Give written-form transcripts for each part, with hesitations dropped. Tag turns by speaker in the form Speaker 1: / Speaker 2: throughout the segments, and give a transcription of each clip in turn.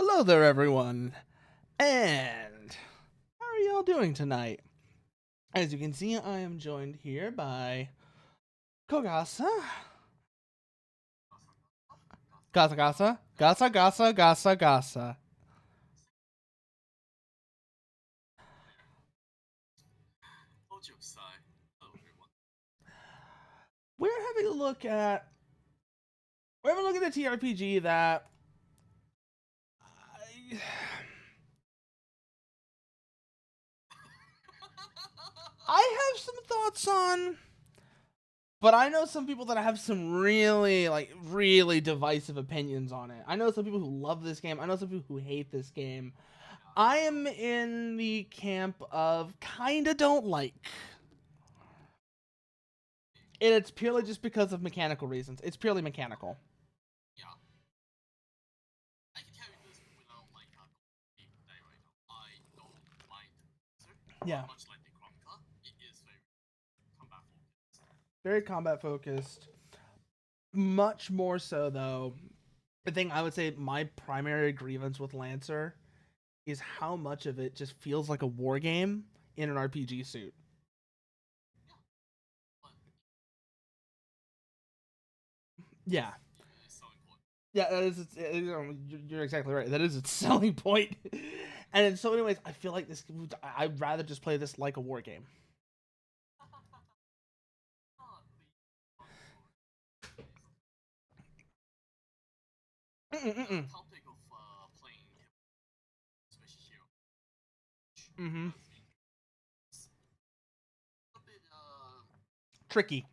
Speaker 1: Hello there, everyone, and how are y'all doing tonight? As you can see, I am joined here by Kogasa. Gasa Gasa. Gasa Gasa Gasa Gasa. We're having a look at a TRPG that I have some thoughts on, but I know some people that have some really divisive opinions on it. I know some people who love this game. I know some people who hate this game. I am in the camp of kinda don't like. And it's purely just because of mechanical reasons. It's purely mechanical. Yeah. Very combat focused. Much more so, though. The thing I would say my primary grievance with Lancer is how much of it just feels like a war game in an RPG suit. Yeah. Yeah, that is. You're exactly right. That is its selling point. And in so many ways, I feel like this. I'd rather just play this like a war game. Mm-hmm. Tricky.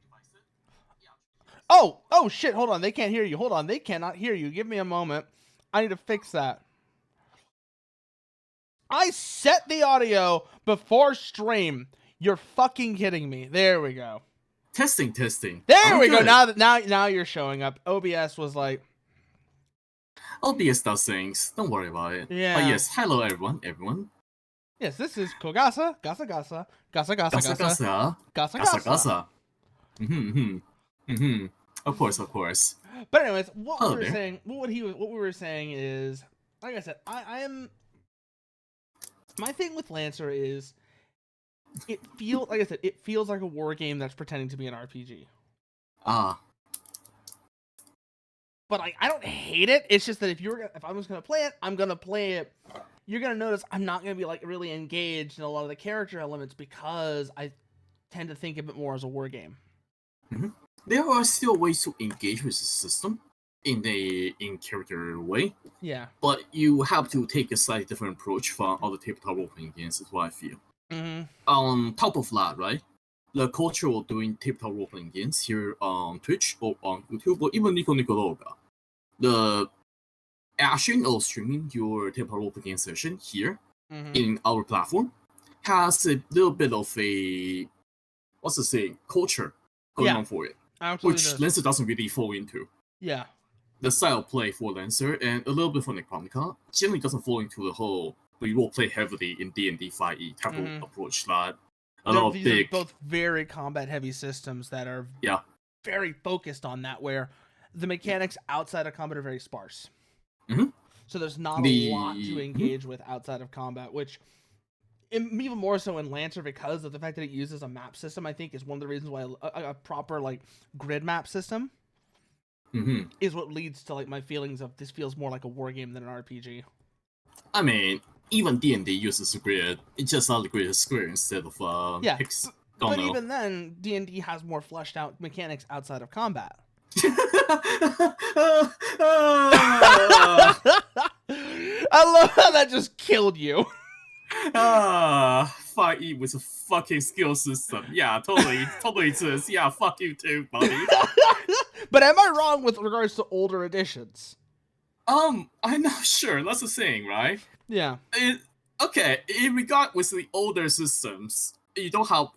Speaker 1: Oh shit, hold on. They can't hear you. Hold on. They cannot hear you. Give me a moment. I need to fix that. I set the audio before stream. You're fucking kidding me. There we go.
Speaker 2: Testing.
Speaker 1: There we go. Now you're showing up. OBS was like,
Speaker 2: OBS does things. Don't worry about it.
Speaker 1: Yeah.
Speaker 2: But yes, hello everyone.
Speaker 1: Yes, this is Kogasa. Gasa.
Speaker 2: Of course.
Speaker 1: But anyways, what we were saying is, like I said, I am. My thing with Lancer is, it feels like a war game that's pretending to be an RPG. But I don't hate it. It's just that if I was gonna play it, I'm gonna play it. You're gonna notice I'm not gonna be like really engaged in a lot of the character elements because I tend to think of it more as a war game.
Speaker 2: Mm-hmm. There are still ways to engage with the system in character way.
Speaker 1: Yeah.
Speaker 2: But you have to take a slightly different approach from other tabletop role-playing games, is what I feel.
Speaker 1: Mm-hmm.
Speaker 2: On top of that, right? The culture of doing tabletop role-playing games here on Twitch or on YouTube or even Nicologa, the action of streaming your tabletop role-playing game session here in our platform has a little bit of a culture going on for it, which Lancer doesn't really fall into.
Speaker 1: Yeah.
Speaker 2: The style of play for Lancer and a little bit for Necronica generally doesn't fall into the whole we will play heavily in D&D 5e type of approach that
Speaker 1: these are both very combat heavy systems that are very focused on that, where the mechanics outside of combat are very sparse. So there's not a lot to engage with outside of combat, which even more so in Lancer because of the fact that it uses a map system, I think is one of the reasons why a proper like grid map system is what leads to like my feelings of this feels more like a war game than an RPG.
Speaker 2: I mean, even D&D uses a grid. It's just not the grid is square instead of pixels.
Speaker 1: But even then, D&D has more fleshed out mechanics outside of combat. I love how that just killed you.
Speaker 2: 5e was a fucking skill system. Yeah, totally is. Yeah, fuck you too, buddy.
Speaker 1: But am I wrong with regards to older editions?
Speaker 2: I'm not sure. That's the thing, right?
Speaker 1: Yeah.
Speaker 2: In regard with the older systems, you don't have,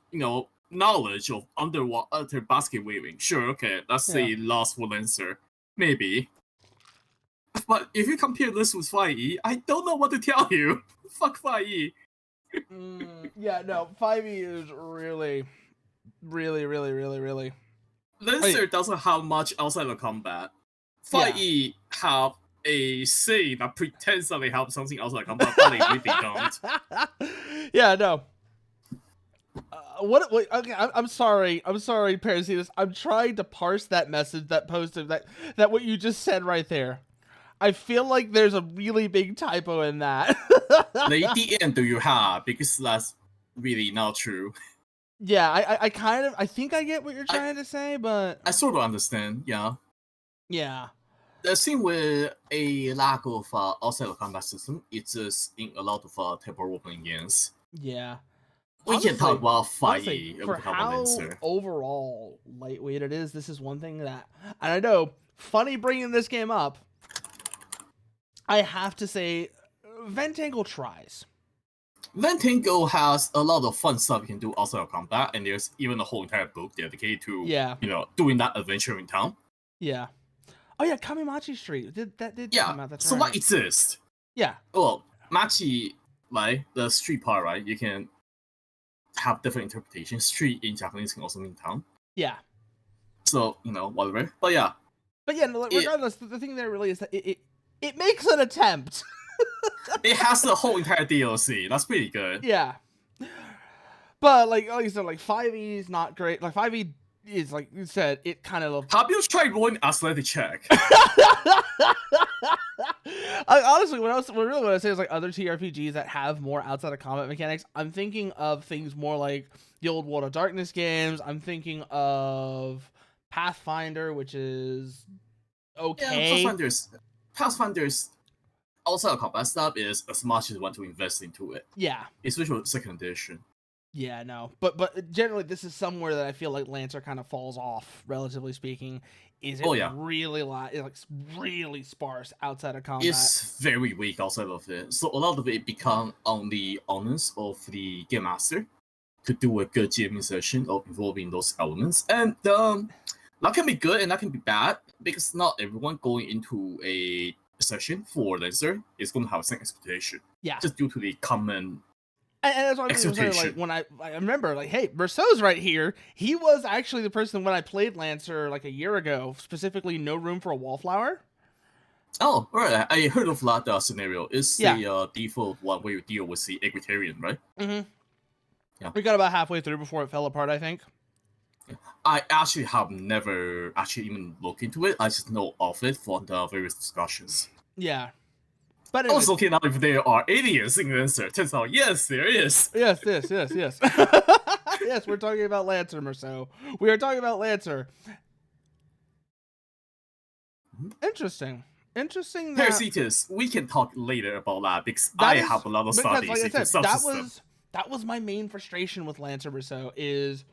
Speaker 2: knowledge of underwater basket weaving. Sure, okay, that's the last for Lancer. Maybe. But if you compare this with 5e, I don't know what to tell you. Fuck 5e.
Speaker 1: Yeah, no, 5e is really.
Speaker 2: Lancer doesn't have much outside of combat. 5e have a say that pretends that they have something outside combat, but they really don't.
Speaker 1: Yeah, no. What? Okay, I'm sorry. I'm sorry, Parasitus. I'm trying to parse that message, that posted, that what you just said right there. I feel like there's a really big typo in that.
Speaker 2: The end do you have? Because that's really not true.
Speaker 1: Yeah, I think I get what you're trying to say, but
Speaker 2: I sort of understand. Yeah.
Speaker 1: Yeah.
Speaker 2: The thing with a lack of outside of combat system, it's just in a lot of table role-playing games.
Speaker 1: Yeah.
Speaker 2: We can talk about
Speaker 1: honestly, for how
Speaker 2: LANCER.
Speaker 1: overall lightweight it is, this is one thing that, and I know, funny bringing this game up, I have to say, Ventangle tries.
Speaker 2: Ventangle has a lot of fun stuff you can do outside of combat, and there's even a whole entire book dedicated to, doing that adventure in town.
Speaker 1: Yeah. Oh yeah, Kamimachi Street. That did come out. That's
Speaker 2: so
Speaker 1: right.
Speaker 2: That exists.
Speaker 1: Yeah.
Speaker 2: Well, Machi, right, the street part, right, you can have different interpretations. Street in Japanese can also mean town.
Speaker 1: Yeah.
Speaker 2: So, whatever. But yeah.
Speaker 1: But yeah, regardless, the thing there really is that it makes an attempt.
Speaker 2: It has the whole entire DLC. That's pretty good.
Speaker 1: Yeah. But like you said, like 5e is not great. Like 5e is, like you said, it kind of.
Speaker 2: Have you tried rolling athletic check?
Speaker 1: Honestly, what I say is like other TRPGs that have more outside of combat mechanics. I'm thinking of things more like the old World of Darkness games. I'm thinking of Pathfinder, which is okay.
Speaker 2: Yeah, Pathfinder's outside of combat stuff is as much as you want to invest into it.
Speaker 1: Yeah,
Speaker 2: especially with second edition.
Speaker 1: Yeah, no, but generally this is somewhere that I feel like Lancer kind of falls off, relatively speaking. Is it really really sparse outside of combat?
Speaker 2: It's very weak outside of it. So a lot of it become on the onus of the game master to do a good GMing session of involving those elements, and that can be good and that can be bad because not everyone going into a session for Lancer is going to have the same expectation.
Speaker 1: Yeah,
Speaker 2: just due to the common.
Speaker 1: And that's what I'm saying, like, when I remember, like, hey, Merceau's right here. He was actually the person when I played Lancer, like, a year ago, specifically No Room for a Wallflower.
Speaker 2: Oh, right. I heard of that scenario. It's the default one where you deal with the Equitarian, right?
Speaker 1: Mm-hmm. Yeah. We got about halfway through before it fell apart, I think.
Speaker 2: I actually have never actually even looked into it. I just know of it from the various discussions.
Speaker 1: Yeah.
Speaker 2: But I was looking up if there are aliens in Lancer. Turns out, yes, there is.
Speaker 1: Yes. Yes, we're talking about Lancer, Merceau. We are talking about Lancer. Interesting.
Speaker 2: Parasitus, we can talk later about that because I have a lot of studies.
Speaker 1: Like I said, that was my main frustration with Lancer, Merceau, is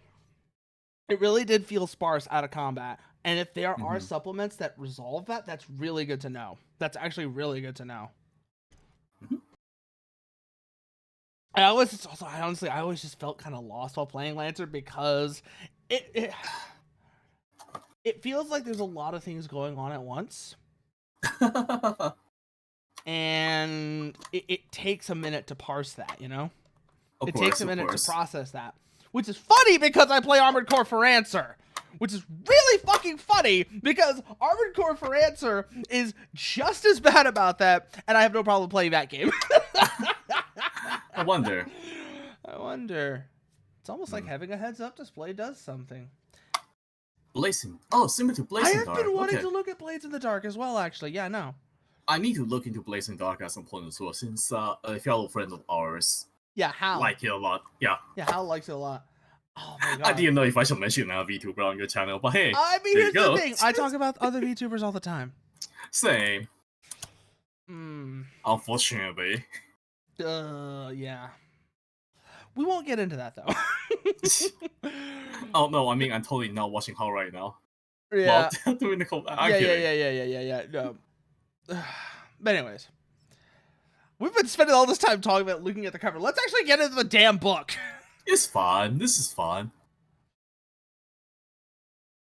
Speaker 1: it really did feel sparse out of combat. And if there are supplements that resolve that, that's really good to know. That's actually really good to know. I always just felt kind of lost while playing Lancer because it feels like there's a lot of things going on at once. And it takes a minute to parse that, you know? It takes a minute to process that. Which is funny because I play Armored Core for Answer. Which is really fucking funny because Armored Core for Answer is just as bad about that, and I have no problem playing that game.
Speaker 2: I wonder.
Speaker 1: It's almost like having a heads-up display does something.
Speaker 2: Blazing. Oh, similar to Blazing Dark.
Speaker 1: I have been wanting to look at Blades in the Dark as well, actually. Yeah, no.
Speaker 2: I need to look into Blazing Dark at some point as well, since a fellow friend of ours
Speaker 1: Hal
Speaker 2: like it a lot. Yeah,
Speaker 1: Hal likes it a lot. Oh my god.
Speaker 2: I didn't know if I should mention a VTuber on your channel, but hey,
Speaker 1: I mean, here's the thing. I talk about other VTubers all the time.
Speaker 2: Same. Unfortunately.
Speaker 1: Yeah. We won't get into that, though.
Speaker 2: Oh, no, I mean, I'm totally not watching Hal right now.
Speaker 1: Yeah.
Speaker 2: Well, doing the cold.
Speaker 1: Yeah. No. But anyways. We've been spending all this time talking about looking at the cover. Let's actually get into the damn book.
Speaker 2: It's fun. This is fun.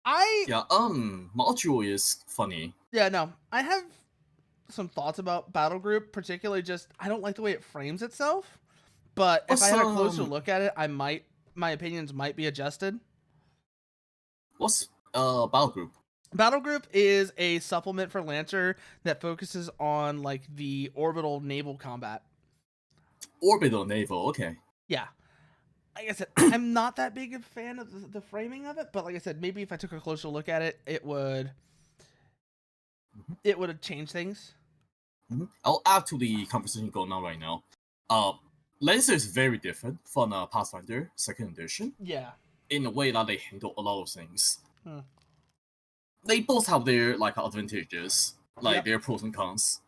Speaker 2: Module is funny.
Speaker 1: Yeah, no. I have some thoughts about Battle Group, particularly just I don't like the way it frames itself. But if I had a closer look at it, my opinions might be adjusted.
Speaker 2: What's Battle Group?
Speaker 1: Battle Group is a supplement for Lancer that focuses on like the orbital naval combat.
Speaker 2: Orbital naval, okay.
Speaker 1: Yeah. Like I said, I'm not that big a fan of the framing of it, but like I said, maybe if I took a closer look at it, it would have changed things.
Speaker 2: I'll add to the conversation going on right now. Lancer is very different from Pathfinder 2nd Edition.
Speaker 1: Yeah.
Speaker 2: In a way that they handle a lot of things. They both have their like advantages, like their pros and cons.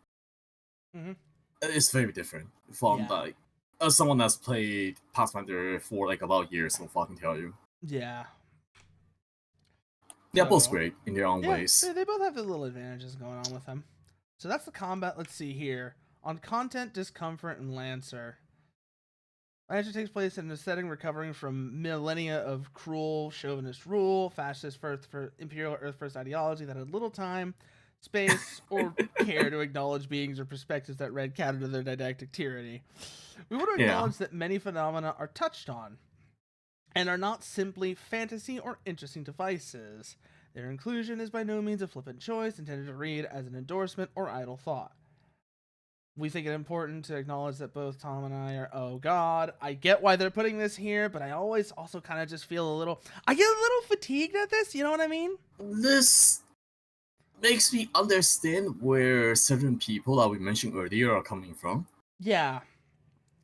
Speaker 2: It's very different from like as someone that's played Pathfinder for like a lot of years, so I can tell you.
Speaker 1: Yeah.
Speaker 2: They're both great in their own ways.
Speaker 1: They both have their little advantages going on with them. So that's the combat. Let's see here. On content, discomfort, and Lancer. Lancer takes place in a setting recovering from millennia of cruel, chauvinist rule, fascist for imperial Earth First ideology that had little time, space, or care to acknowledge beings or perspectives that read counter to their didactic tyranny. We want to acknowledge that many phenomena are touched on and are not simply fantasy or interesting devices. Their inclusion is by no means a flippant choice intended to read as an endorsement or idle thought. We think it important to acknowledge that both Tom and I are, oh god, I get why they're putting this here, but I always also kind of just feel I get a little fatigued at this, you know what I mean?
Speaker 2: This makes me understand where certain people that we mentioned earlier are coming from.
Speaker 1: Yeah.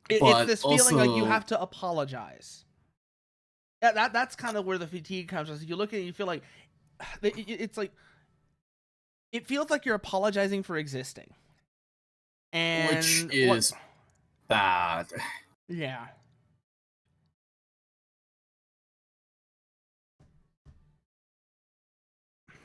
Speaker 1: It's this feeling like you have to apologize. Yeah, that's kind of where the fatigue comes from. So you look at it, you feel like, it's like, it feels like you're apologizing for existing. And
Speaker 2: which is bad.
Speaker 1: Yeah.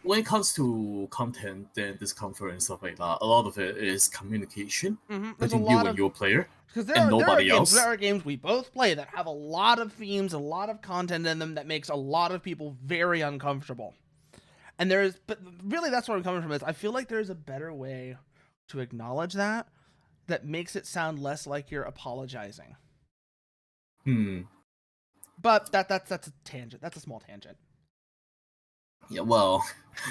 Speaker 2: When it comes to content and discomfort and stuff like that, a lot of it is communication between you and your player, and nobody else.
Speaker 1: There are games we both play that have a lot of themes, a lot of content in them that makes a lot of people very uncomfortable. And but really that's where I'm coming from is I feel like there's a better way to acknowledge that makes it sound less like you're apologizing. But that's a tangent. That's a small tangent.
Speaker 2: Yeah, well,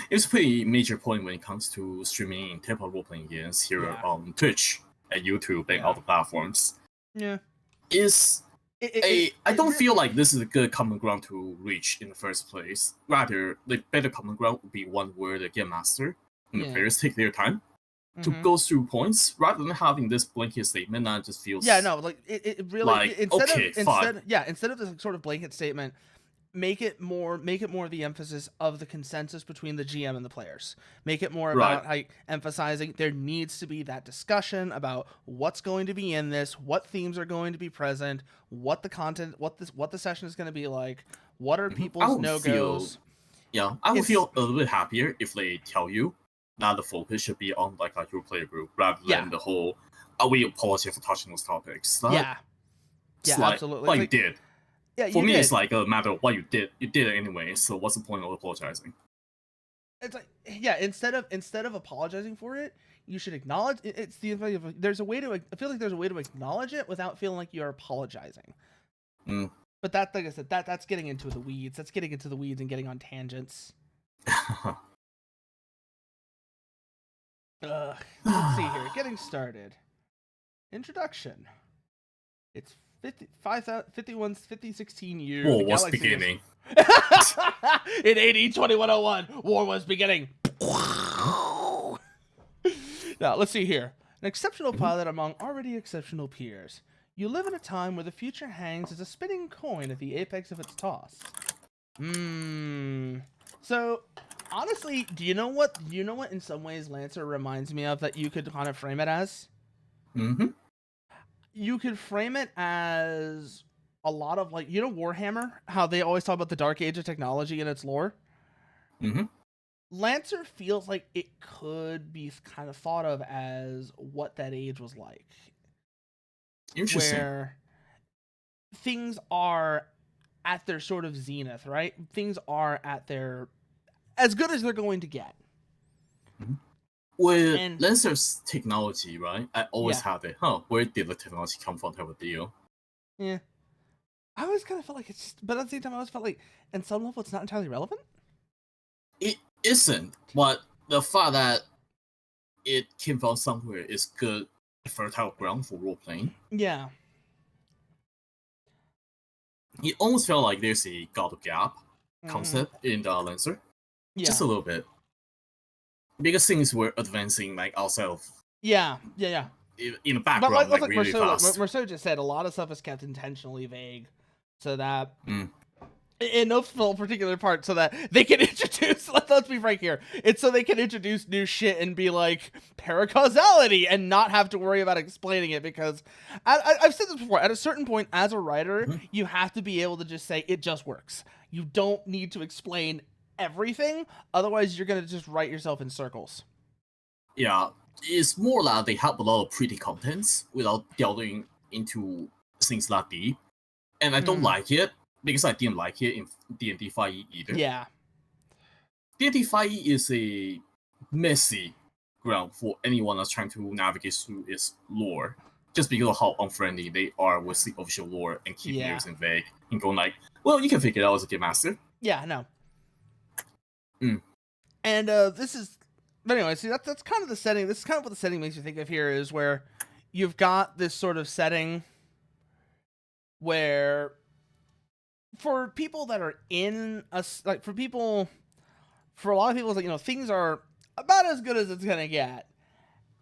Speaker 2: it's a pretty major point when it comes to streaming tabletop role-playing games here on Twitch and YouTube and other platforms.
Speaker 1: Yeah.
Speaker 2: I don't feel like this is a good common ground to reach in the first place. Rather, the better common ground would be one where the game master and the players take their time to go through points rather than having this blanket statement that just feels
Speaker 1: like it really
Speaker 2: like
Speaker 1: instead of this sort of blanket statement, make it more the emphasis of the consensus between the GM and the players. Make it more about emphasizing there needs to be that discussion about what's going to be in this, what themes are going to be present, what the content, what the session is going to be like, what are people's no-goes.
Speaker 2: I would feel a little bit happier if they tell you that the focus should be on like your player group rather than the whole we apologize for touching those topics.
Speaker 1: Absolutely.
Speaker 2: Like you did. Yeah, for me, it's like a matter of what you did. You did it anyway, so what's the point of apologizing?
Speaker 1: It's like, instead of apologizing for it, you should acknowledge it. It's there's a way to. I feel like there's a way to acknowledge it without feeling like you're apologizing. But that, like I said, that's getting into the weeds. That's getting into the weeds and getting on tangents. Let's see here. Getting started. Introduction. It's 2016 year.
Speaker 2: War was beginning.
Speaker 1: In AD 2101, war was beginning. Now, let's see here. An exceptional pilot among already exceptional peers. You live in a time where the future hangs as a spinning coin at the apex of its toss. So, honestly, do you know what in some ways Lancer reminds me of that you could kind of frame it as? You could frame it as a lot of like, Warhammer, how they always talk about the dark age of technology and its lore. Lancer feels like it could be kind of thought of as what that age was like.
Speaker 2: Interesting.
Speaker 1: Where things are at their sort of zenith, right? Things are at their as good as they're going to get.
Speaker 2: With Lancer's technology, right? I always had it. Where did the technology come from? Type of deal.
Speaker 1: Yeah. I always kind of felt like but at the same time, I always felt like, in some level, it's not entirely relevant.
Speaker 2: isn't, but the fact that it came from somewhere is good fertile ground for role playing.
Speaker 1: Yeah.
Speaker 2: It almost felt like there's a God of Gap concept in the Lancer.
Speaker 1: Yeah.
Speaker 2: Just a little bit. Because things were advancing like outside of
Speaker 1: Yeah.
Speaker 2: In the background,
Speaker 1: but
Speaker 2: like really fast.
Speaker 1: Merceau just said a lot of stuff is kept intentionally vague, so that in no particular part, so that they can introduce. Let's be frank here. It's so they can introduce new shit and be like paracausality and not have to worry about explaining it. Because I've said this before. At a certain point, as a writer, you have to be able to just say it just works. You don't need to explain everything, otherwise you're gonna just write yourself in circles.
Speaker 2: Yeah, it's more like they have a lot of pretty contents without delving into things that deep, and I don't like it because I didn't like it in D&D 5e either.
Speaker 1: Yeah,
Speaker 2: D&D 5e is a messy ground for anyone that's trying to navigate through its lore, just because of how unfriendly they are with the official lore and keeping everything vague and going like, well, you can figure it out as a game master.
Speaker 1: Yeah, no. And this is, but anyway, see that's kind of the setting. This is kind of what the setting makes you think of here, is where you've got this sort of setting where for people that are in a, like for a lot of people, it's like, things are about as good as it's gonna get,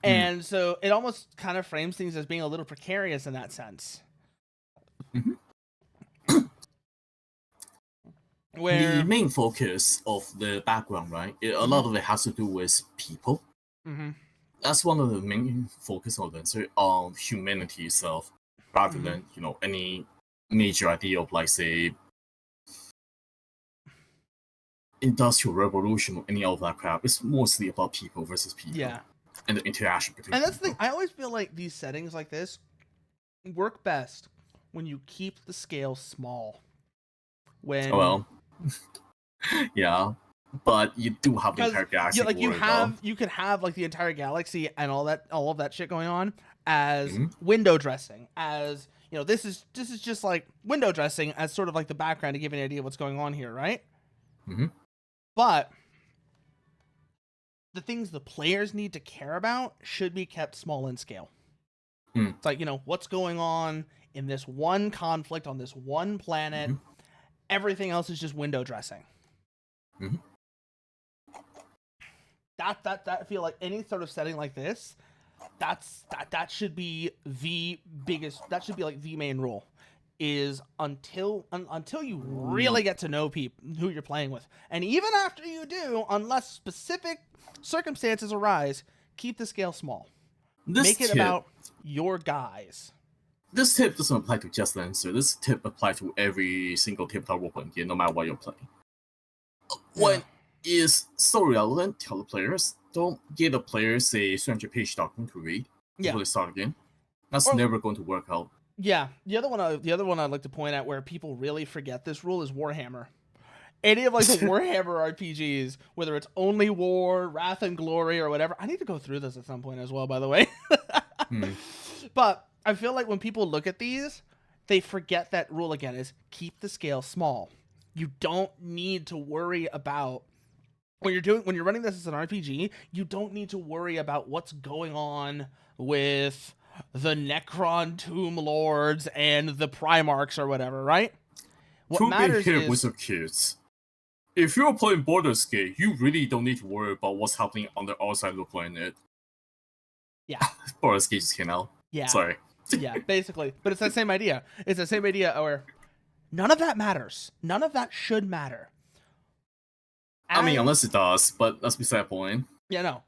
Speaker 1: and so it almost kind of frames things as being a little precarious in that sense.
Speaker 2: Where the main focus of the background, right? A lot of it has to do with people. That's one of the main focus of LANCER on humanity itself, rather than any major idea of, like, say, industrial revolution or any of that crap. It's mostly about people versus people.
Speaker 1: Yeah.
Speaker 2: And the interaction between
Speaker 1: people. And that's
Speaker 2: the
Speaker 1: thing. I always feel like these settings like this work best when you keep the scale small.
Speaker 2: Yeah, but you do have the entire galaxy.
Speaker 1: Yeah, like you could have like the entire galaxy and all of that shit going on as window dressing, as this is just like window dressing as sort of like the background to give you an idea of what's going on here, right? But the things the players need to care about should be kept small in scale. It's like, what's going on in this one conflict on this one planet. Everything else is just window dressing. That I feel like any sort of setting like this, that should be the biggest. That should be like the main rule, is until you really get to know people who you're playing with, and even after you do, unless specific circumstances arise, keep the scale small. Make it about your guys.
Speaker 2: This tip doesn't apply to just LANCER. This tip applies to every single tabletop role-playing game, no matter what you're playing. When it's so relevant, tell the players, don't give the players a 300-page document to read before they start a game. That's never going to work out.
Speaker 1: Yeah, the other one I'd like to point out where people really forget this rule is Warhammer. Any of like the Warhammer RPGs, whether it's Only War, Wrath and Glory, or whatever. I need to go through this at some point as well, by the way. But I feel like when people look at these, they forget that rule again, is keep the scale small. You don't need to worry about when you're running this as an RPG, you don't need to worry about what's going on with the Necron Tomb Lords and the Primarchs or whatever, right?
Speaker 2: What matters is Wizard Kids. If you're playing Baldur's Gate, you really don't need to worry about what's happening on the outside of the planet.
Speaker 1: Yeah.
Speaker 2: Baldur's Gate just came out.
Speaker 1: Yeah.
Speaker 2: Sorry.
Speaker 1: Yeah, basically. But it's that same idea. It's the same idea where none of that matters. None of that should matter.
Speaker 2: I mean, unless it does, but that's beside the point.
Speaker 1: Yeah, no.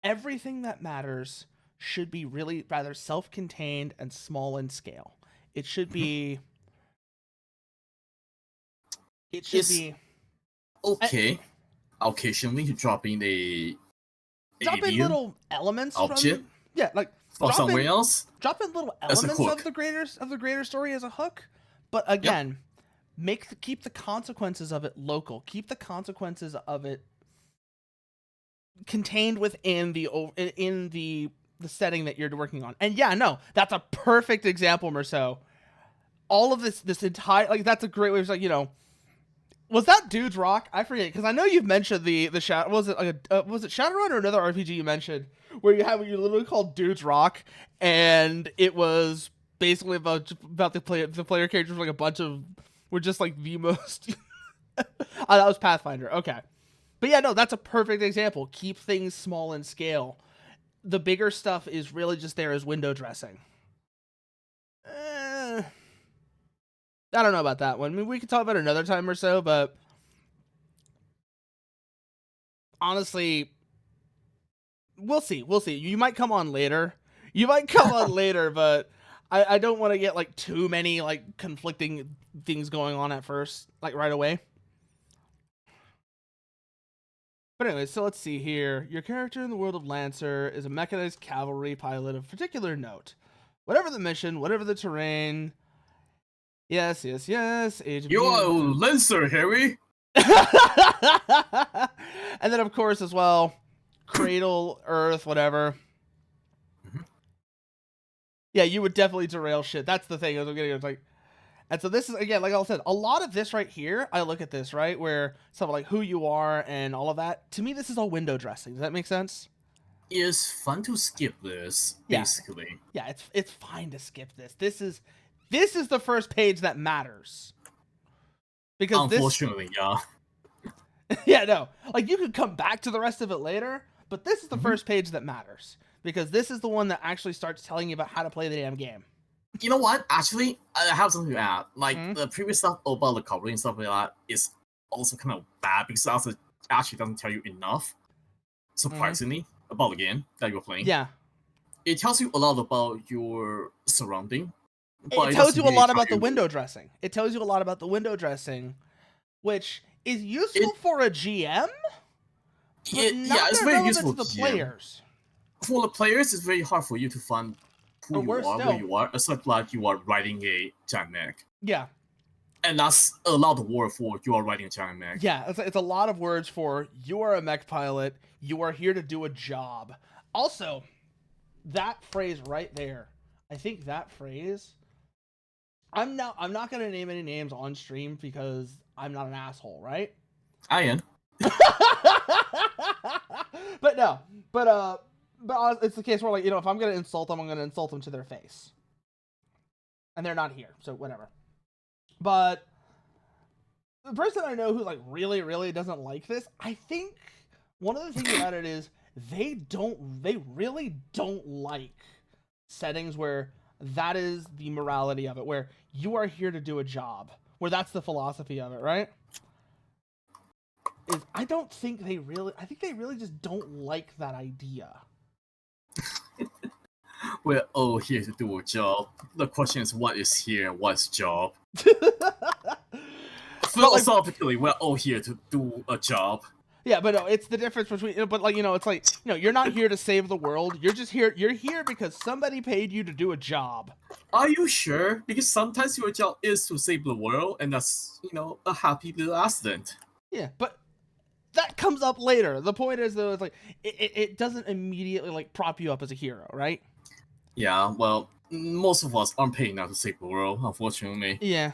Speaker 1: Everything that matters should be really rather self-contained and small in scale. It should be...
Speaker 2: okay. Occasionally, you drop in
Speaker 1: little elements
Speaker 2: object.
Speaker 1: Like
Speaker 2: somewhere else.
Speaker 1: Drop in little elements of the greater story as a hook, but again, keep the consequences of it local. Keep the consequences of it contained within the setting that you're working on. And that's a perfect example, Merceau. All of this entire, like, that's a great way of, like, Was that Dude's Rock? I forget, because I know you've mentioned the Shadow. Was it like was it Shadowrun or another RPG you mentioned where you literally called Dude's Rock, and it was basically about the player characters, like a bunch of were just like the most. Oh, that was Pathfinder. Okay, but yeah, no, that's a perfect example. Keep things small in scale. The bigger stuff is really just there as window dressing. I don't know about that one. I mean, we could talk about it another time or so, but honestly, we'll see. We'll see. You might come on later. But I don't want to get like too many like conflicting things going on at first, like right away. But anyway, so let's see here. Your character in the world of Lancer is a mechanized cavalry pilot of particular note. Whatever the mission, whatever the terrain. Yes. Age of
Speaker 2: You're Lancer, Harry.
Speaker 1: And then, of course, as well, Cradle, Earth, whatever. Mm-hmm. Yeah, you would definitely derail shit. That's the thing. I was getting like, and so this is again, like I said, a lot of this right here. I look at this right where stuff like who you are and all of that. To me, this is all window dressing. Does that make sense?
Speaker 2: It's fun to skip this, basically.
Speaker 1: Yeah, it's fine to skip this. This is the first page that matters. Because
Speaker 2: unfortunately, yeah.
Speaker 1: Yeah, no. Like, you could come back to the rest of it later, but this is the first page that matters. Because this is the one that actually starts telling you about how to play the damn game.
Speaker 2: You know what? Actually, I have something to add. Like, the previous stuff about the covering and stuff like that is also kind of bad because it actually doesn't tell you enough, surprisingly, about the game that you're playing.
Speaker 1: Yeah.
Speaker 2: It tells you a lot about your surrounding.
Speaker 1: It tells you a lot about the window dressing. It tells you a lot about the window dressing, which is useful for a GM, but
Speaker 2: it's very useful
Speaker 1: to the players.
Speaker 2: For the players, it's very hard for you to find who you are, where you are, except like you are riding a giant mech.
Speaker 1: Yeah.
Speaker 2: And that's a lot of word for you are riding a giant mech.
Speaker 1: Yeah, it's a lot of words for you are a mech pilot, you are here to do a job. Also, that phrase right there, I think that phrase, I'm not going to name any names on stream because I'm not an asshole, right?
Speaker 2: I am.
Speaker 1: But it's the case where, like, if I'm going to insult them, I'm going to insult them to their face. And they're not here, so whatever. But the person I know who, like, really, really doesn't like this, I think one of the things about it is they really don't like settings where that is the morality of it, where you are here to do a job, where that's the philosophy of it, right? I think they really just don't like that idea.
Speaker 2: We're all here to do a job. The question is, what is here and what's job? Philosophically, we're all here to do a job.
Speaker 1: Yeah, but no, it's the difference between, but like, it's like, you're not here to save the world. You're here because somebody paid you to do a job.
Speaker 2: Are you sure? Because sometimes your job is to save the world, and that's, a happy little accident.
Speaker 1: Yeah, but that comes up later. The point is, though, it's like, it doesn't immediately, like, prop you up as a hero, right?
Speaker 2: Yeah, well, most of us aren't paying now to save the world, unfortunately.
Speaker 1: Yeah.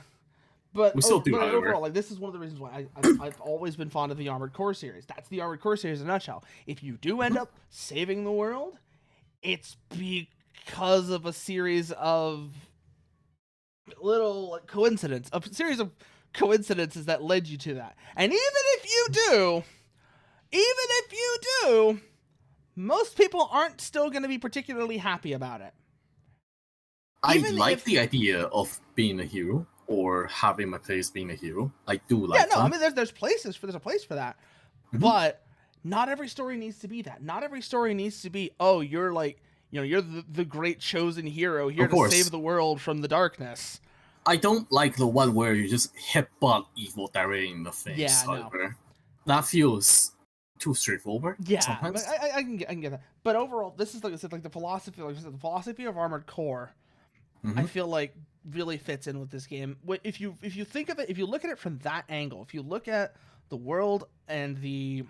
Speaker 1: But
Speaker 2: we still do, however.
Speaker 1: Overall, like, this is one of the reasons why I've always been fond of the Armored Core series. That's the Armored Core series in a nutshell. If you do end up saving the world, it's because of a series of little coincidences that led you to that. And even if you do, most people aren't still going to be particularly happy about it.
Speaker 2: I like the idea of being a hero. Or having my place being a hero. I do like that.
Speaker 1: Yeah, no, I mean, there's a place for that. But not every story needs to be that. Not every story needs to be, oh, you're like, you're the great chosen hero here to save the world from the darkness.
Speaker 2: I don't like the one where you just headbutt evil directly in the face.
Speaker 1: Yeah,
Speaker 2: however. No. That feels too straightforward.
Speaker 1: Yeah,
Speaker 2: sometimes.
Speaker 1: I can get that. But overall, this is, like I said, like the philosophy of Armored Core. I feel like really fits in with this game. If you think of it, if you look at it from that angle, if you look at the world and the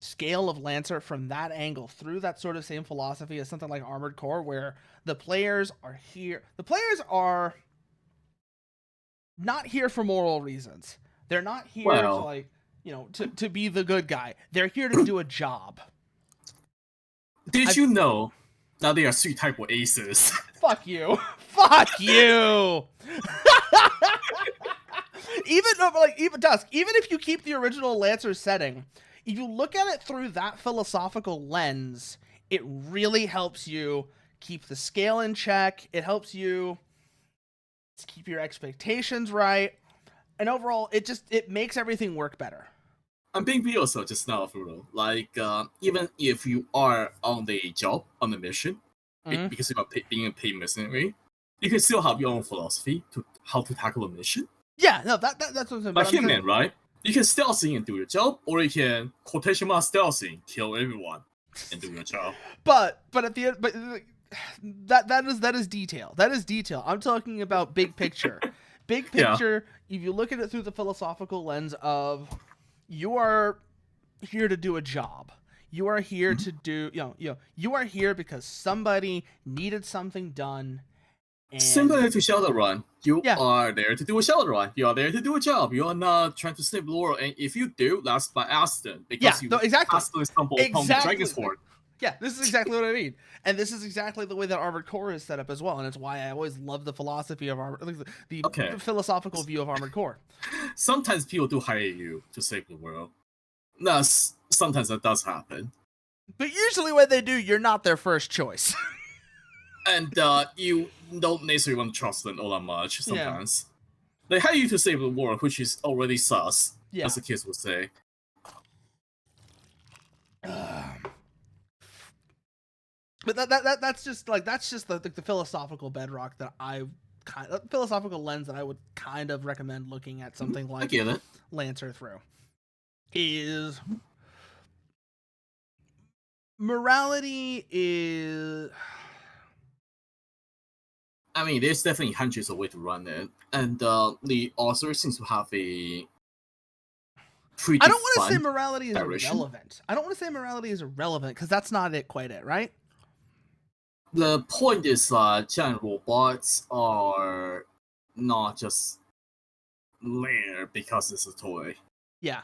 Speaker 1: scale of Lancer from that angle, through that sort of same philosophy as something like Armored Core, where the players are here. The players are not here for moral reasons. They're not here to like, you know, to be the good guy. They're here to do a job.
Speaker 2: Did you know that they are 3 type of aces?
Speaker 1: Fuck you. Fuck you. Even Dusk, even if you keep the original Lancer setting, if you look at it through that philosophical lens, it really helps you keep the scale in check. It helps you keep your expectations right. And overall, it makes everything work better.
Speaker 2: I'm being real also just now, Furo. Like, even if you are on the job, on the mission, because you are being a paid mercenary, you can still have your own philosophy to how to tackle a mission.
Speaker 1: Yeah, no, that's what I'm saying.
Speaker 2: Like Hitman, right? You can stealthing and do your job, or you can quotation mark stealthing, kill everyone, and do your job.
Speaker 1: But at the end, that is detail. That is detail. I'm talking about big picture. Big picture. Yeah. If you look at it through the philosophical lens of, you are here to do a job. You are here to do, you are here because somebody needed something done. And
Speaker 2: similar to Shadowrun, you are there to do a Shadowrun. You are there to do a job. You are not trying to save the world. And if you do, that's by accident. Because you accidentally stumble upon the Dragon's Sword.
Speaker 1: Yeah, this is exactly what I mean. And this is exactly the way that Armored Core is set up as well. And it's why I always love the philosophy of the philosophical view of Armored Core.
Speaker 2: Sometimes people do hire you to save the world. Sometimes that does happen.
Speaker 1: But usually when they do, you're not their first choice.
Speaker 2: And you don't necessarily want to trust them all that much sometimes. Yeah. They hire you to save the world, which is already sus, as the kids would say.
Speaker 1: But that's just the philosophical bedrock that philosophical lens that I would kind of recommend looking at something like Lancer through. Is morality is...
Speaker 2: I mean, there's definitely hundreds of ways to run it, and the author seems to have a pretty.
Speaker 1: I don't want to say morality is irrelevant. I don't want to say morality is irrelevant because that's not quite it, right?
Speaker 2: The point is that giant robots are not just there because it's a toy.
Speaker 1: Yeah.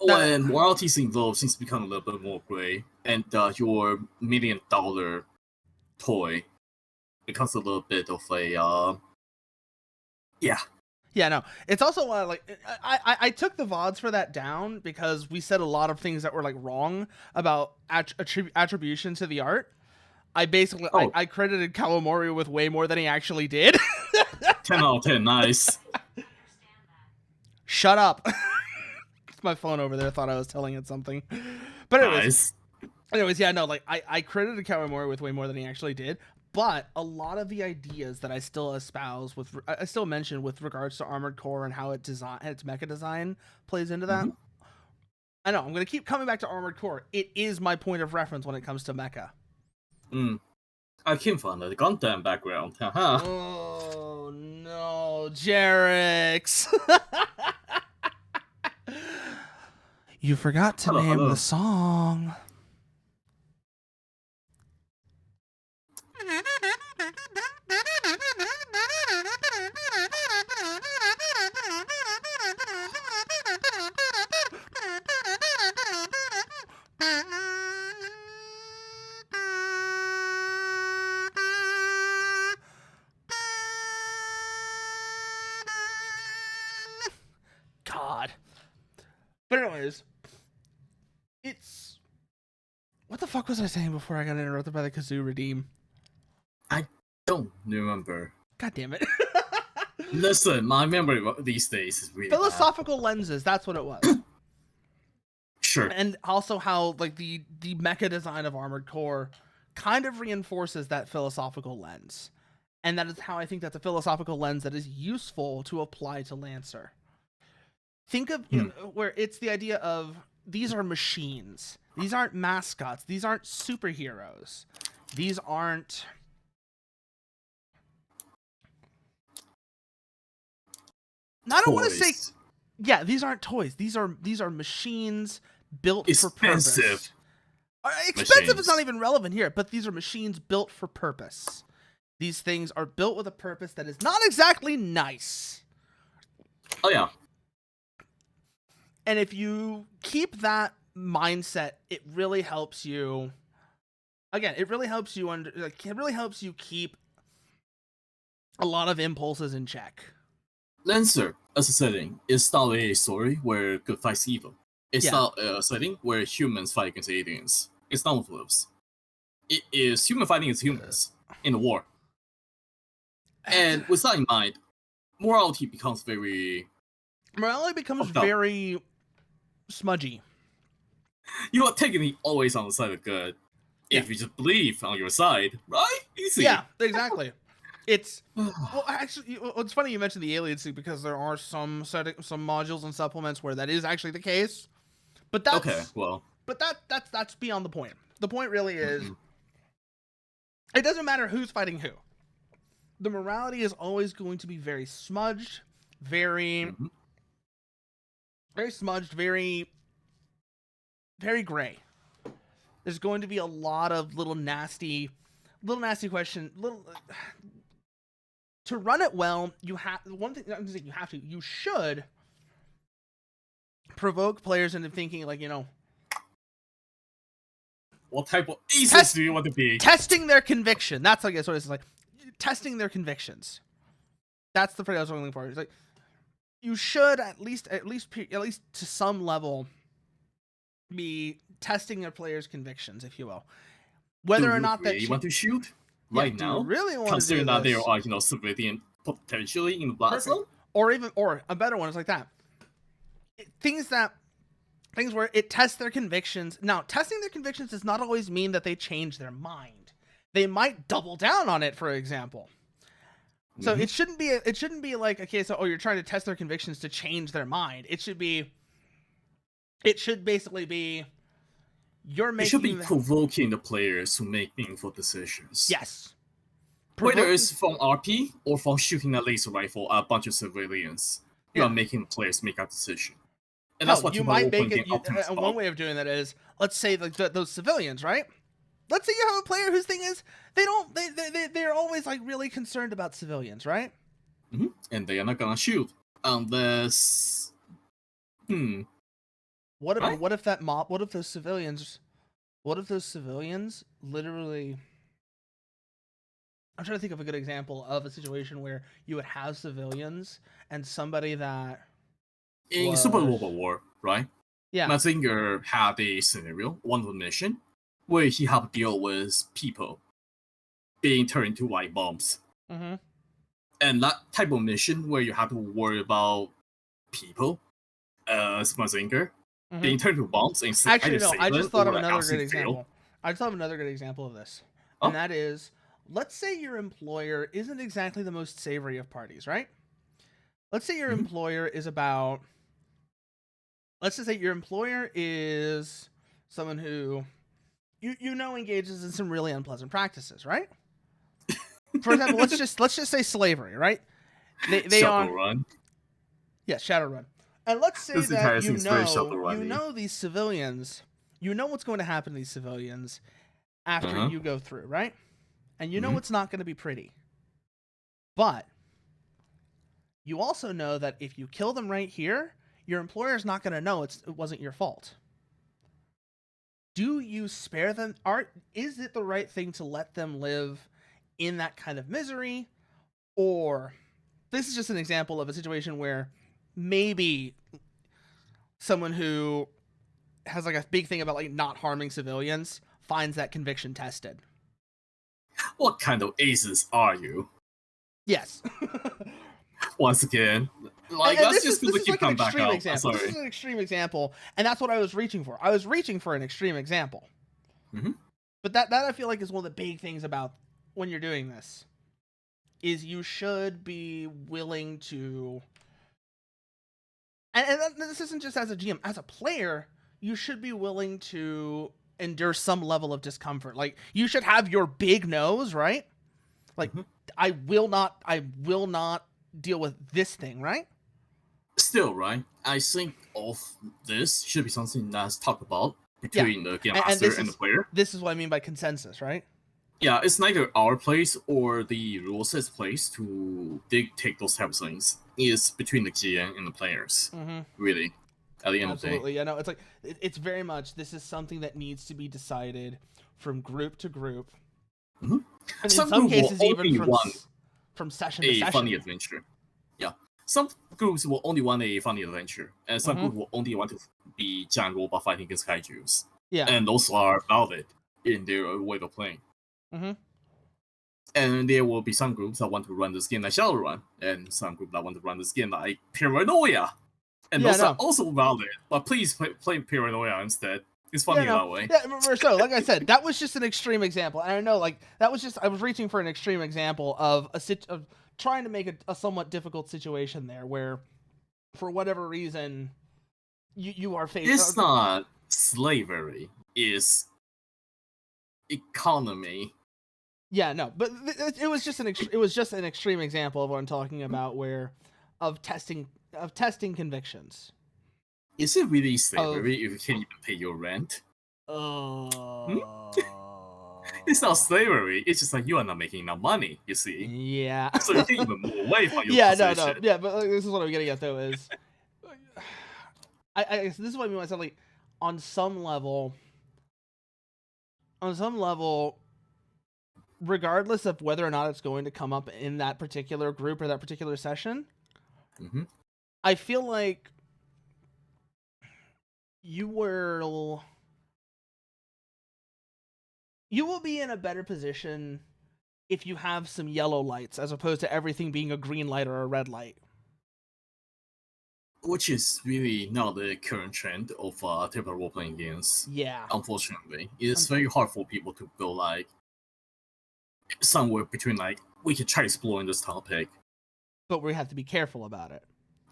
Speaker 2: When morality is involved, things become a little bit more gray, and your $1 million toy becomes a little bit of a
Speaker 1: Yeah, no. It's also like I took the VODs for that down because we said a lot of things that were like wrong about attribution to the art. I basically I credited Kawamori with way more than he actually did.
Speaker 2: 10 out of 10, nice.
Speaker 1: Shut up. My phone over there thought I was telling it something. But anyways, yeah, no, like I credited Kawamori with way more than he actually did. But a lot of the ideas that I still espouse I still mention with regards to Armored Core and how its mecha design plays into that. I know I'm gonna keep coming back to Armored Core. It is my point of reference when it comes to mecha.
Speaker 2: I came from the Gundam background.
Speaker 1: Oh no, Jerix! You forgot to name the song. God. But anyways, it's... What the fuck was I saying before I got interrupted by the Kazoo Redeem?
Speaker 2: I don't remember.
Speaker 1: God damn it.
Speaker 2: Listen, my memory these days is really
Speaker 1: philosophical bad. Lenses, that's what it was.
Speaker 2: Sure.
Speaker 1: And also how like the mecha design of Armored Core kind of reinforces that philosophical lens. And that is how I think that's a philosophical lens that is useful to apply to Lancer. Think of where it's the idea of these are machines. These aren't mascots. These aren't superheroes. These aren't... I don't want to say... Yeah, these aren't toys. These are machines built for purpose. Expensive is not even relevant here, but these are machines built for purpose. These things are built with a purpose that is not exactly nice.
Speaker 2: Oh yeah.
Speaker 1: And if you keep that mindset, it really helps you. Again, it really helps you it really helps you keep a lot of impulses in check.
Speaker 2: Lancer, as a setting, is not a story where good fights evil. It's not a setting where humans fight against aliens. It's not one of those. It is human fighting against humans in a war. And with that in mind, morality becomes very
Speaker 1: smudgy.
Speaker 2: You are technically always on the side of good. If you just believe on your side, right? Easy.
Speaker 1: Yeah, exactly. It's well, actually, it's funny you mentioned the alien suit because there are some modules and supplements where that is actually the case. But that's
Speaker 2: okay. Well,
Speaker 1: but that's beyond the point. The point really is, it doesn't matter who's fighting who. The morality is always going to be very smudged, very smudged, very gray. There's going to be a lot of little nasty question. To run it well, you should provoke players into thinking, like,
Speaker 2: what type of aces do you want to be?
Speaker 1: Testing their conviction. That's, I guess, what it's like. Testing their convictions. That's the phrase I was looking for. It's like, you should at least to some level be testing your players' convictions, if you will. Whether or not that
Speaker 2: you want to shoot right now,
Speaker 1: really want
Speaker 2: considering
Speaker 1: to do
Speaker 2: that there are civilian potentially in the blast zone,
Speaker 1: or a better one is like that. Things where it tests their convictions. Now, testing their convictions does not always mean that they change their mind. They might double down on it, for example. So it shouldn't be like, okay, so you're trying to test their convictions to change their mind. It should basically be
Speaker 2: It should be provoking the players to make meaningful decisions.
Speaker 1: Yes.
Speaker 2: Whether it's from RP or from shooting a laser rifle at a bunch of civilians, you are making the players make a decision. And that's what
Speaker 1: you might make it. One way of doing that is, let's say those civilians, right? Let's say you have a player whose thing is they're always like really concerned about civilians, right?
Speaker 2: And they are not gonna shoot unless.
Speaker 1: What if those civilians literally? I'm trying to think of a good example of a situation where you would have civilians and somebody that.
Speaker 2: In Super Global War, right?
Speaker 1: Yeah.
Speaker 2: Mazinger had a scenario, one of the mission, where he had to deal with people being turned into white bombs. And that type of mission where you have to worry about people, as Mazinger, being turned into bombs. And
Speaker 1: actually, no, I just thought of another good example. I just thought of another good example of this. And that is, let's say your employer isn't exactly the most savory of parties, right? Let's say your employer is about... Let's just say your employer is someone who engages in some really unpleasant practices, right? For example, let's just say slavery, right? They
Speaker 2: Shadowrun.
Speaker 1: Yes, Shadowrun. And let's say that you know these civilians, you know what's going to happen to these civilians after you go through, right? And you know it's not going to be pretty. But you also know that if you kill them right here, your employer's not going to know it wasn't your fault. Do you spare them? Is it the right thing to let them live in that kind of misery? Or this is just an example of a situation where maybe someone who has like a big thing about like not harming civilians finds that conviction tested.
Speaker 2: What kind of aces are you?
Speaker 1: Yes.
Speaker 2: Once again, like, that's just going to keep coming back out.
Speaker 1: This is an extreme example, and that's what I was reaching for. I was reaching for an extreme example. But that I feel like is one of the big things about when you're doing this, is you should be willing to... And this isn't just as a GM. As a player, you should be willing to endure some level of discomfort. Like, you should have your big nose, right? Like, I will not deal with this thing, right?
Speaker 2: Still, right? I think of this should be something that's talked about between the game master and the player.
Speaker 1: This is what I mean by consensus, right?
Speaker 2: Yeah, it's neither our place or the rules set's place to dictate those type of things. It's between the GM and the players, really, at the end of the day.
Speaker 1: Absolutely, yeah, no, it's like, it's very much, this is something that needs to be decided from group to group. And in some cases, even from session to session.
Speaker 2: Funny adventure. Yeah. Some groups will only want a funny adventure, and some groups will only want to be giant robot fighting against kaijus.
Speaker 1: Yeah.
Speaker 2: And those are valid in their way of playing. And there will be some groups that want to run this game like Shadowrun, and some groups that want to run this game like Paranoia. And those are also valid, but please play Paranoia instead. It's funny that way.
Speaker 1: Yeah, so like I said, that was just an extreme example. And I know, like, that was just, I was reaching for an extreme example of of trying to make a somewhat difficult situation there, where for whatever reason you are faced.
Speaker 2: It's not slavery. It's economy.
Speaker 1: Yeah, no, but it was just an extreme example of what I'm talking about, where of testing convictions.
Speaker 2: Is it really slavery if you can't even pay your rent? It's not slavery. It's just like you are not making enough money, you see.
Speaker 1: Yeah.
Speaker 2: So you can't even move away from your position.
Speaker 1: No. Yeah, but this is what I'm getting at, though, is... I guess this is what I mean by saying, like, on some level, regardless of whether or not it's going to come up in that particular group or that particular session, I feel like you will be in a better position if you have some yellow lights as opposed to everything being a green light or a red light.
Speaker 2: Which is really not the current trend of typical role-playing games.
Speaker 1: Yeah.
Speaker 2: Unfortunately. It's very hard for people to go, like, somewhere between, like, we could try exploring this topic.
Speaker 1: But we have to be careful about it.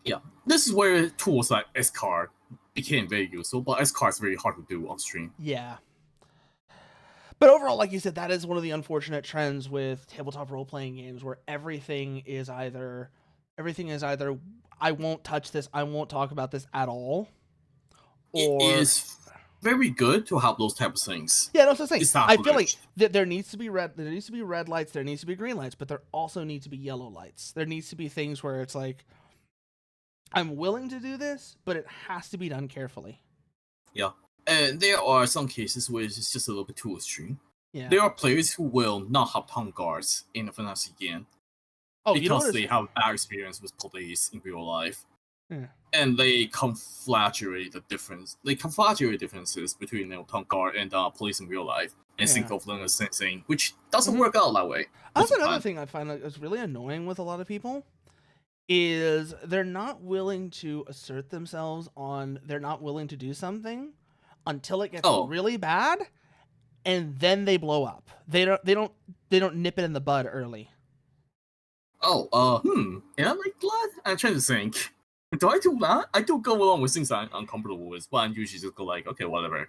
Speaker 2: Yeah. This is where tools like S-Card became very useful, but S-Card is very hard to do on stream.
Speaker 1: Yeah. But overall, like you said, that is one of the unfortunate trends with tabletop role-playing games, where everything is either I won't touch this, I won't talk about this at all.
Speaker 2: Or... It is very good to have those type of things.
Speaker 1: Yeah, that's what I'm saying. I feel like there needs to be red lights, there needs to be green lights, but there also need to be yellow lights. There needs to be things where it's like, I'm willing to do this, but it has to be done carefully.
Speaker 2: Yeah. And there are some cases where it's just a little bit too extreme.
Speaker 1: Yeah.
Speaker 2: There are players who will not have tongue guards in a fantasy game. Because they have bad experience with police in real life.
Speaker 1: Yeah.
Speaker 2: And they conflagrate the difference. They conflagrate differences between tongue guard and police in real life, and think of them as the same thing, which doesn't work out that way.
Speaker 1: That's another thing I find is really annoying with a lot of people, is they're not willing to assert themselves on, they're not willing to do something until it gets really bad, and then they blow up. They don't nip it in the bud early.
Speaker 2: Yeah, like that? I'm trying to think. Do I do that? I do go along with things I'm uncomfortable with, but I usually just go like, okay, whatever.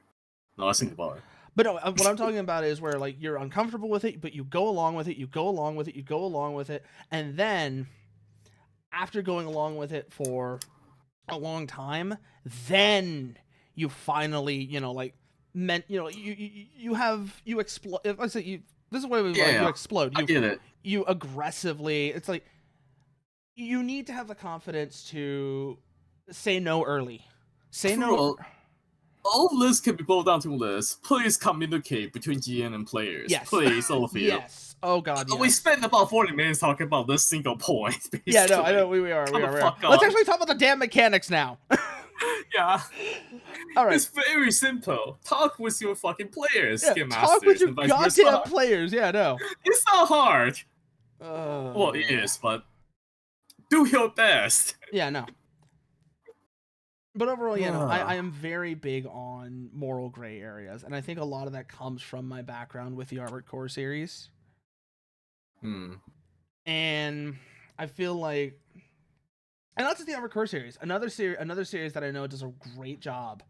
Speaker 2: No, let's think about it.
Speaker 1: But no, what I'm talking about is where, like, you're uncomfortable with it, but you go along with it, and then after going along with it for a long time, then you finally, you explode. I say this is what you explode.
Speaker 2: I get it.
Speaker 1: You aggressively. It's like you need to have the confidence to say no early. No.
Speaker 2: All of this can be boiled down to this. Please communicate between GM and players.
Speaker 1: Yes.
Speaker 2: Please, all of you.
Speaker 1: Yes. Oh God. Yes.
Speaker 2: We spent about 40 minutes talking about this single point. Basically.
Speaker 1: Yeah, no, I know we are. Let's actually talk about the damn mechanics now.
Speaker 2: Yeah.
Speaker 1: All right.
Speaker 2: It's very simple. Talk with your fucking players,
Speaker 1: Game Masters. Talk with your goddamn players. Yeah, no.
Speaker 2: It's not hard. Well, it is, but do your best.
Speaker 1: Yeah, no. But overall, I am very big on moral gray areas, and I think a lot of that comes from my background with the Armored Core series. And I feel like, and not just the Armored Core series, another series that I know does a great job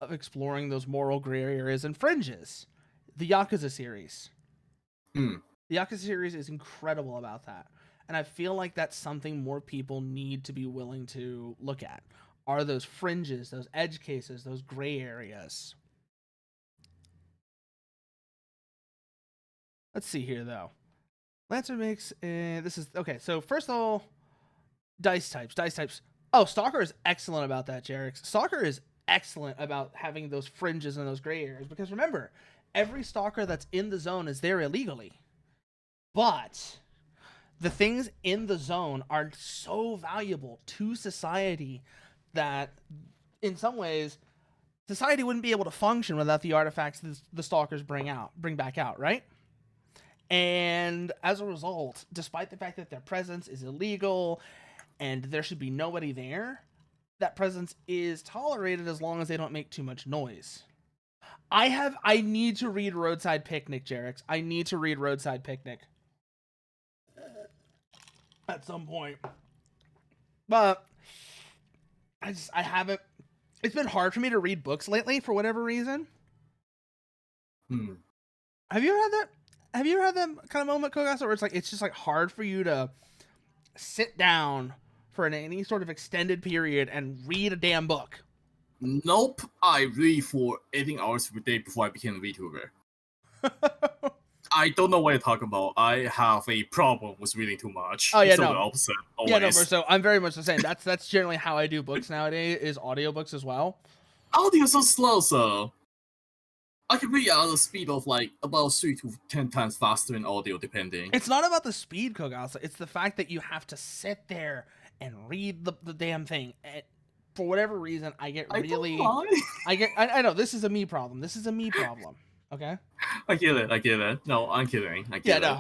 Speaker 1: of exploring those moral gray areas and fringes, the Yakuza series. The Yakuza series is incredible about that, and I feel like that's something more people need to be willing to look at. Are those fringes, those edge cases, those gray areas. Let's see here, though. Lancer makes... this is... Okay, so first of all, dice types. Oh, Stalker is excellent about that, Jerix. Stalker is excellent about having those fringes and those gray areas. Because remember, every Stalker that's in the zone is there illegally. But the things in the zone are so valuable to society that, in some ways, society wouldn't be able to function without the artifacts the Stalkers bring back out, right? And as a result, despite the fact that their presence is illegal and there should be nobody there, that presence is tolerated as long as they don't make too much noise. I need to read Roadside Picnic, Jerix. I need to read Roadside Picnic at some point. But I haven't. It's been hard for me to read books lately for whatever reason. Have you ever had that? Have you ever had that kind of moment, Kogasa, where it's just like hard for you to sit down for any sort of extended period and read a damn book?
Speaker 2: Nope. I read for 18 hours per day before I became a VTuber. I don't know what you're talking about. I have a problem with reading too much.
Speaker 1: Oh yeah,
Speaker 2: so
Speaker 1: no.
Speaker 2: The opposite. Always.
Speaker 1: Yeah, no. So I'm very much the same. That's generally how I do books nowadays. Is audiobooks as well.
Speaker 2: Audio is so slow, so I can read at a speed of like about 3 to 10 times faster in audio, depending.
Speaker 1: It's not about the speed, Kogasa. It's the fact that you have to sit there and read the damn thing. And for whatever reason, I get really. I know this is a me problem. Okay.
Speaker 2: I get it. No, I'm kidding.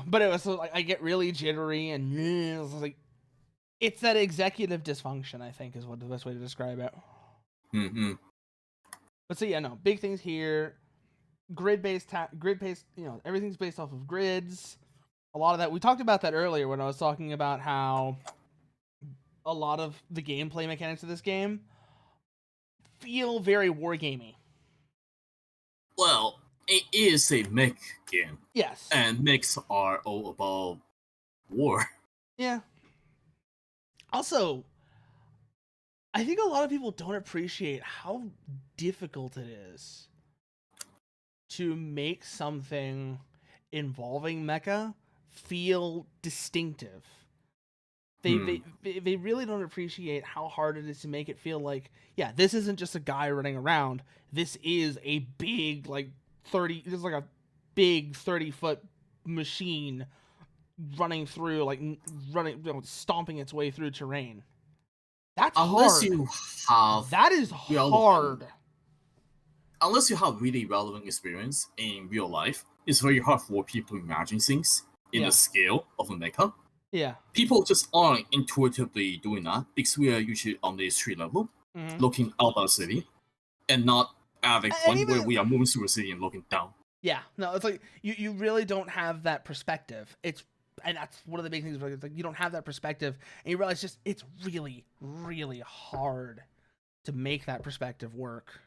Speaker 1: But it was like I get really jittery and it's that executive dysfunction, I think, is what the best way to describe it. But so yeah, no, big things here. Grid-based, everything's based off of grids. A lot of that, we talked about that earlier when I was talking about how a lot of the gameplay mechanics of this game feel very wargamey.
Speaker 2: Well, it is a mech game.
Speaker 1: Yes.
Speaker 2: And mechs are all about war.
Speaker 1: Yeah. Also, I think a lot of people don't appreciate how difficult it is to make something involving mecha feel distinctive. They really don't appreciate how hard it is to make it feel like, yeah, this isn't just a guy running around. This is a big, like, 30-foot machine running through, stomping its way through terrain. That's hard. That is hard.
Speaker 2: Unless you have really relevant experience in real life, it's very hard for people to imagine things in the scale of a mecha.
Speaker 1: Yeah.
Speaker 2: People just aren't intuitively doing that because we are usually on the street level, looking out of the city, and not at a point where we are moving through the city and looking down.
Speaker 1: Yeah. No, it's like you really don't have that perspective. And that's one of the big things. It's like you don't have that perspective, and you realize it's really, really hard to make that perspective work.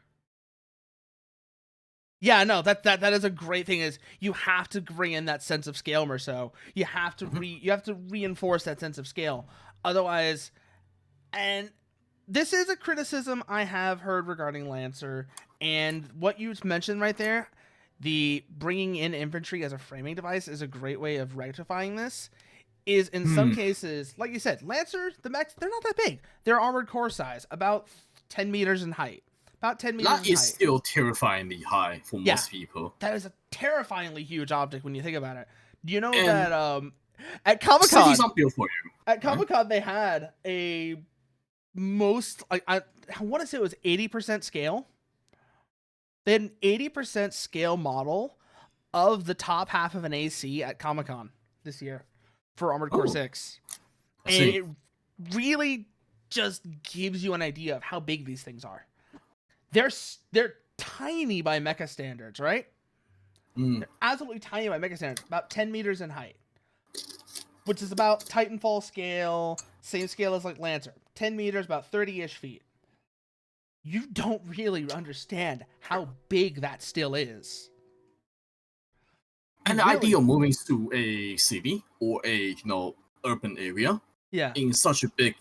Speaker 1: Yeah, no, that is a great thing. Is you have to bring in that sense of scale, Merceau. You have to reinforce that sense of scale. Otherwise, and this is a criticism I have heard regarding Lancer, and what you mentioned right there, the bringing in infantry as a framing device is a great way of rectifying this. Is in some cases, like you said, Lancers, the mechs, they're not that big. They're armored core size, about 10 meters in height. About 10 meters
Speaker 2: That is still terrifyingly high for most people.
Speaker 1: That is a terrifyingly huge object when you think about it. Do you know that at Comic-Con, at Comic-Con they had a I want to say it was 80% scale. They had an 80% scale model of the top half of an AC at Comic-Con this year for Armored Core 6. And it really just gives you an idea of how big these things are. They're tiny by mecha standards, right? They're absolutely tiny by mecha standards, about 10 meters in height, which is about Titanfall scale, same scale as like Lancer. 10 meters, about 30-ish feet. You don't really understand how big that still is.
Speaker 2: And the idea of moving to a city or a urban area in such a big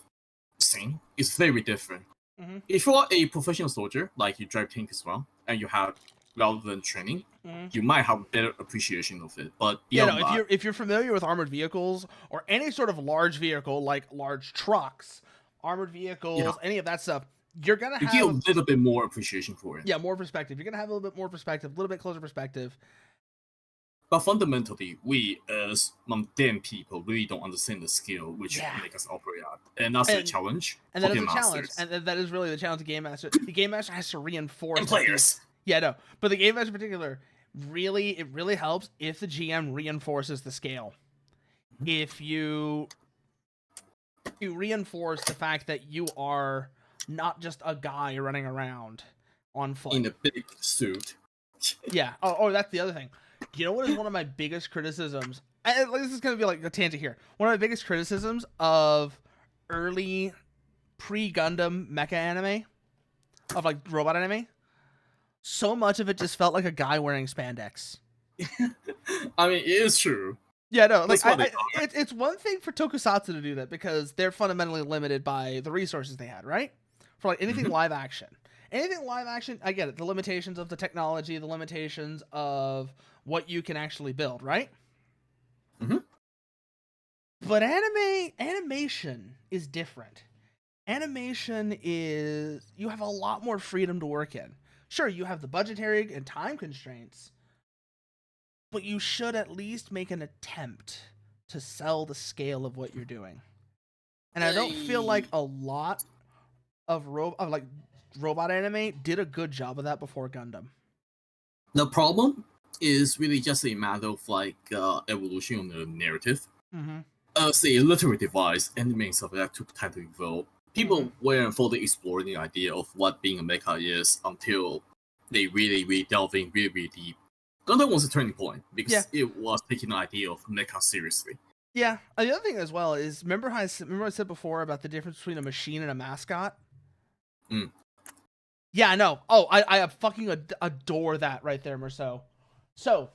Speaker 2: thing is very different. If you're a professional soldier, like you drive tanks as well, and you have rather than training, you might have better appreciation of it. But
Speaker 1: if you're familiar with armored vehicles or any sort of large vehicle like large trucks, armored vehicles, any of that stuff, you're gonna have
Speaker 2: get a little bit more appreciation for it.
Speaker 1: Yeah, more perspective. You're gonna have a little bit more perspective, a little bit closer perspective.
Speaker 2: But fundamentally, we as mundane people really don't understand the skill which make us operate at, and that's the challenge.
Speaker 1: And that is the challenge, and that is really the challenge of Game Master. The Game Master has to reinforce
Speaker 2: players.
Speaker 1: But the Game Master in particular, it really helps if the GM reinforces the scale. If you reinforce the fact that you are not just a guy running around on foot
Speaker 2: in a big suit.
Speaker 1: Yeah. Oh, that's the other thing. You know what is one of my biggest criticisms? This is going to be like a tangent here. One of my biggest criticisms of early pre-Gundam mecha anime, of like robot anime, so much of it just felt like a guy wearing spandex.
Speaker 2: I mean, it is true.
Speaker 1: Yeah, no, like it's one thing for Tokusatsu to do that because they're fundamentally limited by the resources they had, right? For like anything live action. Anything live action, I get it. The limitations of the technology, the limitations of what you can actually build, right? But animation is different. Animation is, you have a lot more freedom to work in. Sure, you have the budgetary and time constraints, but you should at least make an attempt to sell the scale of what you're doing. And I don't feel like a lot of robot anime did a good job of that before Gundam.
Speaker 2: The problem is really just a matter of like evolution on the narrative. As a literary device, anime and stuff like that took time to evolve. People weren't fully exploring the idea of what being a mecha is until they really delve in really deep. Gundam was a turning point because it was taking the idea of mecha seriously.
Speaker 1: Yeah, the other thing as well is, remember I said before about the difference between a machine and a mascot? Yeah, I know. Oh, I fucking adore that right there, Merceau. So,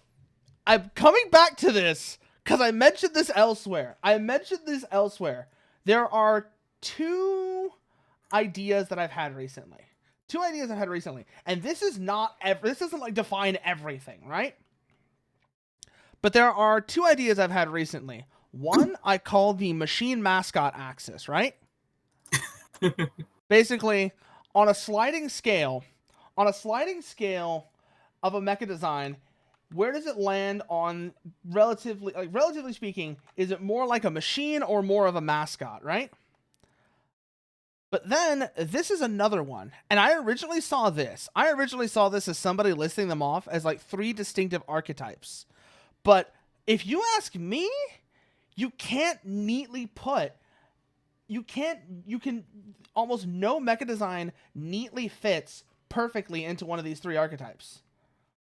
Speaker 1: I'm coming back to this because I mentioned this elsewhere. There are two ideas that I've had recently. And this is this doesn't like define everything, right? But there are two ideas I've had recently. One I call the machine mascot axis, right? Basically, on a sliding scale of a mecha design, where does it land on relatively speaking, is it more like a machine or more of a mascot, right? But then this is another one. And I originally saw this as somebody listing them off as like 3 distinctive archetypes. But if you ask me, you can't neatly put, almost no mecha design neatly fits perfectly into one of these 3 archetypes.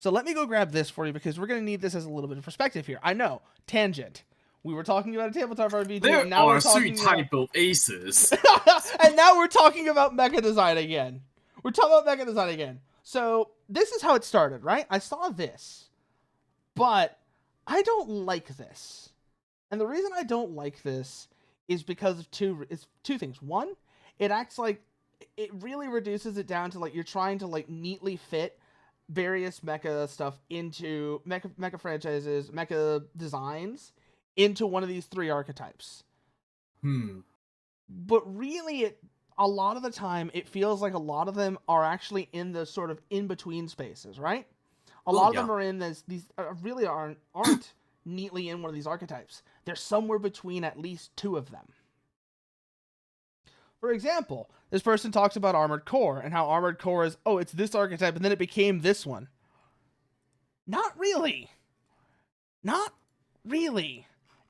Speaker 1: So let me go grab this for you because we're going to need this as a little bit of perspective here. I know, tangent. We were talking about a tabletop RPG.
Speaker 2: There are 3 types of aces.
Speaker 1: And now we're talking about mecha design again. So this is how it started, right? I saw this, but I don't like this. And the reason I don't like this is because of two things. One, it acts like it really reduces it down to like you're trying to like neatly fit various mecha stuff into mecha franchises, mecha designs into one of these 3 archetypes. But really, a lot of the time, it feels like a lot of them are actually in the sort of in-between spaces, right? A lot of them are in these really aren't neatly in one of these archetypes. They're somewhere between at least 2 of them. For example, this person talks about Armored Core and how Armored Core is, it's this archetype, and then it became this one. Not really.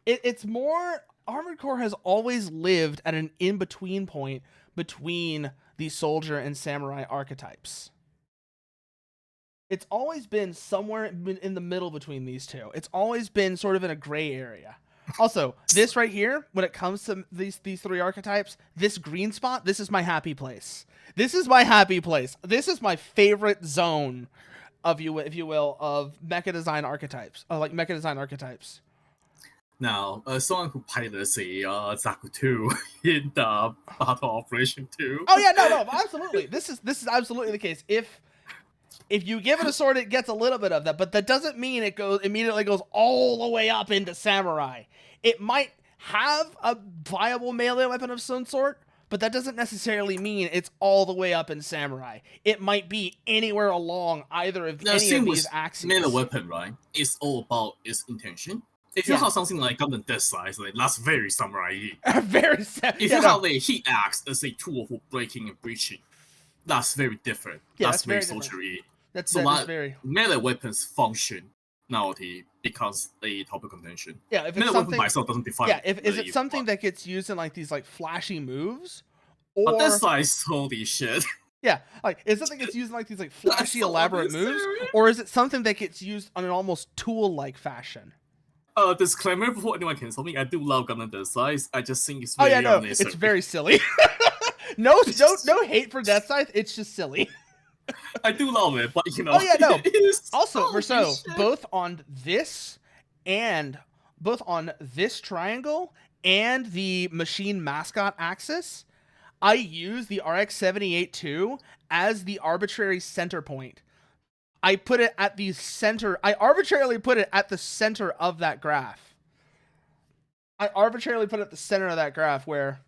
Speaker 1: It's more, Armored Core has always lived at an in-between point between the soldier and samurai archetypes. It's always been somewhere in the middle between these two. It's always been sort of in a gray area. Also, this right here, when it comes to these 3 archetypes, this green spot, this is my happy place. This is my favorite zone of if you will, of mecha design archetypes.
Speaker 2: Now, someone who pilots a Zaku 2 in the Battle Operation 2.
Speaker 1: Oh yeah, no, absolutely. This is absolutely the case. If If you give it a sword, it gets a little bit of that, but that doesn't mean it immediately goes all the way up into samurai. It might have a viable melee weapon of some sort, but that doesn't necessarily mean it's all the way up in samurai. It might be anywhere along either of any of these axes.
Speaker 2: Melee weapon, right? It's all about its intention. If you have something like on the death side, like, that's very samurai. If you have a heat axe as a tool for breaking and breaching, that's very different. That's very soldier-y. That's very melee weapons functionality becomes a topic of contention.
Speaker 1: Yeah, if
Speaker 2: melee weapon by itself doesn't define.
Speaker 1: Yeah, is it something that gets used in like these like flashy moves? Or
Speaker 2: but this size, holy shit.
Speaker 1: Yeah, like is it something that gets used in like these like flashy, elaborate moves, or is it something that gets used on an almost tool-like fashion?
Speaker 2: Disclaimer before anyone can tell me, I do love Gundam Death Scythe. I just think it's very unnecessary.
Speaker 1: It's very silly. no hate for Death Scythe. It's just silly.
Speaker 2: I do love it, but you know.
Speaker 1: Oh yeah, no. Also, Verso, both on this triangle and the machine mascot axis, I use the RX-78-2 as the arbitrary center point. I put it at the center. I arbitrarily put it at the center of that graph. I arbitrarily put it at the center of that graph where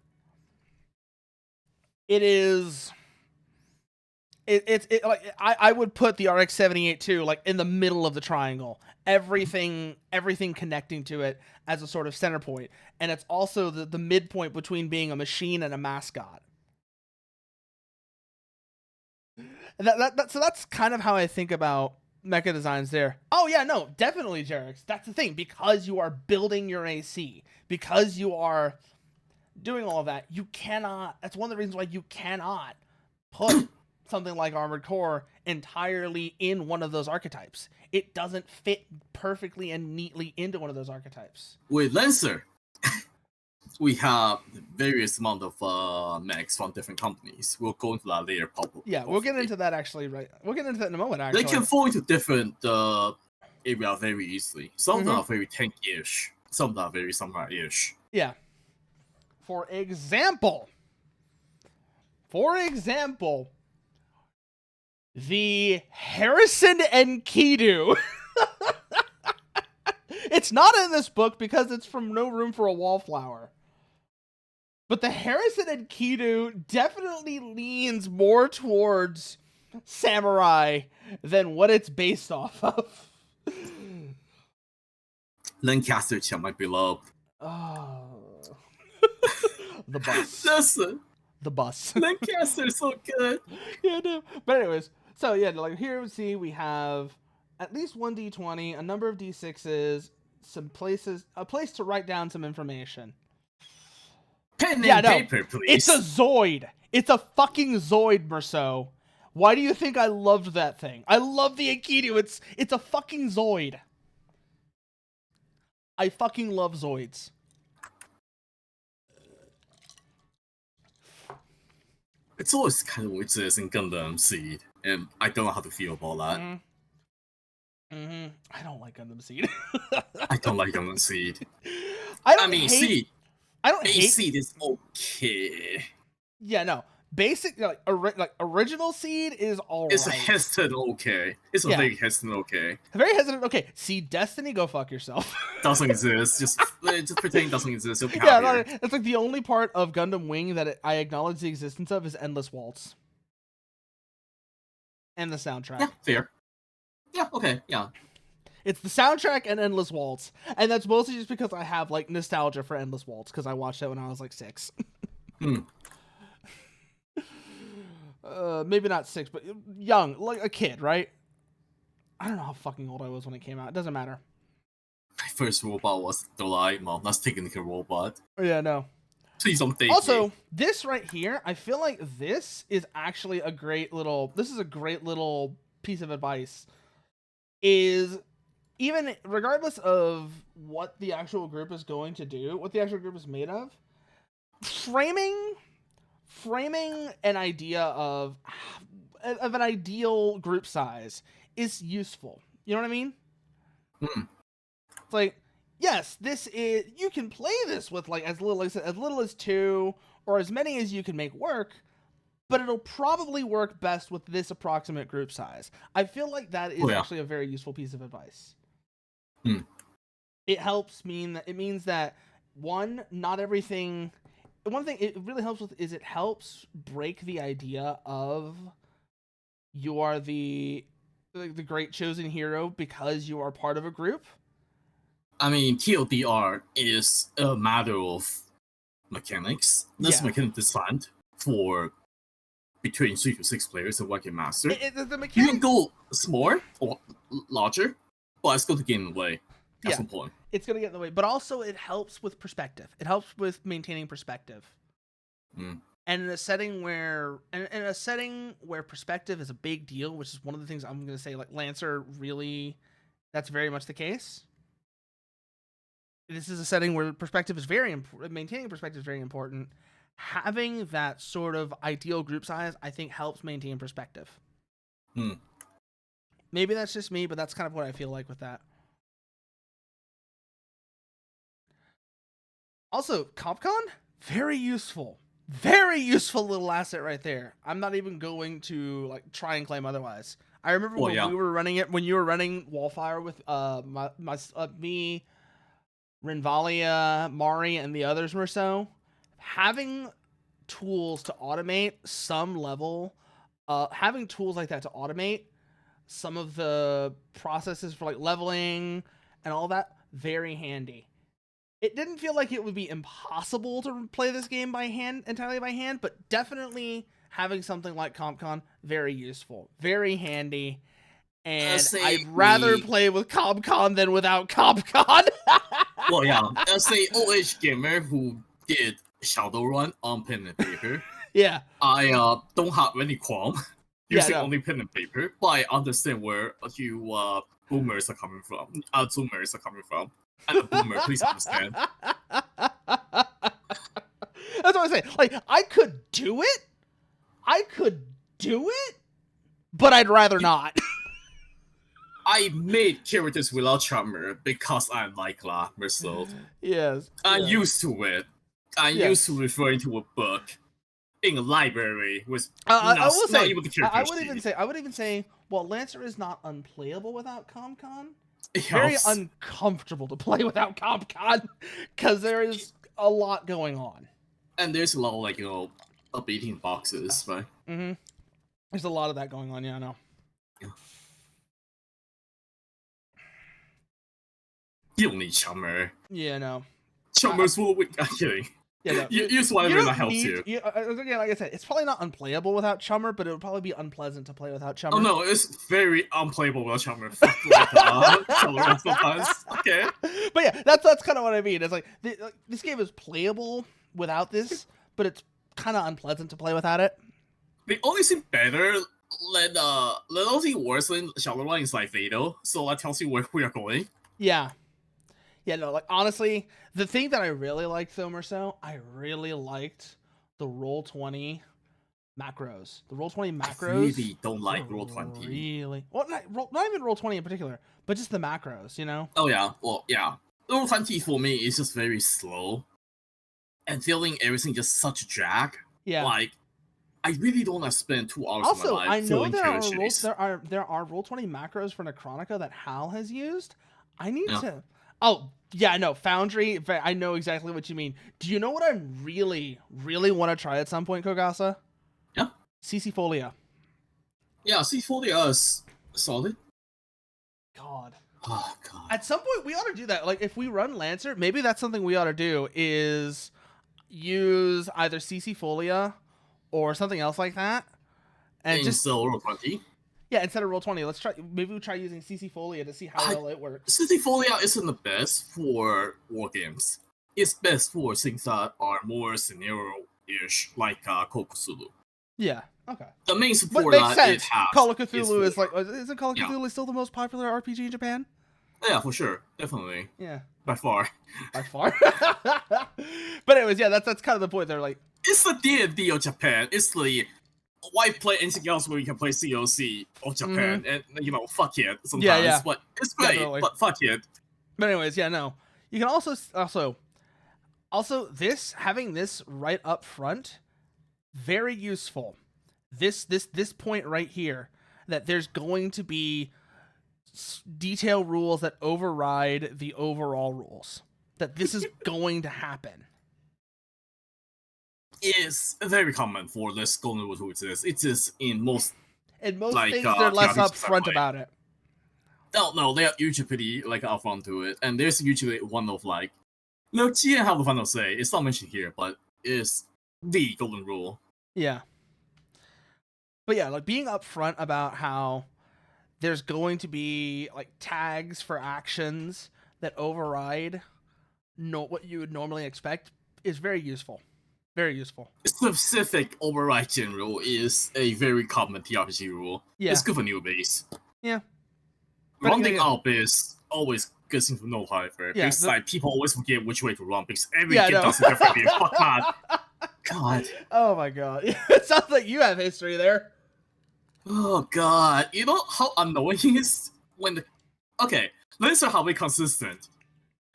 Speaker 1: it is. I would put the RX-78-2 like in the middle of the triangle. Everything connecting to it as a sort of center point, and it's also the midpoint between being a machine and a mascot. So that's kind of how I think about mecha designs there. Oh yeah, no, definitely, Jerix. That's the thing. Because you are building your AC, because you are doing all of that, you cannot. That's one of the reasons why you cannot put something like Armored Core entirely in one of those archetypes. It doesn't fit perfectly and neatly into one of those archetypes.
Speaker 2: With Lancer, we have various amount of mechs from different companies. We'll go into that later, probably.
Speaker 1: Yeah, we'll get into that actually. Right, we'll get into that in a moment. Actually,
Speaker 2: they can fall into different areas very easily. Some of them are very tank-ish. Some of them are very samurai-ish.
Speaker 1: Yeah. For example, the Harrison and Kidu. It's not in this book because it's from No Room for a Wallflower. But the Harrison and Kidu definitely leans more towards samurai than what it's based off of.
Speaker 2: Lancaster, my beloved.
Speaker 1: Oh. The bus.
Speaker 2: Listen.
Speaker 1: The bus.
Speaker 2: Lancaster's so good.
Speaker 1: Yeah, no. But anyways, so yeah, like here we see we have at least one D20, a number of D6s, some places, a place to write down some information.
Speaker 2: Pen and paper, please.
Speaker 1: It's a Zoid. It's a fucking Zoid, Merceau. Why do you think I loved that thing? I love the Aikido. It's a fucking Zoid. I fucking love Zoids.
Speaker 2: It's always kind of weird in Gundam Seed, and I don't know how to feel about that.
Speaker 1: I don't like Gundam Seed.
Speaker 2: I don't like Gundam Seed. Seed.
Speaker 1: I don't hate
Speaker 2: Seed is okay.
Speaker 1: Yeah, no. Basic like original Seed is alright.
Speaker 2: It's a hesitant okay. It's a very hesitant okay.
Speaker 1: Very hesitant okay. Seed Destiny, go fuck yourself.
Speaker 2: Doesn't exist. Just pretend it doesn't exist. You'll be
Speaker 1: it's like the only part of Gundam Wing that I acknowledge the existence of is Endless Waltz. And the soundtrack.
Speaker 2: Yeah, fair. Yeah, okay, yeah.
Speaker 1: It's the soundtrack and Endless Waltz. And that's mostly just because I have like nostalgia for Endless Waltz because I watched it when I was like 6. Maybe not 6, but young, like a kid, right? I don't know how fucking old I was when it came out. It doesn't matter.
Speaker 2: My first robot was Doraemon. That's technically a robot.
Speaker 1: Oh, yeah, no.
Speaker 2: Please don't take
Speaker 1: me. This right here, I feel like this is actually a great little... This is a great little piece of advice. Is even regardless of what the actual group is going to do, what the actual group is made of, framing an idea of an ideal group size is useful. You know what I mean? It's like, yes, this is, you can play this with like as little as 2 or as many as you can make work, but it'll probably work best with this approximate group size. I feel like that is actually a very useful piece of advice. It means that one thing it really helps with is it helps break the idea of you are the great chosen hero because you are part of a group.
Speaker 2: I mean, TLDR is a matter of mechanics. This mechanic designed for between 3 to 6 players in one game master. You can go smaller or larger, but it's going to get in the way at some point.
Speaker 1: It's going to get in the way, but also it helps with perspective. It helps with maintaining perspective. And in a setting where perspective is a big deal, which is one of the things I'm going to say, like Lancer really, that's very much the case. This is a setting where perspective is very important. Maintaining perspective is very important. Having that sort of ideal group size, I think, helps maintain perspective. Maybe that's just me, but that's kind of what I feel like with that. Also, CompCon, very useful little asset right there. I'm not even going to like try and claim otherwise. I remember when we were running it, when you were running Wallfire with me, Rinvalia, Mari, and the others were so having tools to automate some level, having tools like that to automate some of the processes for like leveling and all that, very handy. It didn't feel like it would be impossible to play this game entirely by hand, but definitely having something like CompCon, very useful, very handy. And I'd rather play with CompCon than without CompCon.
Speaker 2: Well, yeah, as a OH gamer who did Shadowrun on pen and paper, I don't have any qualm using only pen and paper, but I understand where you boomers are coming from, zoomers are coming from. And a boomer, please understand.
Speaker 1: That's what I'm saying. Like, I could do it, but I'd rather not.
Speaker 2: I made characters without charmer because I like glamour, so I'm used to it. I'm used to referring to a book in a library with not even the character.
Speaker 1: I would even say, well, Lancer is not unplayable without CompCon. Very uncomfortable to play without CompCon because there is a lot going on,
Speaker 2: and there's a lot of like updating boxes, right?
Speaker 1: There's a lot of that going on. Yeah, I know.
Speaker 2: You don't need Chummer.
Speaker 1: Yeah, no.
Speaker 2: Chummer's full of I'm kidding. Yeah, no. Use whatever that helps you.
Speaker 1: Again, like I said, it's probably not unplayable without Chummer, but it would probably be unpleasant to play without Chummer.
Speaker 2: Oh no, it's very unplayable without Chummer. Sometimes. Okay.
Speaker 1: But yeah, that's kind of what I mean. It's like this game is playable without this, but it's kind of unpleasant to play without it.
Speaker 2: The only thing better the only thing worse than Shadowrun is like Vado, so that tells you where we are going.
Speaker 1: Yeah. Yeah, no, like, honestly, the thing that I really liked, though, Marcel, I really liked the Roll20 macros. The Roll20 macros.
Speaker 2: I really don't like Roll20.
Speaker 1: Really? Well, not even Roll20 in particular, but just the macros, you know?
Speaker 2: Oh, yeah. Well, yeah. Roll20 for me is just very slow. And feeling everything just such a drag. Yeah. Like, I really don't want to spend 2 hours of my life.
Speaker 1: I know there are Roll20 macros for Necronica that Hal has used. I need to... Oh, yeah, no, Foundry, I know exactly what you mean. Do you know what I really, really want to try at some point, Kogasa?
Speaker 2: Yeah?
Speaker 1: CC Folia.
Speaker 2: Yeah, CC Folia is solid.
Speaker 1: God.
Speaker 2: Oh, God.
Speaker 1: At some point, we ought to do that. Like, if we run Lancer, maybe that's something we ought to do, is use either CC Folia or something else like that. And just
Speaker 2: Roll20.
Speaker 1: Yeah, instead of Roll20, let's try. Maybe we try using CC Folia to see how well it works.
Speaker 2: CC Folia isn't the best for war games. It's best for things that are more scenario-ish, like Call of Cthulhu.
Speaker 1: Yeah. Okay.
Speaker 2: The main support that it has.
Speaker 1: Call of Cthulhu is like. Isn't Call of Cthulhu still the most popular RPG in Japan?
Speaker 2: Yeah, for sure, definitely.
Speaker 1: Yeah.
Speaker 2: By far.
Speaker 1: By far. But anyways, yeah, that's kind of the point. They're like.
Speaker 2: It's the D&D of Japan. It's the. Why play anything else when you can play COC of Japan? And, fuck it sometimes. Yeah. But it's great, definitely. But fuck it.
Speaker 1: But anyways, yeah, no. You can also this, having this right up front, very useful. this point right here, that there's going to be detail rules that override the overall rules. That this is going to happen.
Speaker 2: It's very common for this golden rule to exist. It is in most
Speaker 1: things they're less upfront about it.
Speaker 2: No, they are usually pretty upfront to it, and there's usually one of look, GM have the final say. It's not mentioned here, but it's the golden rule.
Speaker 1: Yeah. But yeah, being upfront about how there's going to be tags for actions that override what you would normally expect is very useful. Very useful.
Speaker 2: Specific overriding rule is a very common TRPG rule. Yeah. It's good for newbies.
Speaker 1: Yeah.
Speaker 2: Rounding up is always good thing to know, however. Yeah, because people always forget which way to run because every game does it differently. Fuck that. God.
Speaker 1: Oh my god. It sounds like you have history there.
Speaker 2: Oh god. You know how annoying it is when LANCER how consistent.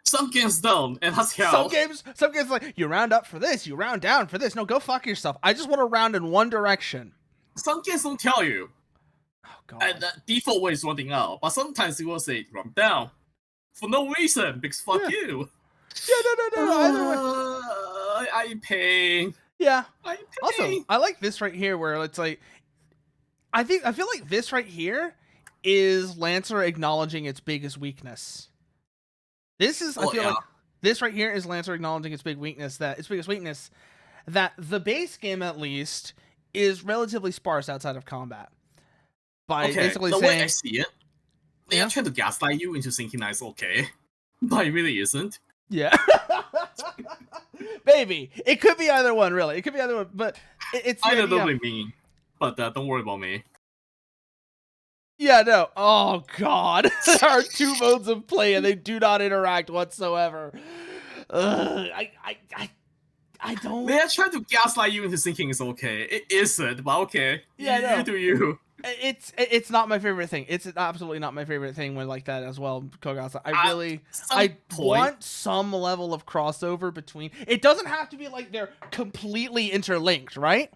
Speaker 2: Some games don't, and that's hell.
Speaker 1: Some games you round up for this, you round down for this. No, go fuck yourself. I just want to round in one direction.
Speaker 2: Some games don't tell you.
Speaker 1: Oh god.
Speaker 2: And the default way is rounding up, but sometimes it will say round down for no reason because fuck you.
Speaker 1: Yeah, no.
Speaker 2: I'm paying.
Speaker 1: Yeah. I'm paying. Also, I like this right here where it's I feel like this right here is LANCER acknowledging its biggest weakness. This is this right here is LANCER acknowledging its biggest weakness that the base game at least is relatively sparse outside of combat. By basically
Speaker 2: the
Speaker 1: saying,
Speaker 2: way I see it, they are trying to gaslight you into thinking that's okay, but it really isn't.
Speaker 1: Yeah. Baby, it could be either one, really. It could be either one, but it's
Speaker 2: I know what you mean, but don't worry about me.
Speaker 1: Yeah, no. Oh god, there are two modes of play, and they do not interact whatsoever. I don't.
Speaker 2: They are trying to gaslight you into thinking it's okay. It isn't, but okay. Yeah, you do you.
Speaker 1: It's not my favorite thing. It's absolutely not my favorite thing when like that as well, Kogasa. I want some level of crossover between. It doesn't have to be like they're completely interlinked, right?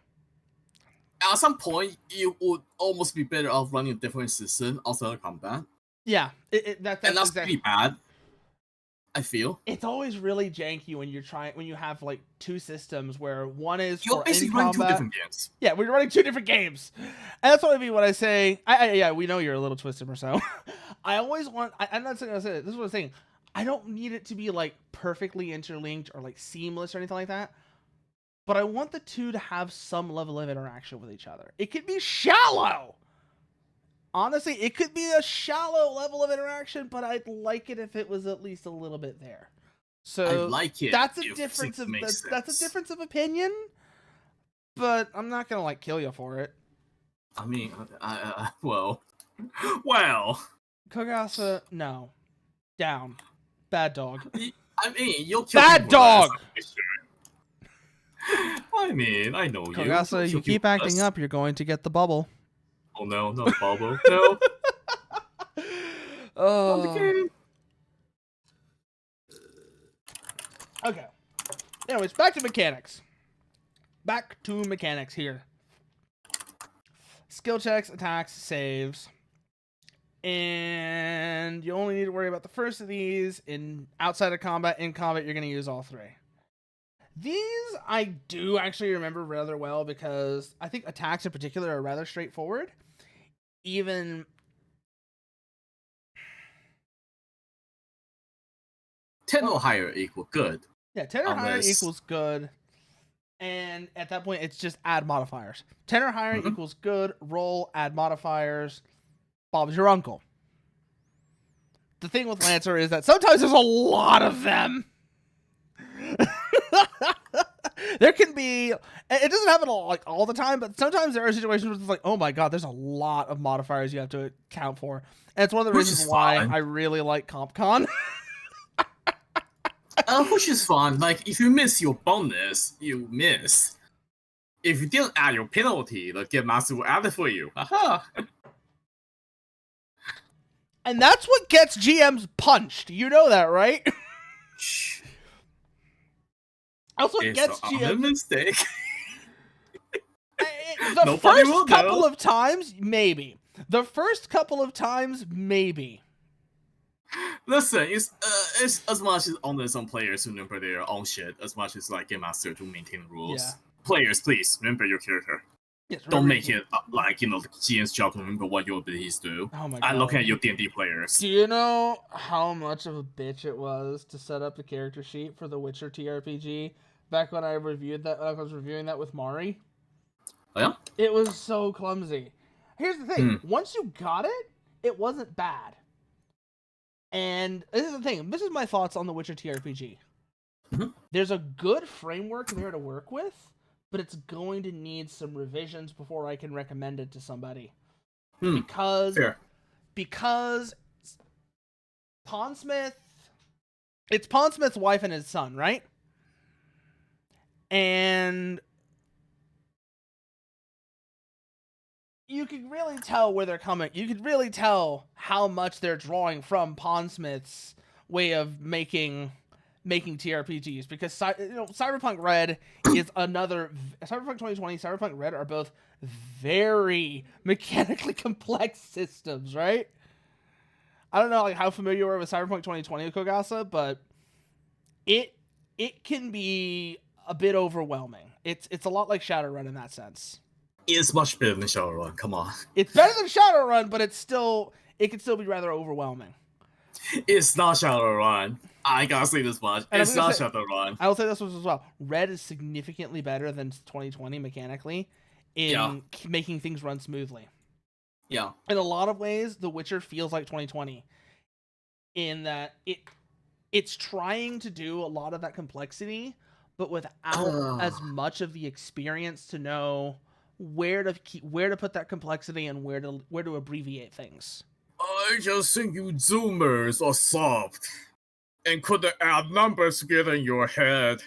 Speaker 2: At some point, you would almost be better off running a different system outside of combat.
Speaker 1: Yeah, that's
Speaker 2: pretty bad. I feel
Speaker 1: it's always really janky when you have like two systems where one is
Speaker 2: you're basically running two different games.
Speaker 1: Yeah, we're running two different games, and that's what I mean when I say, yeah, we know you're a little twisted, Marcel. I'm not gonna say it. This is what I'm saying. I don't need it to be like perfectly interlinked or like seamless or anything like that. But I want the two to have some level of interaction with each other. It could be shallow. Honestly, it could be a shallow level of interaction, but I'd like it if it was at least a little bit there. So
Speaker 2: I like it.
Speaker 1: That's a difference of opinion. But I'm not gonna kill you for it.
Speaker 2: I mean, well.
Speaker 1: Kogasa, no, down, bad dog.
Speaker 2: I mean, you'll kill
Speaker 1: bad dog.
Speaker 2: I mean, I know
Speaker 1: Kogasa, you keep acting up, you're going to get the bubble.
Speaker 2: Oh no, not bubble. No.
Speaker 1: Oh. Okay. Anyways, back to mechanics. Here. Skill checks, attacks, saves. And you only need to worry about the first of these. Outside of combat, in combat, you're going to use all three. These I do actually remember rather well because I think attacks in particular are rather straightforward. Even
Speaker 2: 10 or higher equal good.
Speaker 1: Yeah, 10 or higher equals good. And at that point, it's just add modifiers. 10 or higher equals good, roll, add modifiers. Bob's your uncle. The thing with LANCER is that sometimes there's a lot of them. There can be, it doesn't happen all the time, but sometimes there are situations where it's like, oh my god, there's a lot of modifiers you have to account for. And it's one of the reasons why I really like CompCon.
Speaker 2: Which is fun. If you miss your bonus, you miss. If you didn't add your penalty, the Game Master will add it for you. Aha!
Speaker 1: And that's what gets GMs punched. You know that, right? Also, it gets GMs.
Speaker 2: A mistake.
Speaker 1: The first couple of times, maybe. The first couple of times, maybe.
Speaker 2: Listen, it's as much as only some players remember their own shit as much as like Game Master to maintain rules.
Speaker 1: Yeah.
Speaker 2: Players, please remember your character.
Speaker 1: Yes,
Speaker 2: don't make it like the GM's job to remember what your abilities do.
Speaker 1: Oh my god!
Speaker 2: I'm looking at your D&D players.
Speaker 1: Do you know how much of a bitch it was to set up the character sheet for the Witcher TRPG back when I reviewed that? I was reviewing that with Mari.
Speaker 2: Oh yeah.
Speaker 1: It was so clumsy. Here's the thing: once you got it, it wasn't bad. And this is the thing. This is my thoughts on the Witcher TRPG.
Speaker 2: Mm-hmm.
Speaker 1: There's a good framework there to work with, but it's going to need some revisions before I can recommend it to somebody. Because Pondsmith, it's Pondsmith's wife and his son, right? And you can really tell where they're coming. You could really tell how much they're drawing from Pondsmith's way of making TRPGs, because Cyberpunk Red is another. Cyberpunk 2020, Cyberpunk Red are both very mechanically complex systems, right? I don't know like how familiar you are with Cyberpunk 2020, Kogasa, but it can be a bit overwhelming. It's a lot like Shadowrun in that sense.
Speaker 2: It's much better than Shadowrun. Come on.
Speaker 1: It's better than Shadowrun, but it can still be rather overwhelming.
Speaker 2: It's not Shadowrun. I gotta say this much. It's not Shadowrun.
Speaker 1: I will say this as well. Red is significantly better than 2020 mechanically in making things run smoothly.
Speaker 2: Yeah.
Speaker 1: In a lot of ways, The Witcher feels like 2020 in that it's trying to do a lot of that complexity, but without as much of the experience to know where to put that complexity and where to abbreviate things.
Speaker 2: I just think you Zoomers are soft and couldn't add numbers together in your head.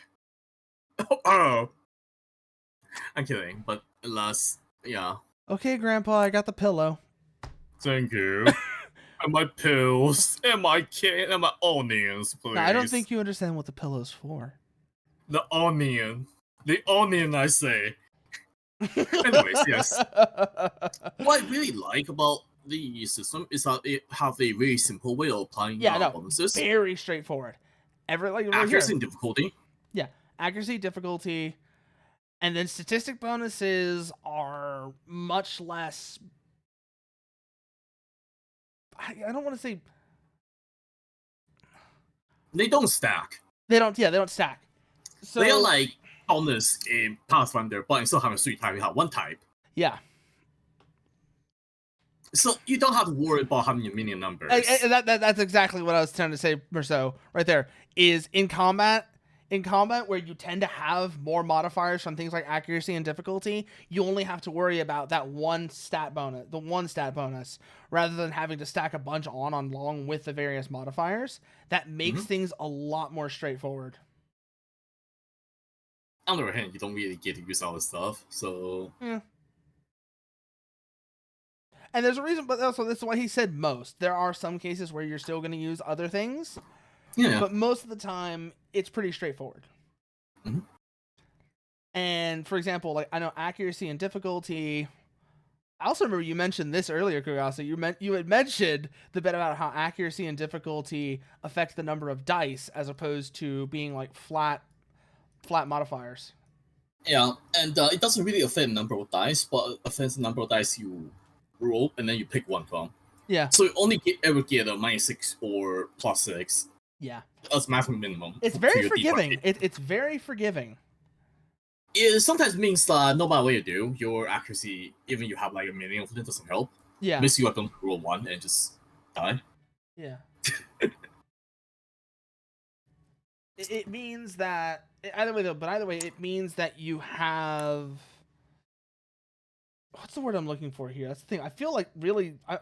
Speaker 2: Oh, I'm kidding, but alas, yeah.
Speaker 1: Okay, Grandpa, I got the pillow.
Speaker 2: Thank you. And my pills, and my onions, please.
Speaker 1: No, I don't think you understand what the pillow's for.
Speaker 2: The onion, I say. Anyways, yes. What I really like about the system is that it have a very simple way of applying bonuses.
Speaker 1: Very straightforward.
Speaker 2: Accuracy and difficulty.
Speaker 1: Yeah, accuracy, difficulty, and then statistic bonuses are much less. I don't want to say
Speaker 2: they don't stack.
Speaker 1: They don't stack. So
Speaker 2: they are like bonus in Pathfinder, but instead of having 3 types, you have 1 type.
Speaker 1: Yeah.
Speaker 2: So you don't have to worry about having a minion numbers.
Speaker 1: That's exactly what I was trying to say, Merceau, right there. Is in combat where you tend to have more modifiers from things like accuracy and difficulty, you only have to worry about that one stat bonus, rather than having to stack a bunch on along with the various modifiers. That makes things a lot more straightforward.
Speaker 2: On the other hand, you don't really get to use all this stuff, so...
Speaker 1: Yeah. And there's a reason, but also this is why he said most. There are some cases where you're still going to use other things, but most of the time, it's pretty straightforward. And, for example, like I know accuracy and difficulty... I also remember you mentioned this earlier, Kogasa. You had mentioned the bit about how accuracy and difficulty affect the number of dice as opposed to being like flat modifiers.
Speaker 2: Yeah, and it doesn't really affect the number of dice, but it affects the number of dice you roll, and then you pick one from.
Speaker 1: Yeah.
Speaker 2: So you only ever get a -6 or +6.
Speaker 1: Yeah.
Speaker 2: That's maximum minimum.
Speaker 1: It's very forgiving. It's very forgiving.
Speaker 2: It sometimes means that no matter what you do, your accuracy, even you have like a million of them, doesn't help.
Speaker 1: Yeah.
Speaker 2: Makes you have to roll 1 and just die.
Speaker 1: Yeah. It means that either way, it means that you have. What's the word I'm looking for here? That's the thing. I feel like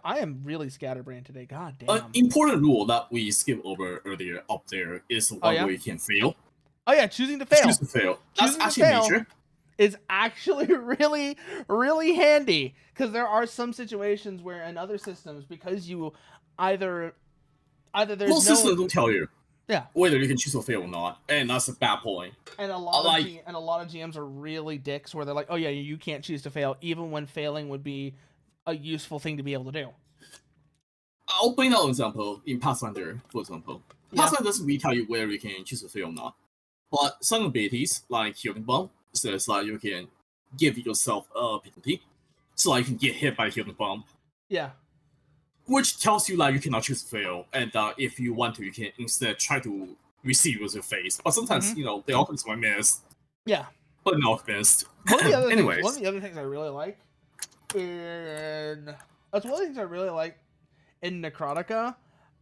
Speaker 1: I am really scatterbrained today. God damn.
Speaker 2: An important rule that we skipped over earlier up there is one where you can fail.
Speaker 1: Oh yeah, choosing to fail.
Speaker 2: Choose to fail. That's actually major.
Speaker 1: Is actually really, really handy, because there are some situations where in other systems, because you either there's
Speaker 2: most systems don't tell you.
Speaker 1: Yeah.
Speaker 2: Whether you can choose to fail or not, and that's a bad point.
Speaker 1: And a lot of GMs are really dicks where they're like, oh yeah, you can't choose to fail, even when failing would be a useful thing to be able to do.
Speaker 2: I'll bring out an example in Pathfinder, for example. Pathfinder doesn't really tell you whether you can choose to fail or not. But some abilities, like Healing Bomb, says like you can give yourself a penalty, so like you can get hit by Healing Bomb.
Speaker 1: Yeah.
Speaker 2: Which tells you like you cannot choose to fail, and if you want to, you can instead try to receive with your face. But sometimes, the offense might miss.
Speaker 1: Yeah.
Speaker 2: But not missed.
Speaker 1: One of the other things I really like in Necrotica,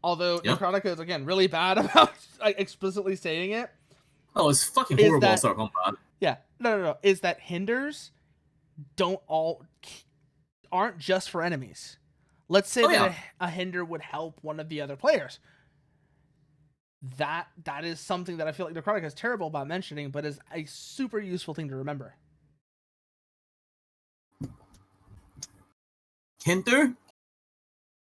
Speaker 1: although Necrotica is again really bad about like explicitly saying it.
Speaker 2: Oh, it's fucking horrible Star Combat.
Speaker 1: Yeah. No. Is that hinders aren't just for enemies. Let's say that a hinder would help one of the other players. That is something that I feel like Necrotica is terrible about mentioning, but is a super useful thing to remember.
Speaker 2: Hinder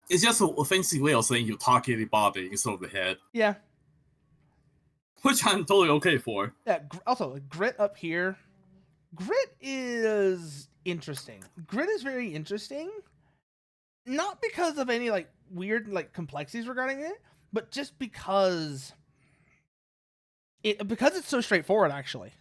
Speaker 2: is just an offensive way of saying you target the body instead of the head.
Speaker 1: Yeah.
Speaker 2: Which I'm totally okay for.
Speaker 1: Yeah, also, Grit up here. Grit is interesting. Grit is very interesting. Not because of any like weird like complexities regarding it, but just because it's so straightforward actually.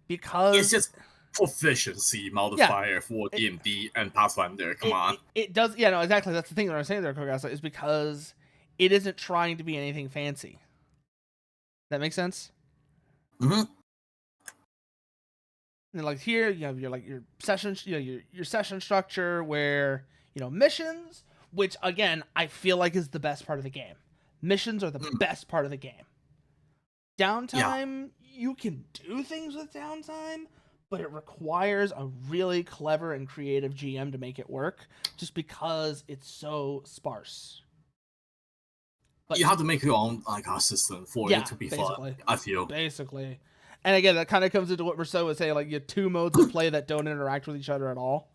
Speaker 1: Because
Speaker 2: it's just proficiency modifier for D&D and Pathfinder. Come on.
Speaker 1: It does, yeah, no, exactly. That's the thing that I'm saying there, Kogasa, is because it isn't trying to be anything fancy. That makes sense?
Speaker 2: Mm-hmm.
Speaker 1: And like here, you have your session, your session structure where missions, which again I feel like is the best part of the game. Missions are the best part of the game. Downtime, you can do things with downtime, but it requires a really clever and creative GM to make it work, just because it's so sparse.
Speaker 2: But you have to make your own system for it to be fun, I feel.
Speaker 1: Basically. And again, that kind of comes into what Rousseau was saying, like you have two modes of play that don't interact with each other at all.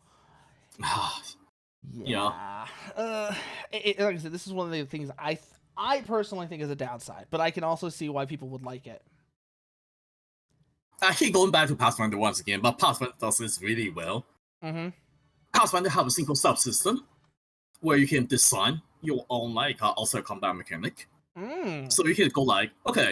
Speaker 2: Yeah.
Speaker 1: Like I said, this is one of the things I personally think is a downside, but I can also see why people would like it.
Speaker 2: I keep going back to Pathfinder once again, but Pathfinder does this really well.
Speaker 1: Mm-hmm.
Speaker 2: Pathfinder have a single subsystem where you can design your own outside combat mechanic. So you can go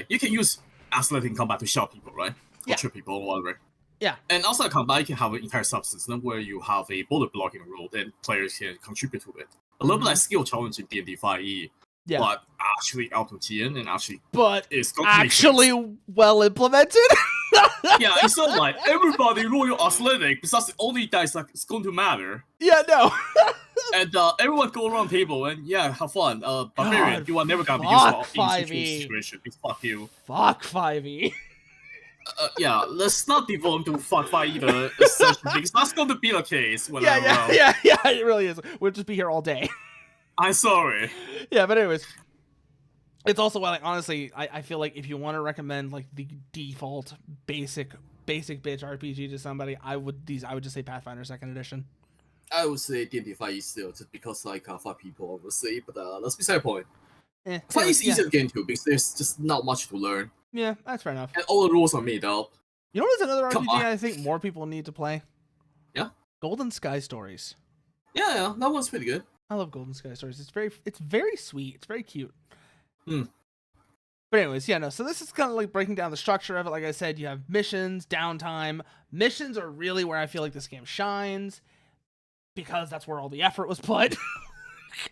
Speaker 2: you can use athletic combat to shot people, right? Or trip people or whatever.
Speaker 1: Yeah.
Speaker 2: And outside combat, you can have an entire subsystem where you have a bullet blocking rule and players can contribute to it. A little bit like skill challenge in D&D 5e.
Speaker 1: Yeah.
Speaker 2: But actually out of GN and actually
Speaker 1: it's actually well implemented.
Speaker 2: Yeah, it's not like everybody roll your athletic because that's the only dice that's going to matter.
Speaker 1: Yeah, no.
Speaker 2: And everyone go around table and have fun. Barbarian, you are never gonna be useful in this situation. Fuck you.
Speaker 1: Fuck 5e.
Speaker 2: Let's not devote to fuck 5e the session because that's going to be the case.
Speaker 1: Yeah, it really is. We'll just be here all day.
Speaker 2: I'm sorry.
Speaker 1: Yeah, but anyways, it's also honestly, I feel like if you want to recommend like the default basic bitch RPG to somebody, I would just say Pathfinder 2nd Edition.
Speaker 2: I would say D&D 5e still, just because 5 people obviously, but that's beside the point. 5e is easier to get into because there's just not much to learn.
Speaker 1: Yeah, that's fair enough.
Speaker 2: And all the rules are made up.
Speaker 1: You know what's another RPG I think more people need to play?
Speaker 2: Yeah?
Speaker 1: Golden Sky Stories.
Speaker 2: Yeah, that one's pretty good.
Speaker 1: I love Golden Sky Stories. It's very sweet. It's very cute.
Speaker 2: But
Speaker 1: anyways, so this is kind of like breaking down the structure of it. Like I said, you have missions, downtime. Missions are really where I feel like this game shines because that's where all the effort was put,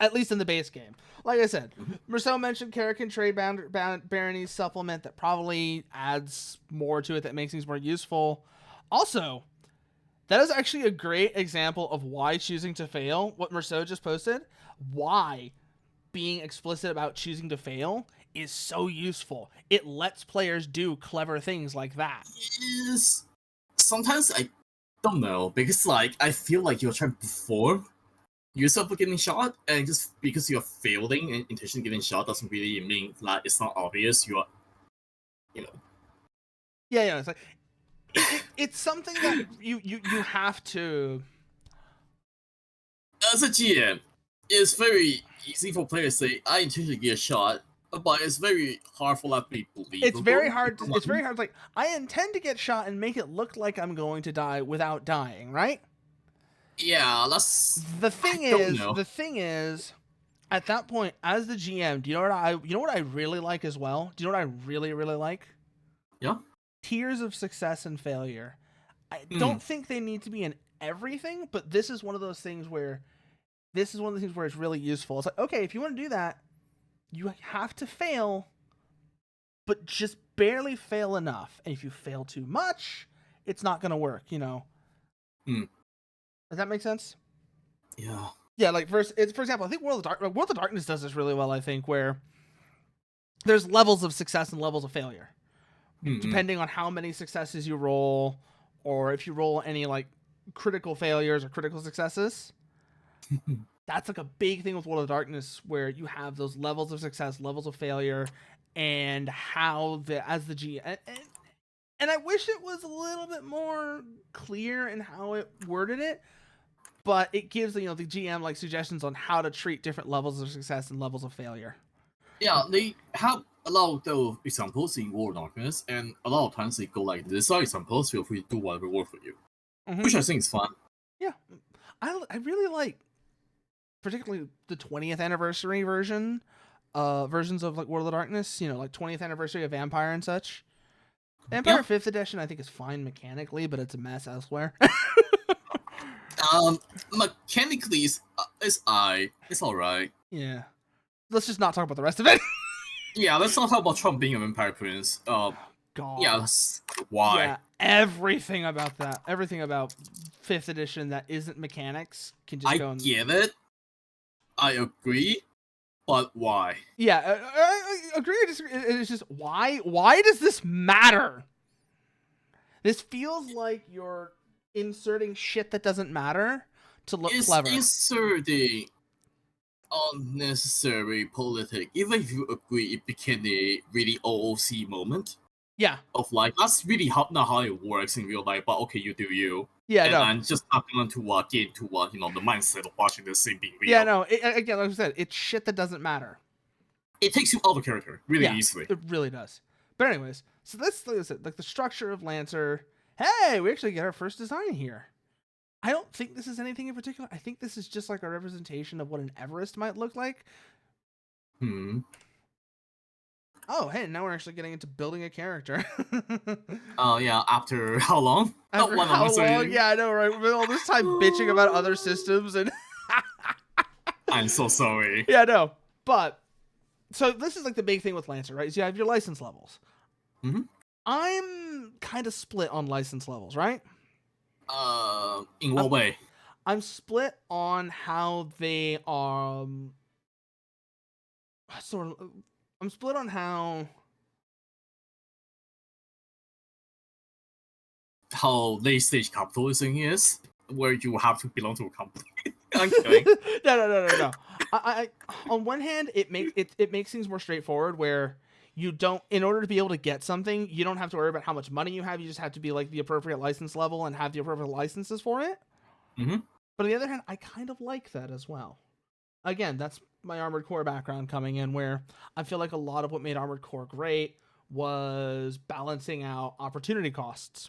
Speaker 1: at least in the base game. Like I said, Marcel mentioned Carrick and Trade Barony's supplement that probably adds more to it that makes things more useful. Also, that is actually a great example of why choosing to fail, what Marceau just posted, why being explicit about choosing to fail is so useful. It lets players do clever things like that.
Speaker 2: Yes. Sometimes I don't know, because I feel like you're trying to perform yourself for getting shot, and just because you're failing and intentionally getting shot doesn't really mean that it's not obvious you are,
Speaker 1: Yeah, it's like it's something that you have to.
Speaker 2: As a GM, it's very easy for players to say, I intentionally get shot. But it's very hard for that to be believable.
Speaker 1: It's very hard. It's very hard. Like, I intend to get shot and make it look like I'm going to die without dying, right?
Speaker 2: Yeah, that's
Speaker 1: the thing is, at that point, as the GM, do you know what I really like as well? Do you know what I really, really like?
Speaker 2: Yeah.
Speaker 1: Tiers of success and failure. I don't think they need to be in everything, but this is one of those things where it's really useful. It's like, okay, if you want to do that, you have to fail, but just barely fail enough. And if you fail too much, it's not going to work, you know? Does that make sense?
Speaker 2: Yeah.
Speaker 1: Yeah, like, for example, I think World of Darkness does this really well, I think, where there's levels of success and levels of failure. Depending on how many successes you roll, or if you roll any, like, critical failures or critical successes. That's like a big thing with World of Darkness, where you have those levels of success, levels of failure, and how as the GM, and I wish it was a little bit more clear in how it worded it, but it gives the GM like suggestions on how to treat different levels of success and levels of failure.
Speaker 2: Yeah, they have a lot of examples in World of Darkness, and a lot of times they go like, "These are examples. Feel free to do whatever works for you," which I think is fun.
Speaker 1: Yeah, I really like, particularly the 20th anniversary versions of like World of Darkness, like 20th anniversary of Vampire and such. Vampire 5th edition I think is fine mechanically, but it's a mess elsewhere.
Speaker 2: Mechanically it's alright.
Speaker 1: Yeah. Let's just not talk about the rest of it.
Speaker 2: Yeah, let's not talk about Trump being a vampire prince.
Speaker 1: God.
Speaker 2: Yeah, that's why.
Speaker 1: Yeah, everything about 5th edition that isn't mechanics can just go.
Speaker 2: I get it. I agree, but why?
Speaker 1: Yeah, I agree. It's just why? Why does this matter? This feels like you're inserting shit that doesn't matter to look clever.
Speaker 2: It's inserting unnecessary politics. Even if you agree, it became a really OOC moment.
Speaker 1: Yeah.
Speaker 2: Of like, that's really not how it works in real life, but okay, you do you.
Speaker 1: Yeah,
Speaker 2: and
Speaker 1: no.
Speaker 2: I'm just talking into get into the mindset of watching this thing being real.
Speaker 1: Yeah, no. Again, like I said, it's shit that doesn't matter.
Speaker 2: It takes you out of character really easily.
Speaker 1: It really does. But anyways, so that's like the structure of Lancer. Hey, we actually get our first design here. I don't think this is anything in particular. I think this is just like a representation of what an Everest might look like. Oh, hey, now we're actually getting into building a character.
Speaker 2: Oh, yeah, after how long?
Speaker 1: After how long? Yeah, I know, right? We've been all this time bitching about other systems, and...
Speaker 2: I'm so sorry.
Speaker 1: Yeah, no. But, so this is like the big thing with Lancer, right? Is you have your license levels. I'm kind of split on license levels, right?
Speaker 2: In what way?
Speaker 1: I'm split on how they are... I'm split on how
Speaker 2: late stage capitalism is, where you have to belong to a company. I'm kidding.
Speaker 1: No. I on one hand, it makes things more straightforward, where you don't, in order to be able to get something, you don't have to worry about how much money you have. You just have to be like the appropriate license level and have the appropriate licenses for it. But on the other hand, I kind of like that as well. Again, that's my Armored Core background coming in, where I feel like a lot of what made Armored Core great was balancing out opportunity costs.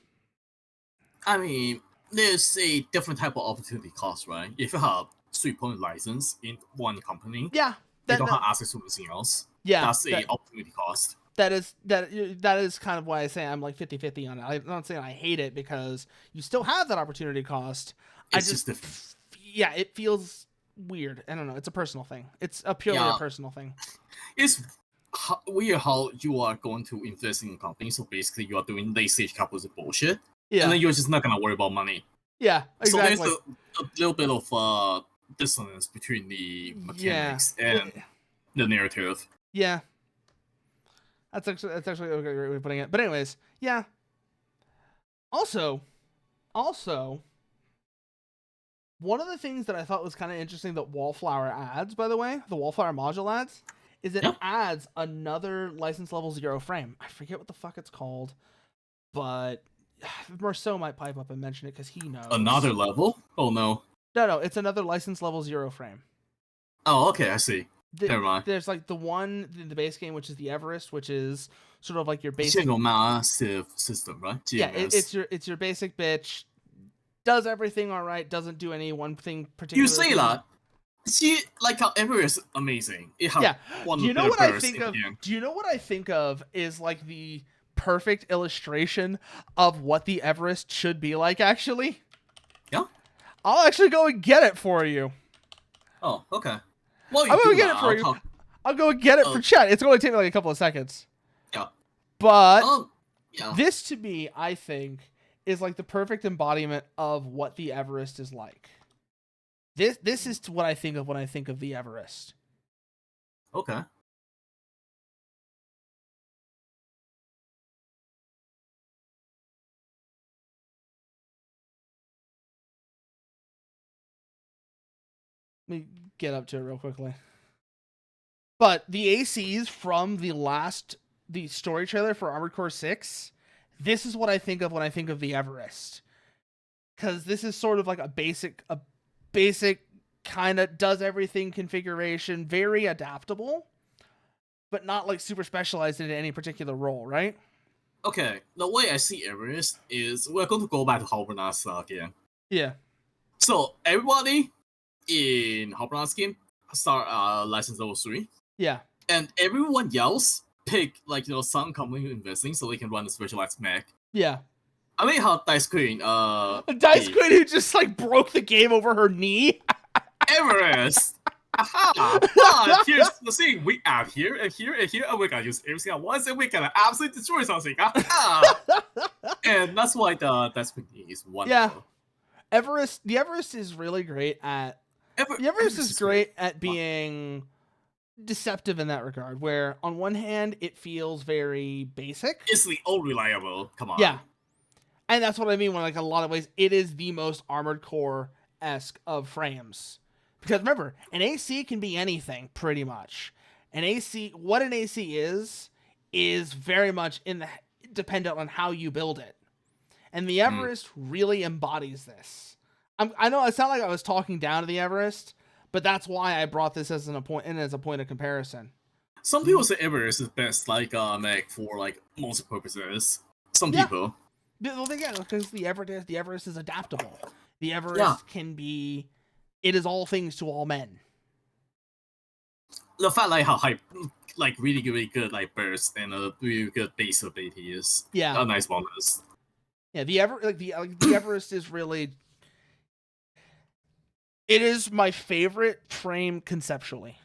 Speaker 2: I mean, there's a different type of opportunity cost, right? If you have 3-point license in one company, you don't have access to anything else. Yeah, that's an opportunity cost.
Speaker 1: That is kind of why I say I'm like 50-50 on it. I'm not saying I hate it, because you still have that opportunity cost.
Speaker 2: It's just different.
Speaker 1: Yeah, it feels weird. I don't know. It's a personal thing. It's a purely a personal thing.
Speaker 2: It's weird how you are going to invest in a company. So basically, you are doing late stage capitalism bullshit. Yeah. And then you're just not gonna worry about money.
Speaker 1: Yeah, exactly.
Speaker 2: So there's a little bit of dissonance between the mechanics and the narrative.
Speaker 1: Yeah. That's actually a great way of putting it. But anyways, yeah. Also, one of the things that I thought was kind of interesting that Wallflower adds, by the way, the Wallflower module adds, is it adds another license level 0 frame. I forget what the fuck it's called, but Marceau might pipe up and mention it because he knows.
Speaker 2: Another level? Oh, no.
Speaker 1: No, it's another license level 0 frame.
Speaker 2: Oh, okay, I see.
Speaker 1: There's like the one in the base game, which is the Everest, which is sort of like your basic
Speaker 2: massive system, right?
Speaker 1: GMS. Yeah, it's your basic bitch. Does everything all right? Doesn't do any one thing particular.
Speaker 2: You say that. See, like how Everest is amazing. It has one
Speaker 1: do you know what I think of? Do you know what I think of is like the perfect illustration of what the Everest should be like? Actually,
Speaker 2: yeah.
Speaker 1: I'll actually go and get it for you.
Speaker 2: Oh, okay. Well,
Speaker 1: I'm gonna get it for you. I'll go and get it for chat. It's going to take me like a couple of seconds.
Speaker 2: Yeah.
Speaker 1: But this to me, I think, is like the perfect embodiment of what the Everest is like. This is what I think of when I think of the Everest.
Speaker 2: Okay.
Speaker 1: Let me get up to it real quickly. But the ACs from the story trailer for Armored Core 6, this is what I think of when I think of the Everest. Because this is sort of like a basic kind of does everything configuration, very adaptable, but not like super specialized into any particular role, right?
Speaker 2: Okay, the way I see Everest is we're going to go back to Halbernas again.
Speaker 1: Yeah.
Speaker 2: So everybody in Halbernas game start license level 3.
Speaker 1: Yeah.
Speaker 2: And everyone else pick like some company investing so they can run a specialized mech.
Speaker 1: Yeah.
Speaker 2: I mean how Dice Queen
Speaker 1: Dice Queen who just like broke the game over her knee.
Speaker 2: Everest. Aha! But here's the thing: we add here and here and here, and we're gonna use everything at once, and we're gonna absolutely destroy something. And that's why the Dice Queen is wonderful.
Speaker 1: Yeah. The Everest is really great at. The Everest is great at being deceptive in that regard. Where on one hand it feels very basic.
Speaker 2: It's the old reliable. Come on.
Speaker 1: Yeah. And that's what I mean when, like, in a lot of ways, it is the most Armored Core-esque of frames. Because remember, an AC can be anything, pretty much. What an AC is very much dependent on how you build it. And the Everest really embodies this. I know it sounded like I was talking down to the Everest, but that's why I brought this as a point of comparison.
Speaker 2: Some people say Everest is best, like, mech for, like, most purposes. Some people.
Speaker 1: Well, again, because the Everest is adaptable. The Everest can be. It is all things to all men.
Speaker 2: The fact like how high, like really good like burst and a really good base ability is a nice bonus.
Speaker 1: Yeah, the Everest is really. It is my favorite frame conceptually.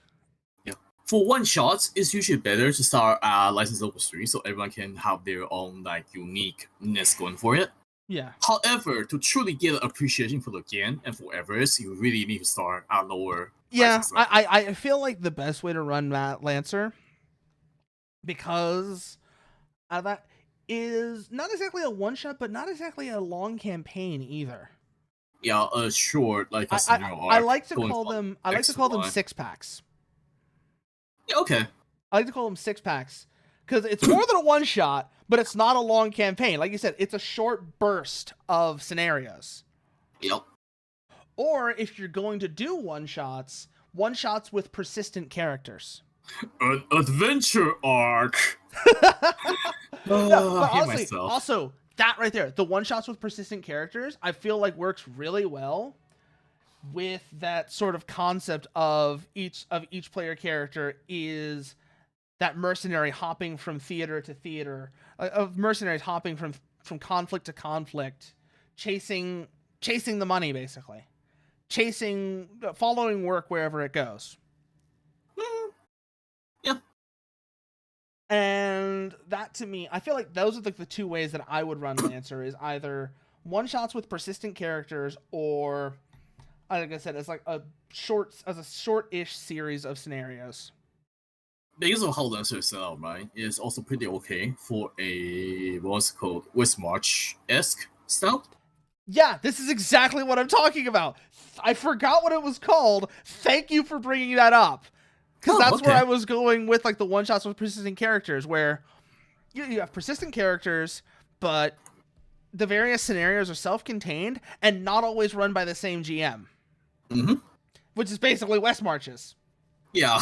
Speaker 2: Yeah, for one shots, it's usually better to start license level 3 so everyone can have their own like uniqueness going for it.
Speaker 1: Yeah.
Speaker 2: However, to truly get an appreciation for the game and for Everest, you really need to start at lower.
Speaker 1: Yeah, I feel like the best way to run that Lancer, because out of that, is not exactly a one shot, but not exactly a long campaign either.
Speaker 2: Yeah, short like a scenario arc.
Speaker 1: I like to call them 6-packs.
Speaker 2: Yeah, okay.
Speaker 1: I like to call them 6-packs because it's more than a one shot, but it's not a long campaign. Like you said, it's a short burst of scenarios.
Speaker 2: Yep.
Speaker 1: Or if you're going to do one-shots with persistent characters.
Speaker 2: An adventure arc.
Speaker 1: No, honestly, also, that right there, the one-shots with persistent characters, I feel like works really well with that sort of concept of each player character is that mercenary hopping from theater to theater, of mercenaries hopping from conflict to conflict, chasing the money, basically. Following work wherever it goes.
Speaker 2: Yeah.
Speaker 1: And that, to me, I feel like those are the two ways that I would run Lancer, is either one-shots with persistent characters, or, like I said, it's like a short-ish series of scenarios.
Speaker 2: Because of how Lancer is set up, right, it's also pretty okay for a, what's it called, West March-esque style.
Speaker 1: Yeah, this is exactly what I'm talking about. I forgot what it was called. Thank you for bringing that up. Because that's where I was going with like the one-shots with persistent characters, where you have persistent characters, but the various scenarios are self-contained and not always run by the same GM.
Speaker 2: Mm-hmm.
Speaker 1: Which is basically West Marches.
Speaker 2: Yeah.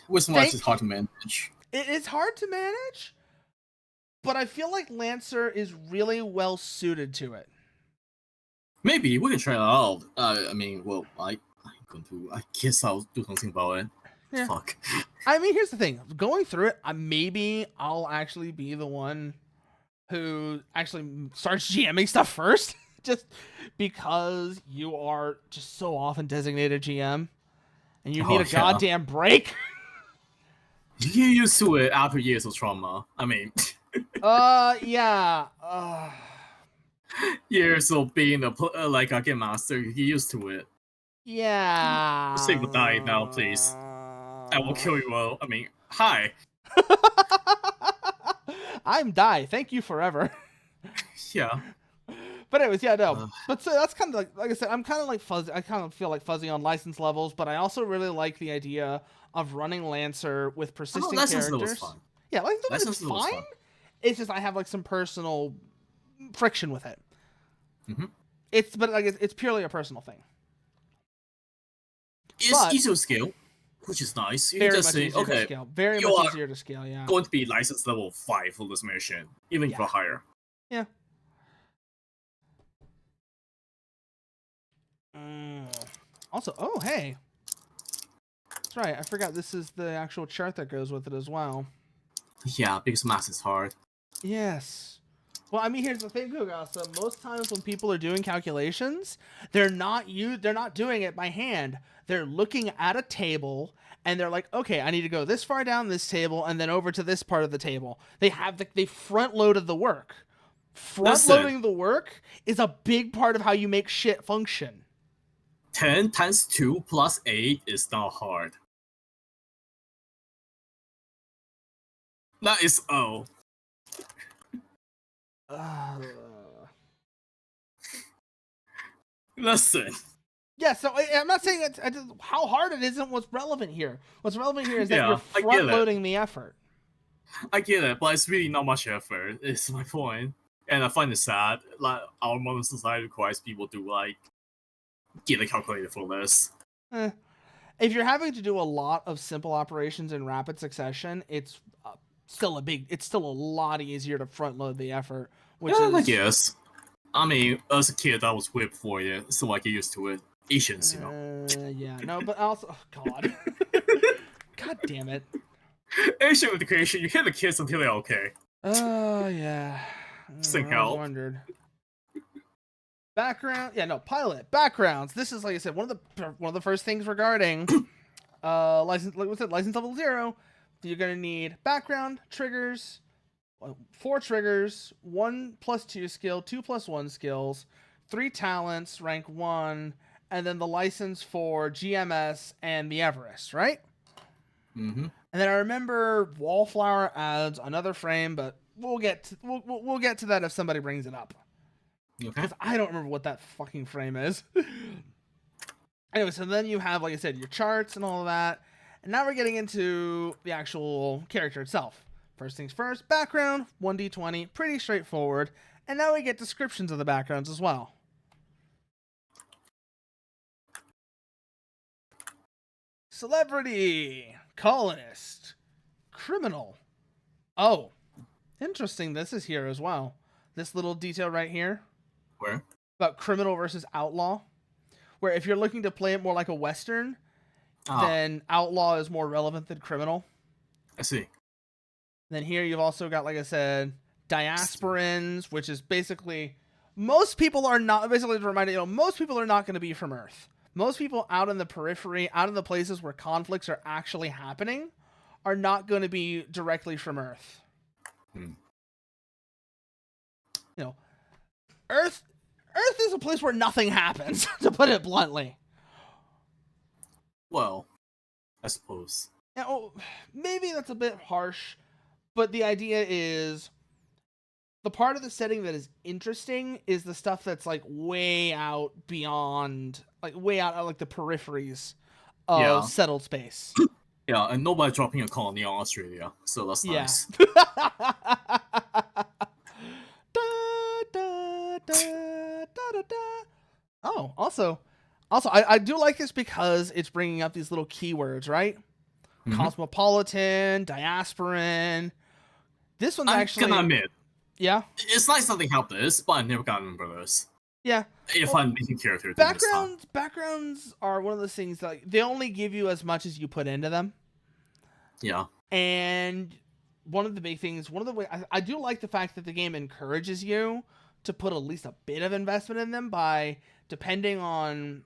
Speaker 2: With Mars is hard to manage.
Speaker 1: It is hard to manage, but I feel like Lancer is really well suited to it.
Speaker 2: Maybe we can try it out. I mean, well, I guess I'll do something about it. Yeah. Fuck.
Speaker 1: I mean, here's the thing. Going through it, maybe I'll actually be the one who actually starts GMing stuff first, just because you are just so often designated GM, and you need a goddamn break.
Speaker 2: You get used to it after years of trauma. I mean,
Speaker 1: yeah.
Speaker 2: Years of being like a game master, you get used to it.
Speaker 1: Yeah.
Speaker 2: Say goodbye now, please. I will kill you all. I mean, hi.
Speaker 1: I'm Die. Thank you forever.
Speaker 2: Yeah.
Speaker 1: But anyways, yeah, no. But so that's kind of like I said, I'm kind of like fuzzy. I kind of feel like fuzzy on license levels, but I also really like the idea of running Lancer with persistent characters.
Speaker 2: Fun.
Speaker 1: Yeah, license is fine. It's just I have like some personal friction with it.
Speaker 2: Mm-hmm.
Speaker 1: But like it's purely a personal thing.
Speaker 2: It's easier to scale, which is nice. You
Speaker 1: very
Speaker 2: just
Speaker 1: much
Speaker 2: say,
Speaker 1: easier to scale. Very much easier to scale. Yeah.
Speaker 2: Going to be license level 5 for this mission, even for higher.
Speaker 1: Yeah. Also, oh hey, that's right. I forgot this is the actual chart that goes with it as well.
Speaker 2: Yeah, because math is hard.
Speaker 1: Yes. Well, I mean, here's the thing, Kugasa. Most times when people are doing calculations, they're not doing it by hand. They're looking at a table and they're like, okay, I need to go this far down this table and then over to this part of the table. They front loaded the work. Front loading the work is a big part of how you make shit function.
Speaker 2: 10 times 2 plus 8 is not hard. That is O. Listen.
Speaker 1: Yeah, so I'm not saying how hard it isn't what's relevant here. What's relevant here is that you're front-loading the effort.
Speaker 2: I get it, but it's really not much effort. It's my point. And I find it sad. Like, our modern society requires people to, like, get a calculator for this.
Speaker 1: If you're having to do a lot of simple operations in rapid succession, it's still a lot easier to front load the effort.
Speaker 2: I guess. I mean, as a kid, I was whipped for it, so I get used to it. Asians, you know.
Speaker 1: Yeah, no, but also, oh, God. God damn it.
Speaker 2: Asian education, you hit the kids until they're okay.
Speaker 1: Oh, yeah.
Speaker 2: Sink out.
Speaker 1: Wondered. Background, pilot backgrounds. This is, like I said, one of the first things regarding license level 0. You're gonna need background, triggers, 4 triggers, 1+2 skill, 2+1 skills, 3 talents, rank 1, and then the license for GMS and the Everest, right?
Speaker 2: Mm-hmm.
Speaker 1: And then I remember Wallflower adds another frame, but we'll get to that if somebody brings it up.
Speaker 2: Okay.
Speaker 1: Because I don't remember what that fucking frame is. Anyway, so then you have, like I said, your charts and all of that. And now we're getting into the actual character itself. First things first, background, 1d20, pretty straightforward. And now we get descriptions of the backgrounds as well. Celebrity, colonist, criminal. Oh, interesting. This is here as well. This little detail right here.
Speaker 2: Where?
Speaker 1: About criminal versus outlaw. Where if you're looking to play it more like a Western, then outlaw is more relevant than criminal.
Speaker 2: I see.
Speaker 1: Then here you've also got, like I said, diasporans, which is basically most people are not, basically to remind you, most people are not going to be from Earth. Most people out in the periphery, out in the places where conflicts are actually happening, are not going to be directly from Earth. Earth is a place where nothing happens, to put it bluntly.
Speaker 2: Well, I suppose.
Speaker 1: Now, maybe that's a bit harsh, but the idea is the part of the setting that is interesting is the stuff that's like way out beyond, like way out like the peripheries of settled space.
Speaker 2: Yeah, and nobody dropping a colony on Australia, so that's nice.
Speaker 1: Oh, also, I do like this because it's bringing up these little keywords, right? Cosmopolitan, Diasporan. This one's actually...
Speaker 2: I can admit.
Speaker 1: Yeah?
Speaker 2: It's nice that they have this, but I never got to remember this.
Speaker 1: Yeah.
Speaker 2: If I'm making characters.
Speaker 1: Backgrounds are one of those things that they only give you as much as you put into them.
Speaker 2: Yeah.
Speaker 1: And one of the big things, I do like the fact that the game encourages you to put at least a bit of investment in them by, depending on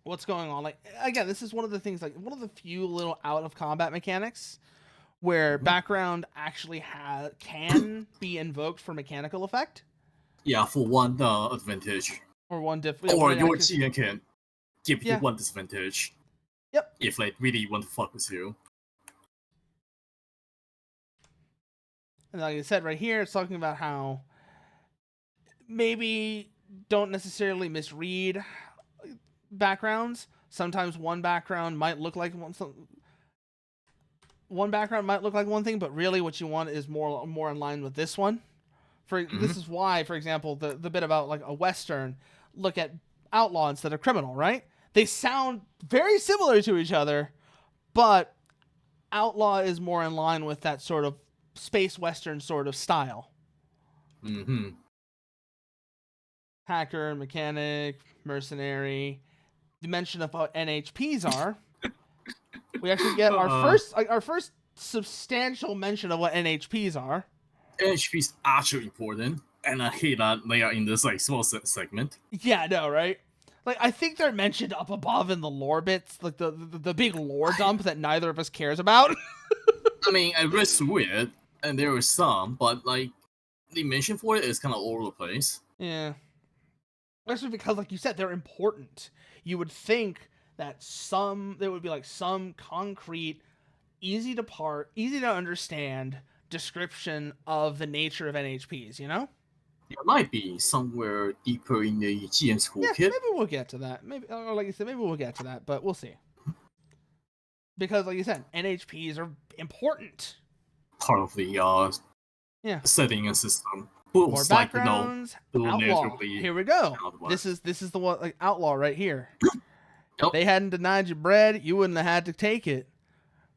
Speaker 1: what's going on. Like, again, this is one of the things, like one of the few little out of combat mechanics where background actually can be invoked for mechanical effect.
Speaker 2: Yeah, for one advantage.
Speaker 1: Or one
Speaker 2: or your team can give you one disadvantage.
Speaker 1: Yep.
Speaker 2: If they really want to fuck with you.
Speaker 1: And like I said right here, it's talking about how maybe don't necessarily misread backgrounds. Sometimes one background might look like one thing, but really what you want is more in line with this one. This is why, for example, the bit about like a Western, look at outlaw instead of criminal, right? They sound very similar to each other, but outlaw is more in line with that sort of space Western sort of style. Hacker, mechanic, mercenary. The mention of what NHPs are. We actually get our first substantial mention of what NHPs are.
Speaker 2: NHPs are actually important, and I hate that they are in this like small segment.
Speaker 1: Yeah, I know, right? Like, I think they're mentioned up above in the lore bits, like the big lore dump that neither of us cares about.
Speaker 2: I mean, I read through it, and there were some, but like the mention for it is kind of all over the place.
Speaker 1: Yeah, especially because, like you said, they're important. You would think that there would be like some concrete, easy to understand description of the nature of NHPs. You know.
Speaker 2: There might be somewhere deeper in the GM's toolkit.
Speaker 1: Yeah, maybe we'll get to that. Maybe, or like you said, maybe we'll get to that, but we'll see. Because, like you said, NHPs are important.
Speaker 2: Part of the setting and system.
Speaker 1: More backgrounds. Outlaw. Here we go. This is the one, like outlaw right here. Yep. They hadn't denied you bread, you wouldn't have had to take it.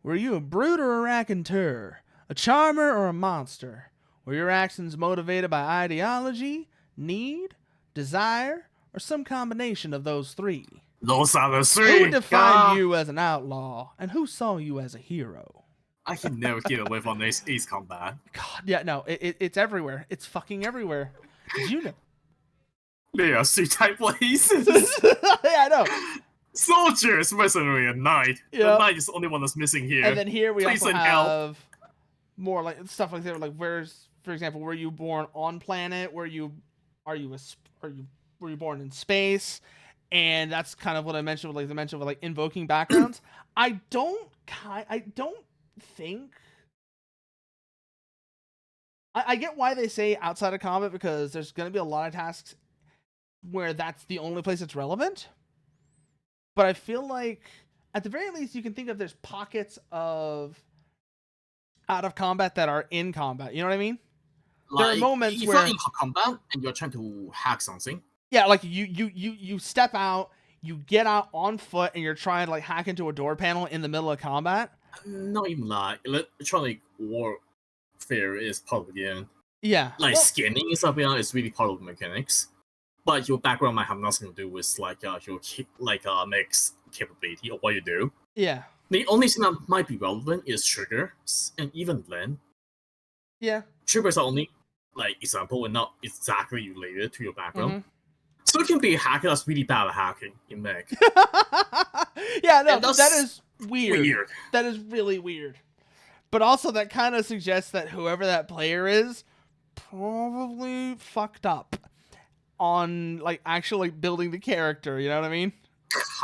Speaker 1: Were you a brute or a raconteur? A charmer or a monster? Were your actions motivated by ideology, need, desire, or some combination of those three?
Speaker 2: Those are the three.
Speaker 1: Who defined you as an outlaw, and who saw you as a hero?
Speaker 2: I can never get away from this Ace Combat.
Speaker 1: God, yeah, no, it's everywhere. It's fucking everywhere. Did you know?
Speaker 2: There are three type places.
Speaker 1: Yeah, I know.
Speaker 2: Soldiers, mercenary, and knight. Yep. The knight is the only one that's missing here.
Speaker 1: And then here we also have more like stuff like that. Like, for example, were you born on planet? Were you born in space? And that's kind of what I mentioned with like invoking backgrounds. I don't think I get why they say outside of combat, because there's going to be a lot of tasks where that's the only place it's relevant. But I feel like at the very least you can think of there's pockets of out of combat that are in combat. You know what I mean?
Speaker 2: Like,
Speaker 1: there are moments
Speaker 2: if
Speaker 1: where
Speaker 2: you're in combat and you're trying to hack something.
Speaker 1: Yeah, like you step out, you get out on foot, and you're trying to like hack into a door panel in the middle of combat.
Speaker 2: Not even like electronic warfare is part of the game.
Speaker 1: Yeah,
Speaker 2: like scanning and stuff is really part of the mechanics. But your background might have nothing to do with like your mech's capability or what you do.
Speaker 1: Yeah.
Speaker 2: The only thing that might be relevant is triggers and even blend.
Speaker 1: Yeah.
Speaker 2: Triggers are only like example and not exactly related to your background. Mm-hmm. So it can be a hacker that's really bad at hacking in mech.
Speaker 1: Yeah, no, that is weird. That is really weird. But also that kind of suggests that whoever that player is probably fucked up on like actually building the character, you know what I mean?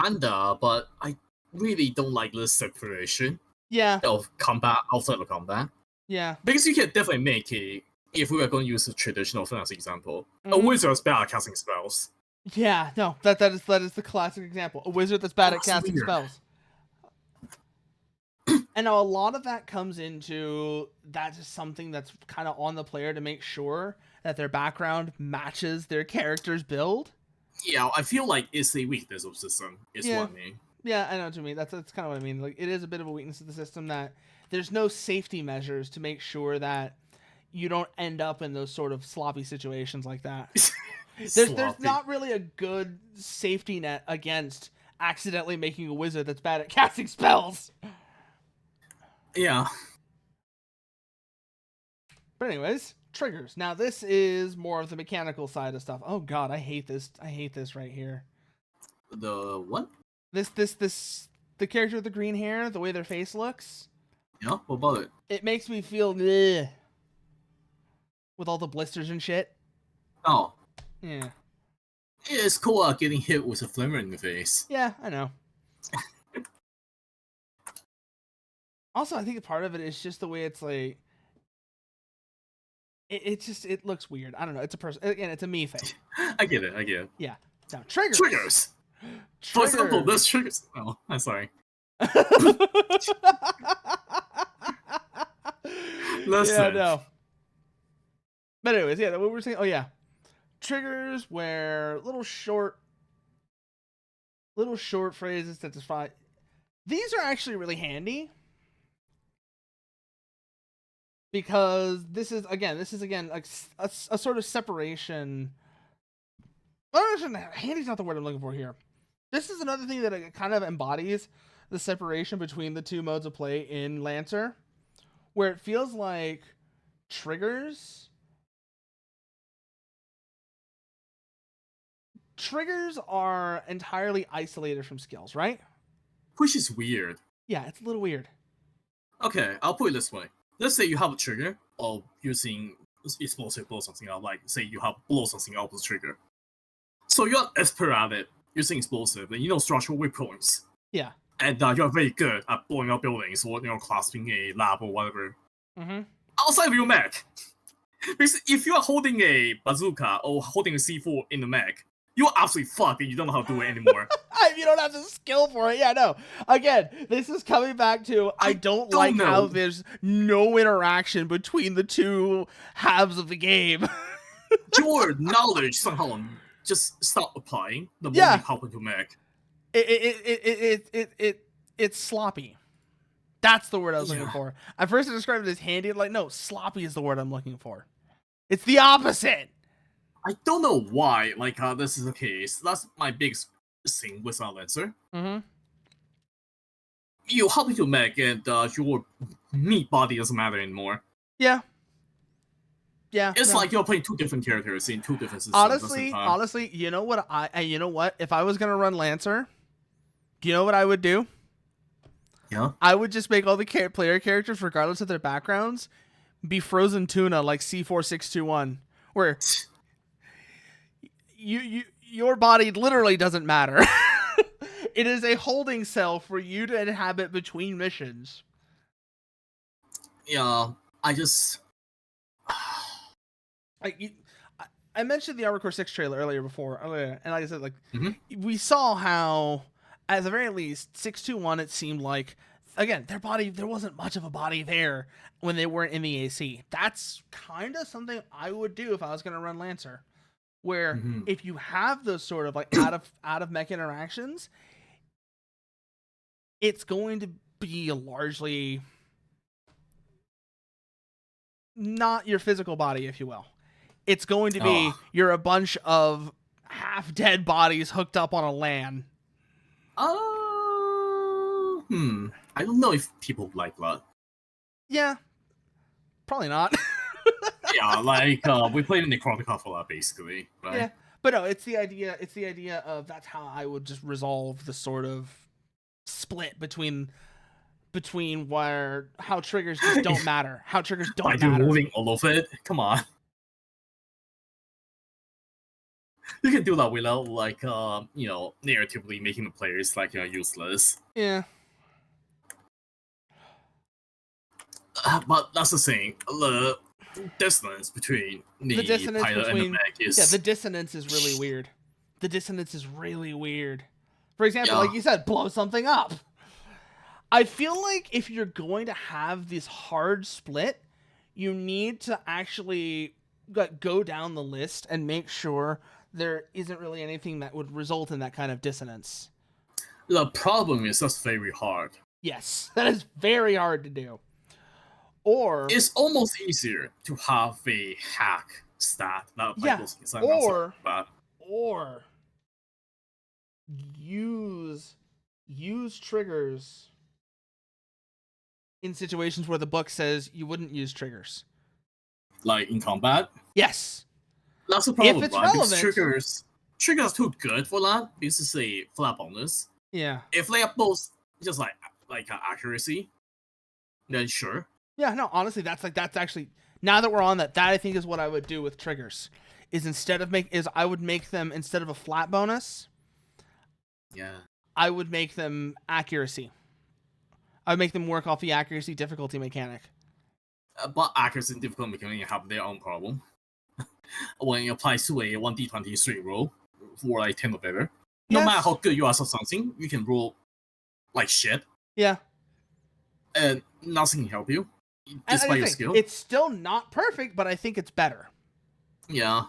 Speaker 2: Kinda, but I really don't like this separation.
Speaker 1: Yeah.
Speaker 2: Of combat outside of combat.
Speaker 1: Yeah.
Speaker 2: Because you can definitely make it, if we are going to use a traditional fantasy example, a wizard is bad at casting spells.
Speaker 1: Yeah, no, that is the classic example. A wizard that's bad at casting spells. And now a lot of that comes into that's just something that's kind of on the player to make sure that their background matches their character's build.
Speaker 2: Yeah, I feel like it's a weakness of system, is what I mean.
Speaker 1: Yeah, I know what you mean. That's kind of what I mean. Like, it is a bit of a weakness of the system that there's no safety measures to make sure that you don't end up in those sort of sloppy situations like that. There's not really a good safety net against accidentally making a wizard that's bad at casting spells.
Speaker 2: Yeah.
Speaker 1: But anyways, triggers. Now this is more of the mechanical side of stuff. Oh god, I hate this. I hate this right here.
Speaker 2: The what?
Speaker 1: This the character with the green hair, the way their face looks.
Speaker 2: Yeah, what about it?
Speaker 1: It makes me feel bleh, with all the blisters and shit.
Speaker 2: Oh.
Speaker 1: Yeah.
Speaker 2: It's cool getting hit with a flamer in the face.
Speaker 1: Yeah, I know. Also, I think part of it is just the way it's like. It looks weird. I don't know. It's a person. Again, it's a me thing.
Speaker 2: I get it.
Speaker 1: Yeah. Now triggers.
Speaker 2: Triggers. For example, this triggers. Oh, I'm sorry. Listen.
Speaker 1: Yeah, no. But anyways, yeah, what we're saying. Oh yeah, triggers where little short phrases that define. These are actually really handy because this is again like a sort of separation. Handy's not the word I'm looking for here. This is another thing that kind of embodies the separation between the two modes of play in Lancer, where it feels like triggers are entirely isolated from skills, right?
Speaker 2: Which is weird.
Speaker 1: Yeah, it's a little weird.
Speaker 2: Okay, I'll put it this way. Let's say you have a trigger of using explosive blow something out, like say you have blow something out with trigger. So you're expert at it using explosive, and you know structural weak points.
Speaker 1: Yeah.
Speaker 2: And you're very good at blowing up buildings or clasping a lab or whatever.
Speaker 1: Mm-hmm.
Speaker 2: Outside of your mech, because if you are holding a bazooka or holding a C4 in the mech, you're absolutely fucked and you don't know how to do it anymore.
Speaker 1: You don't have the skill for it. Yeah, no. Again, this is coming back to I don't like know how there's no interaction between the two halves of the game.
Speaker 2: Your knowledge somehow just stop applying the moment you hop into mech.
Speaker 1: It's sloppy. That's the word I was looking for. At first I described it as handy. Like, no, sloppy is the word I'm looking for. It's the opposite.
Speaker 2: I don't know why, this is the case. That's my biggest thing with Lancer.
Speaker 1: Mm-hmm.
Speaker 2: You hop into mech and your meat body doesn't matter anymore.
Speaker 1: Yeah. Yeah.
Speaker 2: It's like you're playing two different characters in two different systems.
Speaker 1: Honestly, you know what? If I was gonna run Lancer, do you know what I would do?
Speaker 2: Yeah.
Speaker 1: I would just make all the player characters, regardless of their backgrounds, be frozen tuna like C4621, where your body literally doesn't matter. It is a holding cell for you to inhabit between missions.
Speaker 2: Yeah, I
Speaker 1: mentioned the Armor Core 6 trailer earlier, and like I said, we saw how, at the very least, 621, it seemed like, again, there wasn't much of a body there when they weren't in the AC. That's kind of something I would do if I was going to run Lancer, where if you have those sort of like out of mech interactions, it's going to be largely not your physical body, if you will. It's going to be you're a bunch of half dead bodies hooked up on a LAN.
Speaker 2: I don't know if people like that.
Speaker 1: Yeah, probably not.
Speaker 2: Yeah, we played in the Necrotica for that basically. Right?
Speaker 1: Yeah, but no, it's the idea. It's the idea of that's how I would just resolve the sort of split between how triggers just don't matter. How triggers don't matter.
Speaker 2: By removing all of it, come on. You can do that without narratively making the players useless.
Speaker 1: Yeah.
Speaker 2: But that's the thing. The dissonance between the pilot and the mech is...
Speaker 1: Yeah, the dissonance is really weird. For example, like you said, blow something up. I feel like if you're going to have this hard split, you need to actually go down the list and make sure there isn't really anything that would result in that kind of dissonance.
Speaker 2: The problem is that's very hard.
Speaker 1: Yes, that is very hard to do. Or
Speaker 2: it's almost easier to have a hack stat that goes inside
Speaker 1: or use triggers in situations where the book says you wouldn't use triggers.
Speaker 2: Like in combat?
Speaker 1: Yes.
Speaker 2: That's the problem,
Speaker 1: if it's
Speaker 2: right?
Speaker 1: relevant,
Speaker 2: because triggers are too good for that. This is a flat bonus.
Speaker 1: Yeah.
Speaker 2: If they are both just like accuracy, then sure.
Speaker 1: Yeah, no, honestly, that's actually, now that we're on that I think is what I would do with triggers. Is I would make them, instead of a flat bonus, I would make them accuracy. I would make them work off the accuracy difficulty mechanic.
Speaker 2: But accuracy and difficulty mechanic have their own problem. When it applies to a 1d20 straight roll for like 10 or better, no matter how good you are at something, you can roll like shit.
Speaker 1: Yeah.
Speaker 2: And nothing can help you, despite your skill.
Speaker 1: It's still not perfect, but I think it's better.
Speaker 2: Yeah.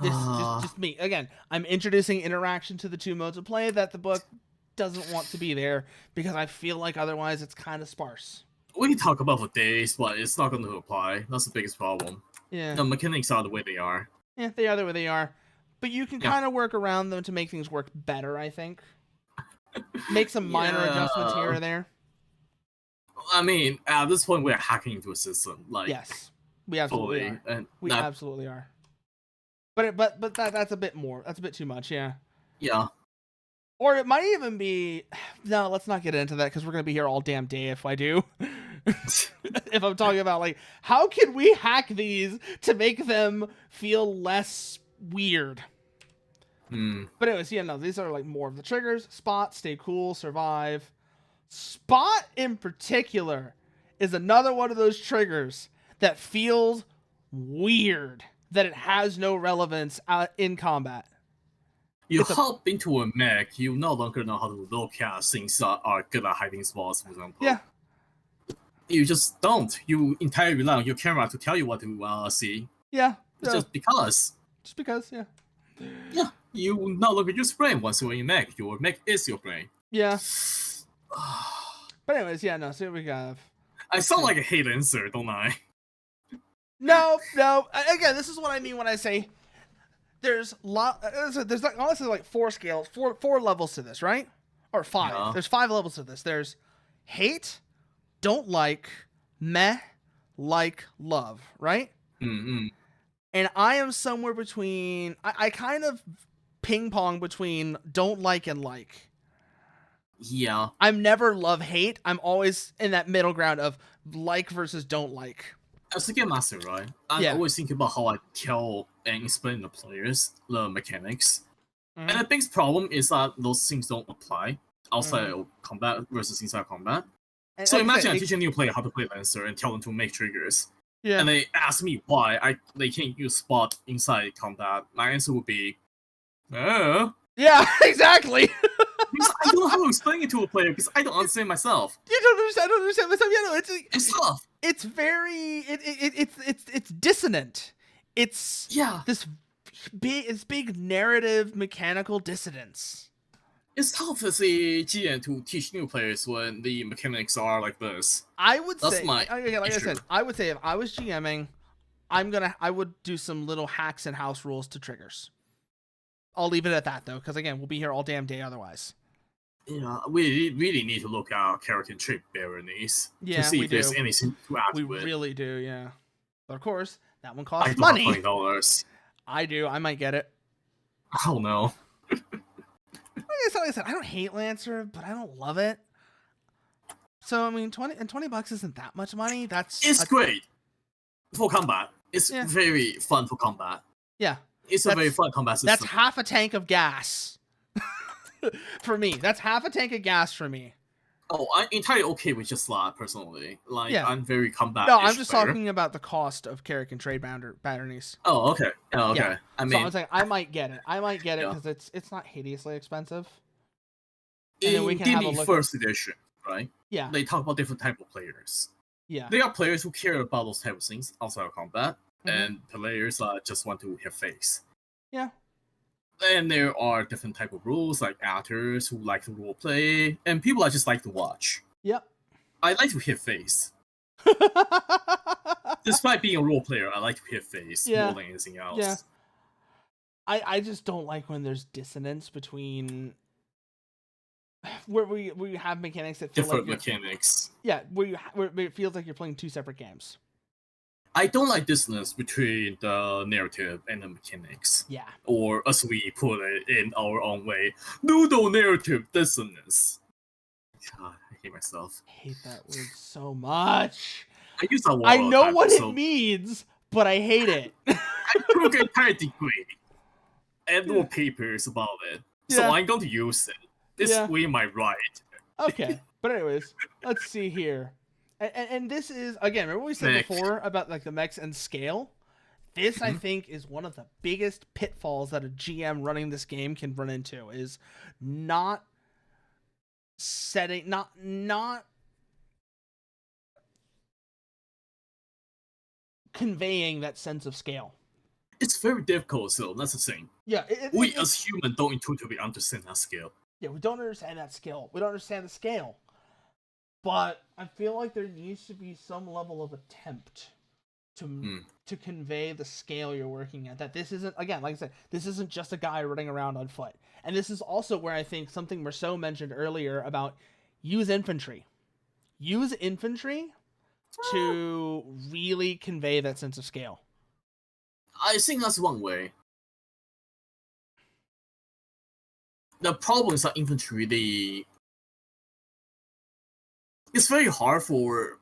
Speaker 1: Just me. Again, I'm introducing interaction to the two modes of play that the book doesn't want to be there, because I feel like otherwise it's kind of sparse.
Speaker 2: We can talk about for days, but it's not going to apply. That's the biggest problem.
Speaker 1: Yeah.
Speaker 2: The mechanics are the way they are.
Speaker 1: Yeah, they are the way they are. But you can kind of work around them to make things work better, I think. Make some minor adjustments here or there.
Speaker 2: I mean, at this point, we're hacking into a system. Like,
Speaker 1: yes, we absolutely are.
Speaker 2: And
Speaker 1: we absolutely are. But that's a bit more. That's a bit too much, yeah.
Speaker 2: Yeah.
Speaker 1: Or it might even be... No, let's not get into that, because we're going to be here all damn day if I do. If I'm talking about, like, how can we hack these to make them feel less weird? But anyways, these are, like, more of the triggers. Spot, stay cool, survive. Spot, in particular, is another one of those triggers that feels weird, that it has no relevance in combat.
Speaker 2: You hop into a mech, you no longer know how to look at things that are good at hiding spots, for example.
Speaker 1: Yeah.
Speaker 2: You just don't. You entirely rely on your camera to tell you what to see.
Speaker 1: Yeah.
Speaker 2: Just because.
Speaker 1: Just because, yeah.
Speaker 2: Yeah. You no longer use brain once you're in mech. Your mech is your brain.
Speaker 1: Yeah. But anyways, so here we have.
Speaker 2: I sound like a hate LANCER, don't I?
Speaker 1: No. Again, this is what I mean when I say there's honestly like 4 scales, 4 levels to this, right? Or 5. Yeah. There's 5 levels to this. There's hate, don't like, meh, like, love, right?
Speaker 2: Mm-hmm.
Speaker 1: And I am somewhere between. I kind of ping pong between don't like and like.
Speaker 2: Yeah.
Speaker 1: I'm never love hate. I'm always in that middle ground of like versus don't like.
Speaker 2: As a game master, right? I always think about how I tell and explain to players the mechanics. Mm-hmm. And the biggest problem is that those things don't apply outside of combat versus inside combat. And so imagine I teach a new player how to play LANCER and tell them to make triggers. Yeah. And they ask me why they can't use spot inside combat. My answer would be,
Speaker 1: Yeah, exactly.
Speaker 2: Because I don't know how to explain it to a player because I don't understand myself.
Speaker 1: You don't understand. I don't understand myself. Yeah, no,
Speaker 2: it's tough.
Speaker 1: It's very it's dissonant. It's this big narrative mechanical dissonance.
Speaker 2: It's tough as a GM to teach new players when the mechanics are like this.
Speaker 1: I would say,
Speaker 2: like
Speaker 1: I said, I would say if I was GMing, I would do some little hacks and house rules to triggers. I'll leave it at that, though, because, again, we'll be here all damn day otherwise.
Speaker 2: Yeah, we really need to look at character trait baronies to see if there's anything to add with.
Speaker 1: We really do, yeah. But, of course, that one costs money.
Speaker 2: $20.
Speaker 1: I do. I might get it.
Speaker 2: Oh, no.
Speaker 1: Like I said, I don't hate LANCER, but I don't love it. So, I mean, $20 isn't that much money.
Speaker 2: It's great for combat. It's very fun for combat.
Speaker 1: Yeah.
Speaker 2: It's a very fun combat system.
Speaker 1: That's half a tank of gas. For me. That's half a tank of gas for me.
Speaker 2: Oh, I'm entirely okay with just slot, personally. Like, I'm very combat.
Speaker 1: No, I'm just talking about the cost of character and trade boundaries.
Speaker 2: Oh, okay. Yeah. I mean,
Speaker 1: so I was like, I might get it because it's not hideously expensive. And then we can have a look
Speaker 2: first edition, right?
Speaker 1: Yeah.
Speaker 2: They talk about different type of players.
Speaker 1: Yeah.
Speaker 2: There are players who care about those type of things outside of combat. And players just want to have face.
Speaker 1: Yeah.
Speaker 2: And there are different type of rules, like actors who like to role play, and people that just like to watch.
Speaker 1: Yep.
Speaker 2: I like to hit face. Despite being a role player, I like to hit face more than anything else.
Speaker 1: Yeah. I just don't like when there's dissonance between where we have mechanics that feel
Speaker 2: different
Speaker 1: like
Speaker 2: mechanics.
Speaker 1: Yeah, where it feels like you're playing two separate games.
Speaker 2: I don't like dissonance between the narrative and the mechanics.
Speaker 1: Yeah.
Speaker 2: Or as we put it in our own way, noodle narrative dissonance. God, I hate myself.
Speaker 1: I hate that word so much.
Speaker 2: I use that word.
Speaker 1: I know what it means, but I hate it.
Speaker 2: I took an entire degree and wrote papers about it, so I'm going to use it. It's way my right.
Speaker 1: Okay, but anyways, let's see here. And this is, again, remember what we said before about like the mechs and scale? This, I think, is one of the biggest pitfalls that a GM running this game can run into, is not setting, not conveying that sense of scale.
Speaker 2: It's very difficult, so that's the thing.
Speaker 1: Yeah.
Speaker 2: We as humans don't intuitively understand that scale.
Speaker 1: Yeah, we don't understand that scale. We don't understand the scale. But I feel like there needs to be some level of attempt to convey the scale you're working at. That this isn't, again, like I said, this isn't just a guy running around on foot. And this is also where I think something Merceau mentioned earlier about use infantry. Use infantry to really convey that sense of scale.
Speaker 2: I think that's one way. The problem is that infantry, it's very hard for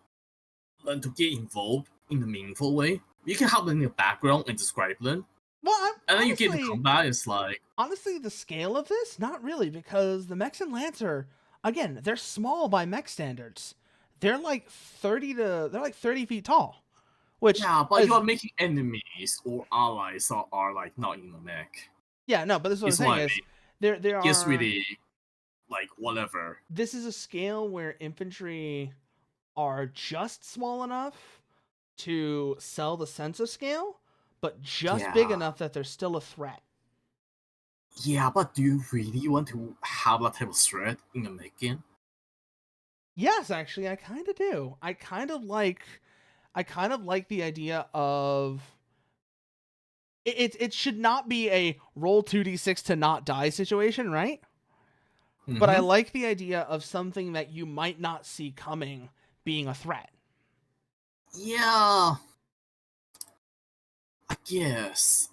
Speaker 2: them to get involved in a meaningful way. You can have them in the background and describe them.
Speaker 1: Well,
Speaker 2: and then you get to combat, it's like...
Speaker 1: Honestly, the scale of this? Not really, because the mechs and Lancer, again, they're small by mech standards. They're like 30 feet tall. Which
Speaker 2: but you're making enemies or allies that are like not in the mech.
Speaker 1: Yeah, no, but this is what I'm saying is there are...
Speaker 2: It's really like whatever.
Speaker 1: This is a scale where infantry are just small enough to sell the sense of scale, but just big enough that they're still a threat.
Speaker 2: Yeah, but do you really want to have that type of threat in a mech game?
Speaker 1: Yes, actually, I kind of do. I kind of like the idea of it should not be a roll 2d6 to not die situation, right? Mm-hmm. But I like the idea of something that you might not see coming being a threat.
Speaker 2: Yeah, I guess.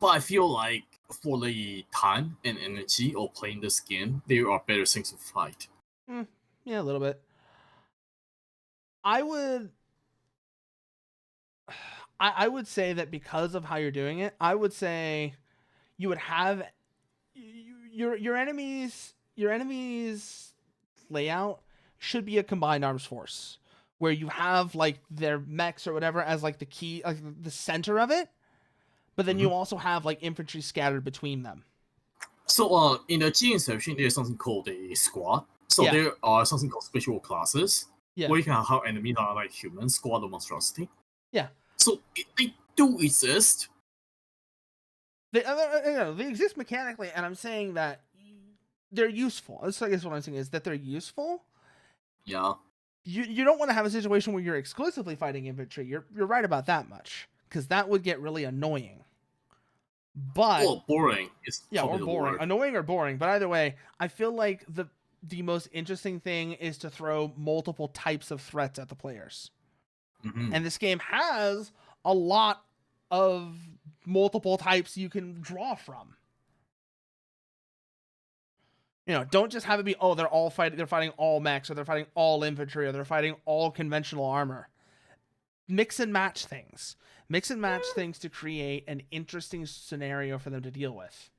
Speaker 2: But I feel like for the time and energy of playing this game, there are better things to fight.
Speaker 1: Yeah, a little bit. I would say that because of how you're doing it, I would say you would have your enemies layout should be a combined arms force where you have like their mechs or whatever as like the key, like the center of it, but then you also have like infantry scattered between them.
Speaker 2: So in the GM section, there's something called a squad. So there are something called special classes where you can have enemies that are like human, squad or monstrosity.
Speaker 1: Yeah.
Speaker 2: So they do exist.
Speaker 1: They exist mechanically, and I'm saying that they're useful. That's I guess what I'm saying is that they're useful.
Speaker 2: Yeah.
Speaker 1: You don't want to have a situation where you're exclusively fighting infantry. You're right about that much, because that would get really annoying. But
Speaker 2: boring.
Speaker 1: Or boring. Annoying or boring. But either way, I feel like the most interesting thing is to throw multiple types of threats at the players. And this game has a lot of multiple types you can draw from. Don't just have it be, they're fighting all mechs, or they're fighting all infantry, or they're fighting all conventional armor. Mix and match things. Mix and match things to create an interesting scenario for them to deal with.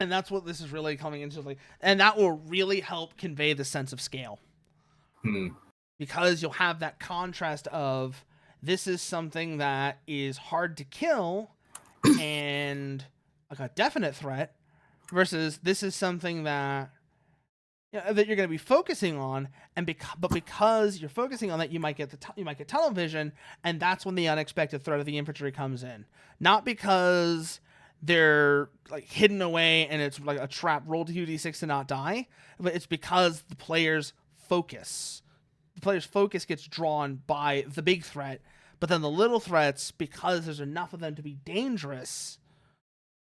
Speaker 1: And that's what this is really coming into, and that will really help convey the sense of scale. Because you'll have that contrast of, this is something that is hard to kill and like a definite threat, versus this is something that that you're going to be focusing on, but because you're focusing on that, you might get tunnel vision, and that's when the unexpected threat of the infantry comes in. Not because they're like hidden away and it's like a trap, roll 2d6 to not die, but it's because the player's focus gets drawn by the big threat, but then the little threats, because there's enough of them to be dangerous,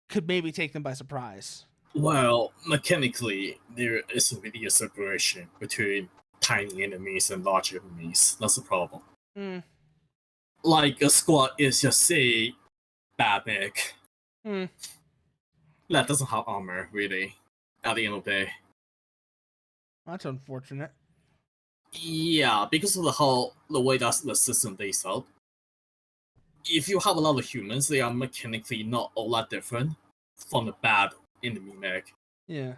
Speaker 1: could maybe take them by surprise.
Speaker 2: Well, mechanically, there isn't really a separation between tiny enemies and large enemies. That's the problem. Like, a squad is just, say, bad mech. That doesn't have armor, really, at the end of the day.
Speaker 1: That's unfortunate.
Speaker 2: Yeah, because of the way that the system lays out. If you have a lot of humans, they are mechanically not all that different from the bad enemy mech.
Speaker 1: Yeah.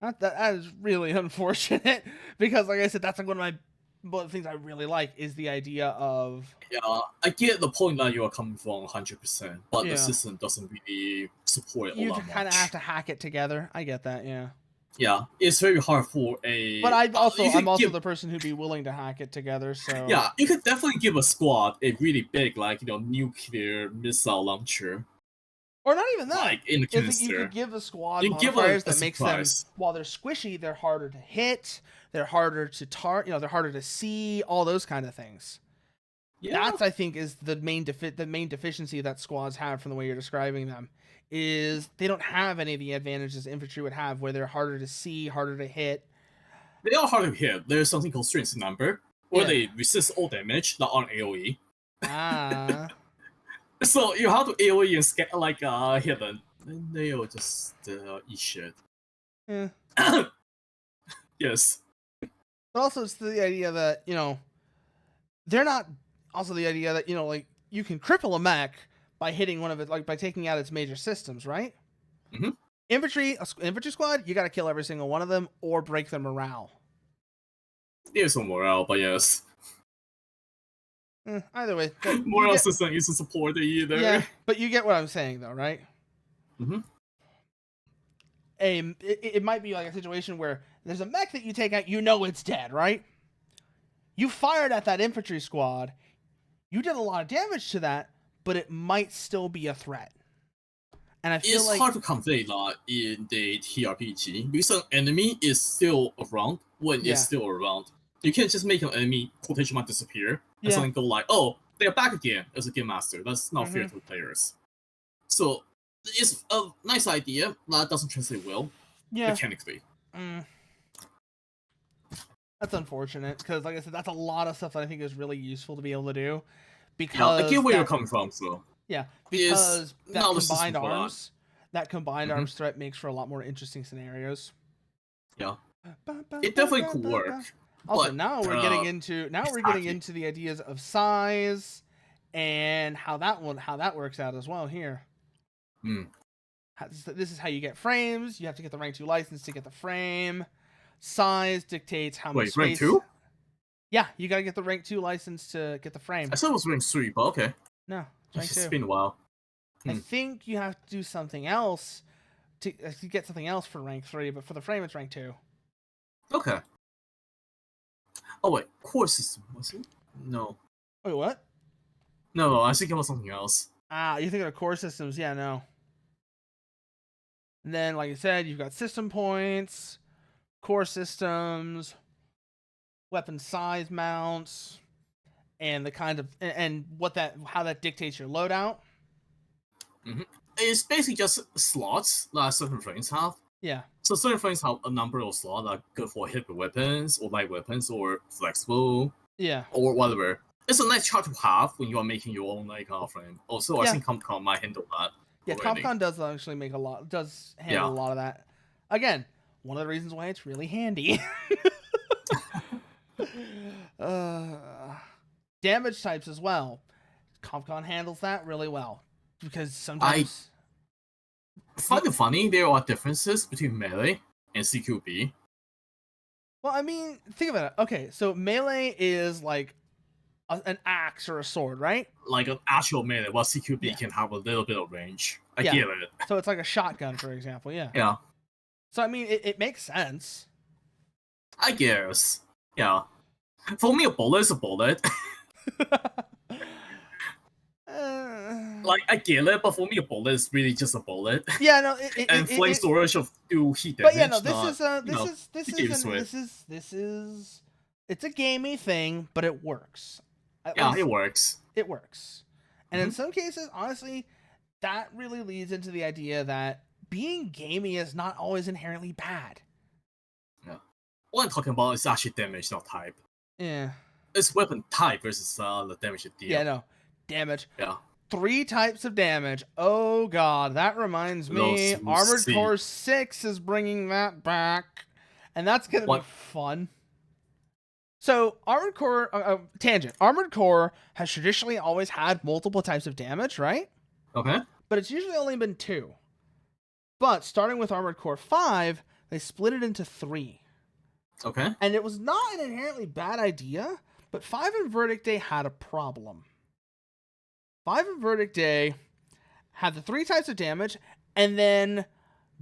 Speaker 1: that is really unfortunate, because like I said, that's like one of the things I really like is the idea of...
Speaker 2: Yeah, I get the point that you are coming from 100%, but the system doesn't really support it all that much.
Speaker 1: You kind of have to hack it together. I get that, yeah.
Speaker 2: Yeah, it's very hard for a...
Speaker 1: But I'm also the person who'd be willing to hack it together, so...
Speaker 2: Yeah, you could definitely give a squad a really big, like, nuclear missile launcher.
Speaker 1: Or not even that.
Speaker 2: Like, in the canister.
Speaker 1: You could give a squad modifiers that makes them, while they're squishy, they're harder to hit, they're harder to they're harder to see, all those kind of things. Yeah. That's, I think, is the main deficiency that squads have from the way you're describing them. Is they don't have any of the advantages infantry would have, where they're harder to see, harder to hit.
Speaker 2: They are harder to hit. There's something called strength in number, where they resist all damage that aren't AoE. So you have to AoE and hit them, and they will just eat shit.
Speaker 1: Yeah.
Speaker 2: Yes.
Speaker 1: But also, it's the idea that they're not. Also, the idea that like you can cripple a mech by hitting one of it, like by taking out its major systems, right?
Speaker 2: Mm-hmm.
Speaker 1: Infantry squad, you got to kill every single one of them or break their morale.
Speaker 2: There's some morale, but yes.
Speaker 1: Either way,
Speaker 2: morale system isn't supported either.
Speaker 1: Yeah, but you get what I'm saying, though, right?
Speaker 2: Mm-hmm.
Speaker 1: It might be like a situation where there's a mech that you take out, it's dead, right? You fired at that infantry squad, you did a lot of damage to that, but it might still be a threat. And I feel
Speaker 2: it's hard to convey that in the TRPG because an enemy is still around when it's still around. You can't just make an enemy quotation mark disappear and suddenly go like, oh, they're back again as a game master. That's not fair to the players. So it's a nice idea that doesn't translate well mechanically.
Speaker 1: That's unfortunate because, like I said, that's a lot of stuff that I think is really useful to be able to do. Because
Speaker 2: I get where you're coming from, so.
Speaker 1: Yeah, because that combined arms threat makes for a lot more interesting scenarios.
Speaker 2: Yeah, it definitely could work.
Speaker 1: Also, now we're getting into the ideas of size and how that works out as well here. This is how you get frames. You have to get the rank 2 license to get the frame. Size dictates how much space.
Speaker 2: Rank 2?
Speaker 1: Yeah, you gotta get the rank 2 license to get the frame.
Speaker 2: I thought it was rank 3, but okay.
Speaker 1: No,
Speaker 2: it's been a while.
Speaker 1: I think you have to do something else to get something else for rank 3, but for the frame it's rank 2.
Speaker 2: Okay. Oh wait, core system was it? No.
Speaker 1: Wait, what?
Speaker 2: No, I think it was something else.
Speaker 1: You think of core systems? Yeah, no. And then, like you said, you've got system points, core systems, weapon size mounts, and the kind of how that dictates your loadout.
Speaker 2: It's basically just slots that certain frames have.
Speaker 1: Yeah.
Speaker 2: So certain frames have a number of slots that are good for heavy weapons or light weapons or flexible.
Speaker 1: Yeah.
Speaker 2: Or whatever. It's a nice chart to have when you are making your own frame. Also, I think Compcom might handle that.
Speaker 1: Yeah, Compcom does actually handle a lot of that. Again, one of the reasons why it's really handy. Damage types as well. Compcom handles that really well. Because sometimes...
Speaker 2: I find it funny there are differences between melee and CQB.
Speaker 1: Well, I mean, think about it. Okay, so melee is like an axe or a sword, right?
Speaker 2: Like an actual melee, while CQB can have a little bit of range. I get it.
Speaker 1: So it's like a shotgun, for example,
Speaker 2: Yeah.
Speaker 1: So I mean, it makes sense.
Speaker 2: I guess. Yeah. For me, a bullet is a bullet. Like, I get it, but for me, a bullet is really just a bullet.
Speaker 1: Yeah, no,
Speaker 2: and flame storage of do heat damage.
Speaker 1: But yeah, no, this is it's a gamey thing, but it works.
Speaker 2: It works.
Speaker 1: It works. And in some cases, honestly, that really leads into the idea that being gamey is not always inherently bad.
Speaker 2: Yeah. What I'm talking about is actually damage, not type.
Speaker 1: Yeah.
Speaker 2: It's weapon type versus the damage it deals.
Speaker 1: Yeah, no. Damage.
Speaker 2: Yeah.
Speaker 1: 3 types of damage. Oh god, that reminds me. Armored Core 6 is bringing that back. And that's going to be fun. So, Armored Core, tangent. Armored Core has traditionally always had multiple types of damage, right?
Speaker 2: Okay.
Speaker 1: But it's usually only been 2. But starting with Armored Core 5, they split it into 3.
Speaker 2: Okay.
Speaker 1: And it was not an inherently bad idea, but 5 and Verdict Day had a problem. 5 and Verdict Day had the 3 types of damage, and then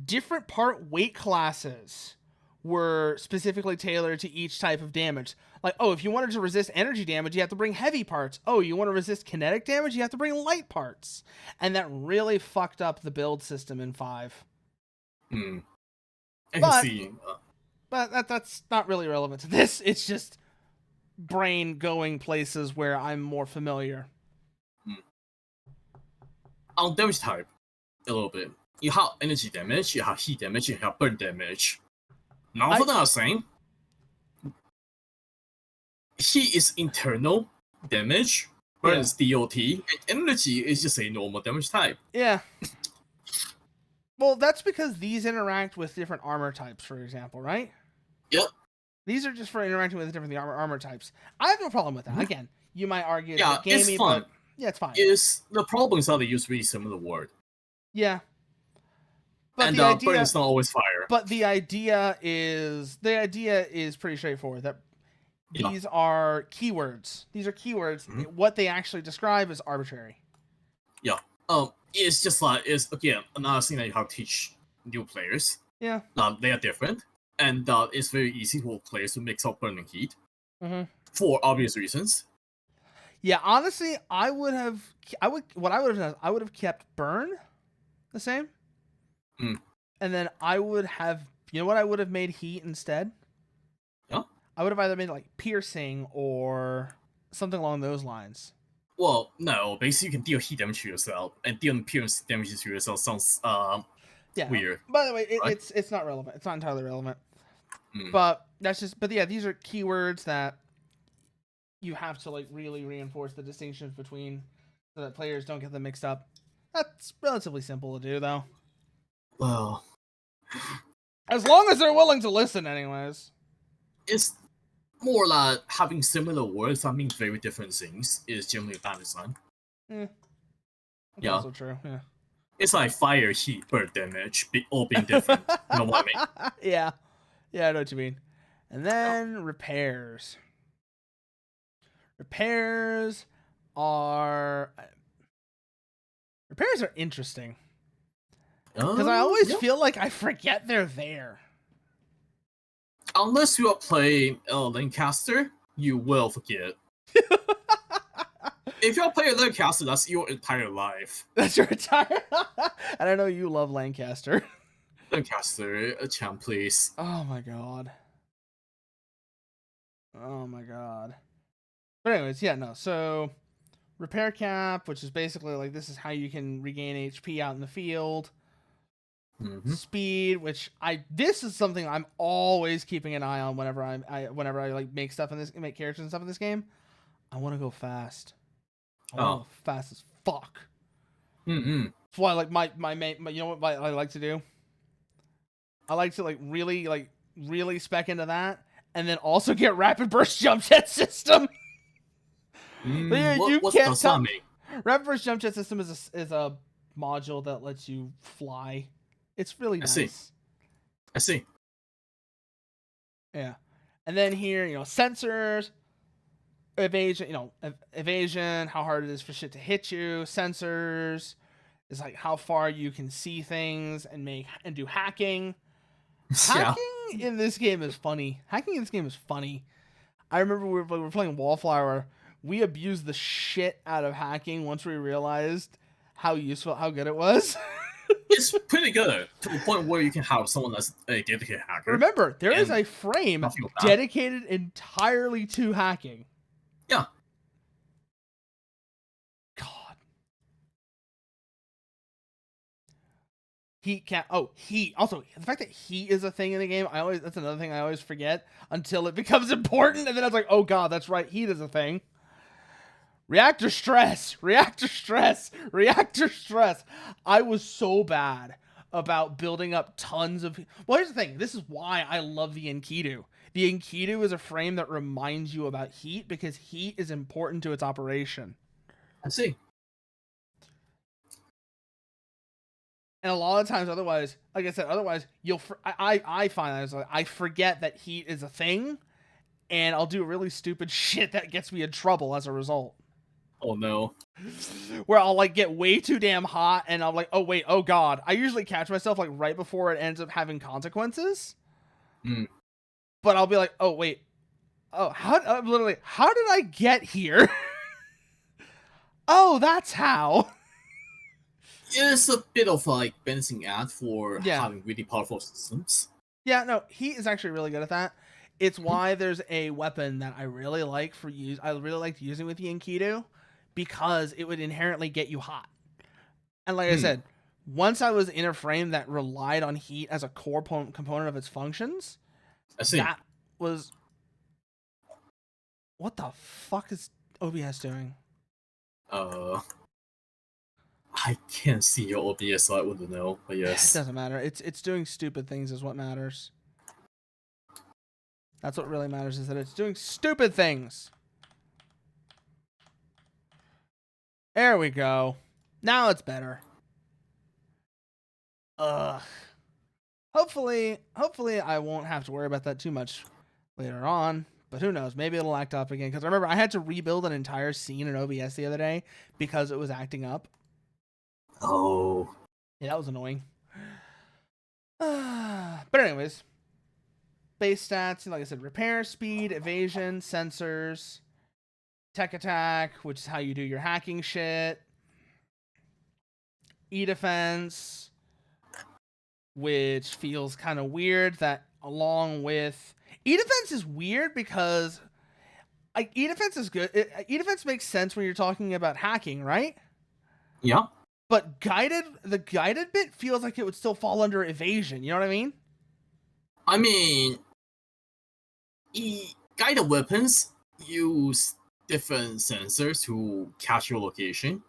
Speaker 1: different part weight classes were specifically tailored to each type of damage. Like, oh, if you wanted to resist energy damage, you have to bring heavy parts. Oh, you want to resist kinetic damage, you have to bring light parts. And that really fucked up the build system in 5.
Speaker 2: I can see.
Speaker 1: But that's not really relevant to this. It's just brain going places where I'm more familiar.
Speaker 2: On damage type, a little bit. You have energy damage, you have heat damage, you have burn damage. None of them are the same. Heat is internal damage, burn is DOT, and energy is just a normal damage type.
Speaker 1: Yeah. Well, that's because these interact with different armor types, for example, right?
Speaker 2: Yep.
Speaker 1: These are just for interacting with different armor types. I have no problem with that. Again, you might argue
Speaker 2: it's
Speaker 1: gamey,
Speaker 2: fun.
Speaker 1: But yeah, it's fine.
Speaker 2: The problem is how they use really similar word.
Speaker 1: Yeah.
Speaker 2: But the idea, burn is not always fire.
Speaker 1: But the idea is pretty straightforward. That these are keywords. These are keywords. What they actually describe is arbitrary.
Speaker 2: Yeah. It's just like again another thing that you have to teach new players.
Speaker 1: Yeah.
Speaker 2: They are different, and it's very easy for players to mix up burn and heat for obvious reasons.
Speaker 1: Yeah, honestly, I would have kept burn the same. And then I would have, you know what I would have made heat instead?
Speaker 2: Yeah.
Speaker 1: I would have either made like piercing or something along those lines.
Speaker 2: Well, no, basically you can deal heat damage to yourself, and dealing piercing damage to yourself sounds weird.
Speaker 1: By the way, it's not relevant. It's not entirely relevant. But these are keywords that you have to like really reinforce the distinctions between so that players don't get them mixed up. That's relatively simple to do, though.
Speaker 2: Well,
Speaker 1: as long as they're willing to listen, anyways.
Speaker 2: It's more like having similar words that mean very different things is generally a bad design.
Speaker 1: That's also true. Yeah.
Speaker 2: It's like fire, heat, burn damage, all being different. You know what I mean?
Speaker 1: Yeah, I know what you mean. And then repairs. Repairs are interesting. Because I always feel like I forget they're there.
Speaker 2: Unless you are playing Lancaster, you will forget. If you're playing Lancaster, that's your entire life.
Speaker 1: That's your entire and I know you love Lancaster.
Speaker 2: Lancaster, a champ, please.
Speaker 1: Oh my god. Oh my god. But anyways, yeah, no. So, repair cap, which is basically like this is how you can regain HP out in the field. Speed, which this is something I'm always keeping an eye on whenever I like make characters and stuff in this game. I want to go fast. I want to go fast as fuck. That's why like my main, you know what I like to do? I like to like really spec into that, and then also get rapid burst jump jet system.
Speaker 2: What's that mean?
Speaker 1: Rapid burst jump jet system is a module that lets you fly. It's really nice.
Speaker 2: I see.
Speaker 1: Yeah. And then here, sensors, evasion, how hard it is for shit to hit you. Sensors is like how far you can see things and do hacking. Hacking in this game is funny. I remember we were playing Wallflower. We abused the shit out of hacking once we realized how good it was.
Speaker 2: It's pretty good to the point where you can have someone that's a dedicated hacker.
Speaker 1: Remember, there is a frame dedicated entirely to hacking.
Speaker 2: Yeah.
Speaker 1: God. Heat can't. Oh, heat. Also, the fact that heat is a thing in the game, that's another thing I always forget until it becomes important, and then I was like, oh god, that's right, heat is a thing. Reactor stress. I was so bad about building up tons of... Well, here's the thing. This is why I love the Enkidu. The Enkidu is a frame that reminds you about heat because heat is important to its operation.
Speaker 2: I see.
Speaker 1: And a lot of times, otherwise, like I said, I find that I forget that heat is a thing, and I'll do really stupid shit that gets me in trouble as a result.
Speaker 2: Oh no.
Speaker 1: Where I'll like get way too damn hot and I'm like, oh wait, oh god. I usually catch myself like right before it ends up having consequences. But I'll be like, oh wait. Oh, how did I get here? Oh, that's how.
Speaker 2: It's a bit of like balancing act for having really powerful systems.
Speaker 1: Yeah, no, heat is actually really good at that. It's why there's a weapon that I really like I really liked using with the Enkidu, because it would inherently get you hot. And like I said, once I was in a frame that relied on heat as a core component of its functions, that was... What the fuck is OBS doing?
Speaker 2: I can't see your OBS, so I wouldn't know, but yes.
Speaker 1: It doesn't matter. It's doing stupid things is what matters. That's what really matters, is that it's doing stupid things. There we go. Now it's better. Hopefully I won't have to worry about that too much later on. But who knows? Maybe it'll act up again. Because remember, I had to rebuild an entire scene in OBS the other day because it was acting up.
Speaker 2: Oh.
Speaker 1: Yeah, that was annoying. But anyways. Base stats, like I said, repair, speed, evasion, sensors, tech attack, which is how you do your hacking shit. E-defense, which feels kind of weird that along with... E-defense is weird because E-defense is good. E-defense makes sense when you're talking about hacking, right?
Speaker 2: Yeah.
Speaker 1: But the guided bit feels like it would still fall under evasion. You know what I mean?
Speaker 2: I mean, guided weapons use different sensors to catch your location,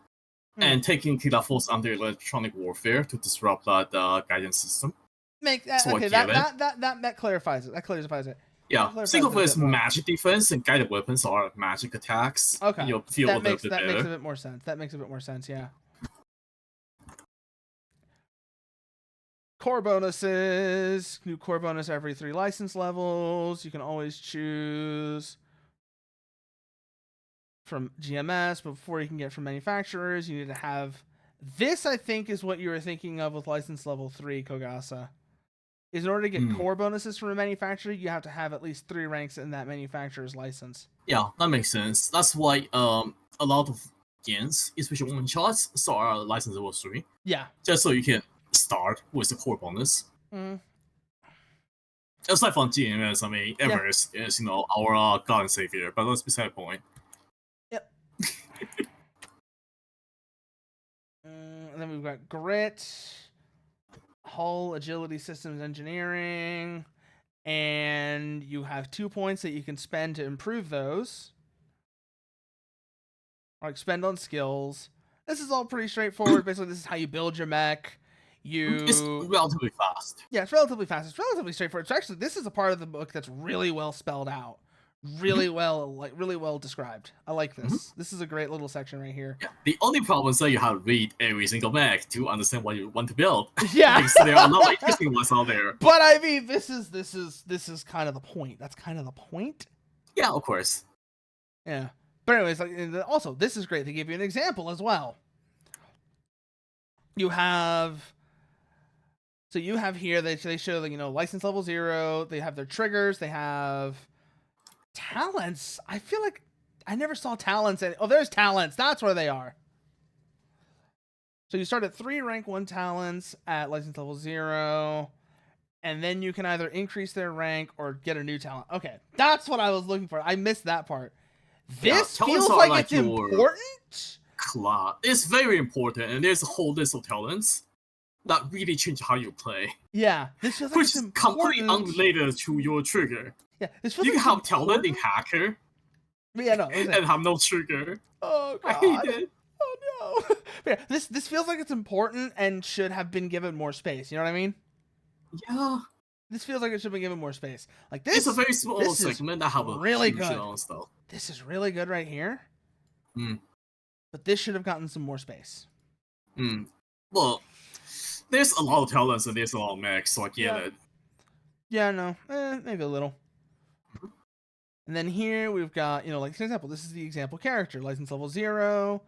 Speaker 2: and taking Tila falls under electronic warfare to disrupt that guidance system.
Speaker 1: That clarifies it. That clarifies it.
Speaker 2: Yeah, single player is magic defense, and guided weapons are magic attacks.
Speaker 1: Okay,
Speaker 2: you'll feel
Speaker 1: that makes a bit more sense. Yeah. Core bonuses. New core bonus every 3 license levels. You can always choose from GMS, but before you can get from manufacturers, you need to have this. I think is what you were thinking of with license level 3, Kogasa. Is in order to get core bonuses from a manufacturer, you have to have at least 3 ranks in that manufacturer's license.
Speaker 2: Yeah, that makes sense. That's why a lot of games, especially one shots, are license level 3.
Speaker 1: Yeah.
Speaker 2: Just so you can start with the core bonus. Aside from GMS, I mean, Everest is, our god and savior, but that's beside the point.
Speaker 1: Yep. And then we've got Grit, Hull, Agility, Systems Engineering, and you have 2 points that you can spend to improve those. Or expend on skills. This is all pretty straightforward. Basically, this is how you build your mech.
Speaker 2: It's relatively fast.
Speaker 1: Yeah, it's relatively fast. It's relatively straightforward. So actually, this is a part of the book that's really well spelled out. Really well described. I like this. This is a great little section right here.
Speaker 2: Yeah, the only problem is that you have to read every single mech to understand what you want to build.
Speaker 1: Yeah.
Speaker 2: Because there are a lot of interesting ones out there.
Speaker 1: But I mean, this is kind of the point. That's kind of the point.
Speaker 2: Yeah, of course.
Speaker 1: Yeah. But anyways, also, this is great. They give you an example as well. You have So you have here, they show the, license level 0. They have their triggers. They have talents. I feel like I never saw talents. Oh, there's talents. That's where they are. So you start at 3 rank 1 talents at license level 0. And then you can either increase their rank or get a new talent. Okay, that's what I was looking for. I missed that part. This feels like it's important.
Speaker 2: Class. It's very important, and there's a whole list of talents that really change how you play.
Speaker 1: Yeah, this feels like
Speaker 2: which
Speaker 1: it's
Speaker 2: is
Speaker 1: important.
Speaker 2: Completely unrelated to your trigger.
Speaker 1: Yeah, this feels
Speaker 2: you
Speaker 1: like
Speaker 2: can have talent in hacker.
Speaker 1: Yeah, no,
Speaker 2: and have no trigger.
Speaker 1: Oh god.
Speaker 2: I hate it.
Speaker 1: Oh no. Yeah, this feels like it's important and should have been given more space. You know what I mean?
Speaker 2: Yeah.
Speaker 1: This feels like it should have been given more space. Like this.
Speaker 2: It's a very small segment that have a
Speaker 1: really
Speaker 2: huge
Speaker 1: good.
Speaker 2: Stuff.
Speaker 1: This is really good right here.
Speaker 2: Mm.
Speaker 1: But this should have gotten some more space.
Speaker 2: Well, there's a lot of talents and there's a lot of mechs, so I get it.
Speaker 1: Yeah, no, maybe a little. And then here we've got, like for example, this is the example character, license level 0,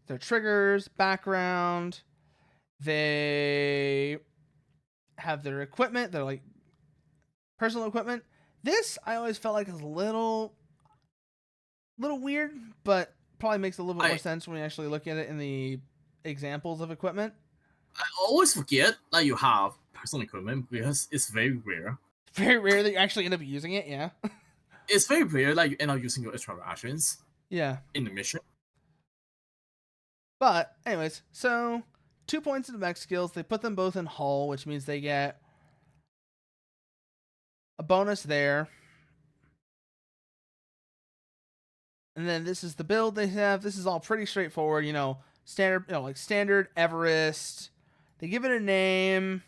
Speaker 1: their triggers, background. They have their equipment, their like personal equipment. This I always felt like is a little weird, but probably makes a little bit more sense when you actually look at it in the examples of equipment.
Speaker 2: I always forget that you have personal equipment because it's very rare.
Speaker 1: Very rare that you actually end up using it, yeah.
Speaker 2: It's very rare that you end up using your extra rations.
Speaker 1: Yeah.
Speaker 2: In the mission.
Speaker 1: But, anyways, so 2 points in the mech skills. They put them both in hull, which means they get a bonus there. And then this is the build they have. This is all pretty straightforward, standard, like standard Everest. They give it a name.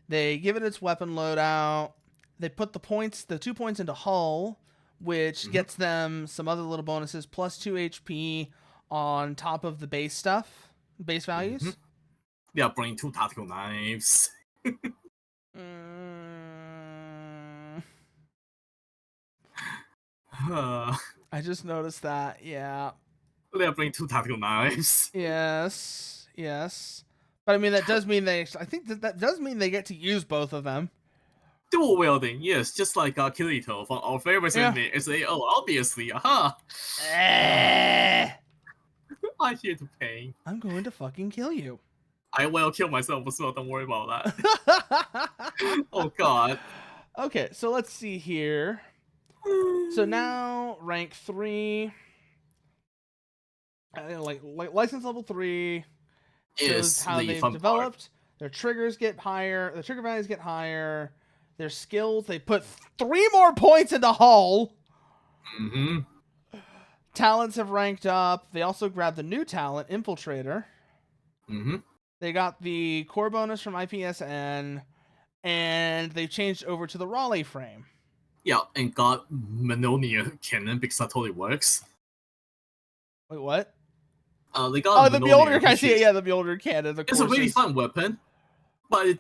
Speaker 1: They give it its weapon loadout. They put the 2 points into hull, which gets them some other little bonuses, plus 2 HP on top of the base stuff, base values.
Speaker 2: Yeah, bring 2 tactical knives.
Speaker 1: I just noticed that, yeah.
Speaker 2: They're bringing 2 tactical knives.
Speaker 1: Yes. But I mean, that does mean I think that does mean they get to use both of them.
Speaker 2: Dual wielding, yes, just like Kirito from our favorite anime. It's obviously, aha. I'm here to pain.
Speaker 1: I'm going to fucking kill you.
Speaker 2: I will kill myself as well, don't worry about that. Oh god.
Speaker 1: Okay, so let's see here. So now rank 3, like license level 3 shows how they've developed. Their triggers get higher. The trigger values get higher. Their skills, they put 3 more points into hull. Talents have ranked up. They also grabbed the new talent, Infiltrator. They got the core bonus from IPSN, and they changed over to the Raleigh frame.
Speaker 2: Yeah, and got Manonia cannon because that totally works.
Speaker 1: Wait, what?
Speaker 2: They got
Speaker 1: the Mjolnir. I see it. Yeah, the Mjolnir cannon.
Speaker 2: It's a really fun weapon, but it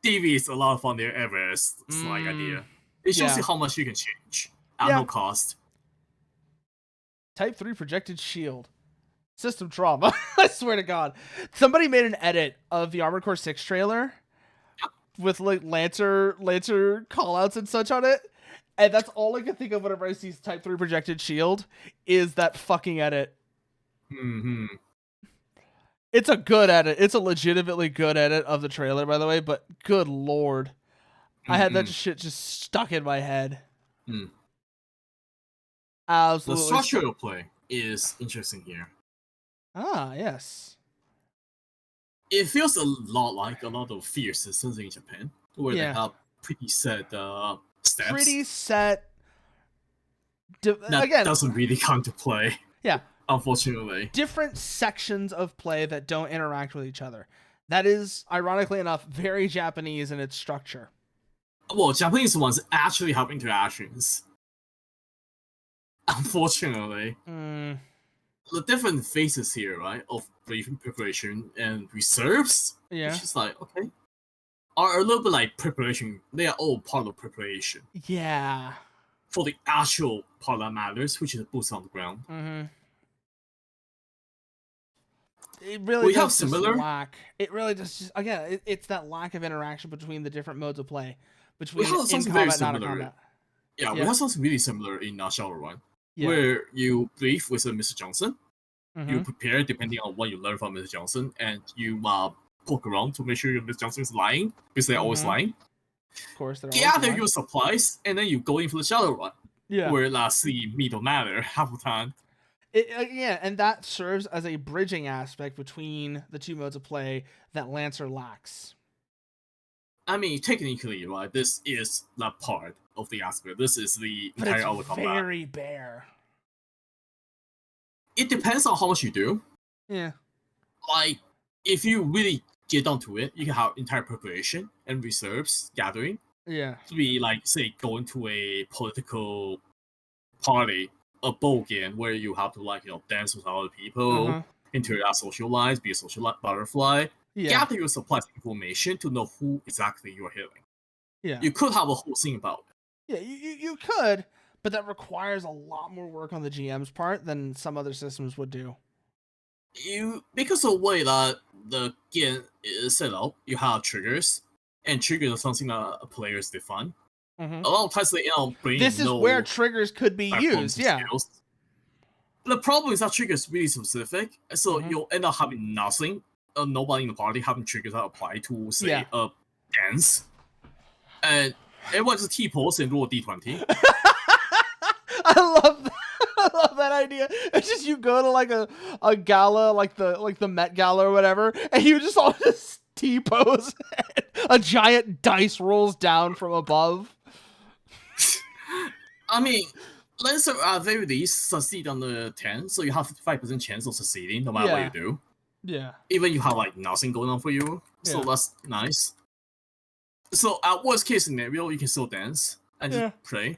Speaker 2: deviates a lot from their Everest slide idea. It shows you how much you can change at no cost.
Speaker 1: Type 3 projected shield. System trauma. I swear to God. Somebody made an edit of the Armored Core 6 trailer with like Lancer callouts and such on it. And that's all I can think of whenever I see Type 3 projected shield is that fucking edit. It's a good edit. It's a legitimately good edit of the trailer, by the way, but good lord. I had that shit just stuck in my head. Absolutely.
Speaker 2: The structure of play is interesting here.
Speaker 1: Ah, yes.
Speaker 2: It feels a lot like a lot of fear systems in Japan, where they have pretty set steps.
Speaker 1: Pretty set.
Speaker 2: That doesn't really come to play.
Speaker 1: Yeah.
Speaker 2: Unfortunately.
Speaker 1: Different sections of play that don't interact with each other. That is, ironically enough, very Japanese in its structure.
Speaker 2: Well, Japanese ones actually have interactions. Unfortunately. The different phases here, right, of briefing, preparation, and reserves, which is like, okay, are a little bit like preparation. They are all part of preparation.
Speaker 1: Yeah.
Speaker 2: For the actual part that matters, which is boots on the ground.
Speaker 1: It really does similar lack. It really just again, it's that lack of interaction between the different modes of play, between in combat and out of combat.
Speaker 2: Yeah, we have something really similar in Shadowrun, where you brief with Mr. Johnson, you prepare depending on what you learn from Mr. Johnson, and you poke around to make sure Mr. Johnson is lying, because they're always lying.
Speaker 1: Of course, they're
Speaker 2: gather your supplies, and then you go in for the Shadowrun.
Speaker 1: Yeah.
Speaker 2: Where that's the middle matter half the time.
Speaker 1: And that serves as a bridging aspect between the two modes of play that Lancer lacks.
Speaker 2: I mean, technically, right, this is that part of the aspect. This is the entire other combat.
Speaker 1: Very bare.
Speaker 2: It depends on how much you do.
Speaker 1: Yeah.
Speaker 2: Like, if you really get down to it, you can have entire preparation and reserves gathering.
Speaker 1: Yeah.
Speaker 2: To be like, say, going to a political party, a ball game where you have to dance with other people, interact, socialize, be a social butterfly, gather your supplies information to know who exactly you're hitting.
Speaker 1: Yeah.
Speaker 2: You could have a whole thing about
Speaker 1: it. Yeah, you could, but that requires a lot more work on the GM's part than some other systems would do.
Speaker 2: Because of the way that the game is set up, you have triggers, and triggers are something that players define. A lot of times they bring
Speaker 1: this is where triggers could be used. Yeah.
Speaker 2: Skills. The problem is that triggers really specific, so you'll end up having nothing. Nobody in the party having triggers that apply to say a dance, and everyone just T-pose and roll a D20.
Speaker 1: I love that idea. It's just you go to a gala, like the Met Gala or whatever, and you just all just T-pose. A giant dice rolls down from above.
Speaker 2: I mean, Lancer at very least succeed on the 10, so you have 55% chance of succeeding no matter what you do.
Speaker 1: Yeah.
Speaker 2: Even you have nothing going on for you, so that's nice. So at worst case scenario, you can still dance and just pray.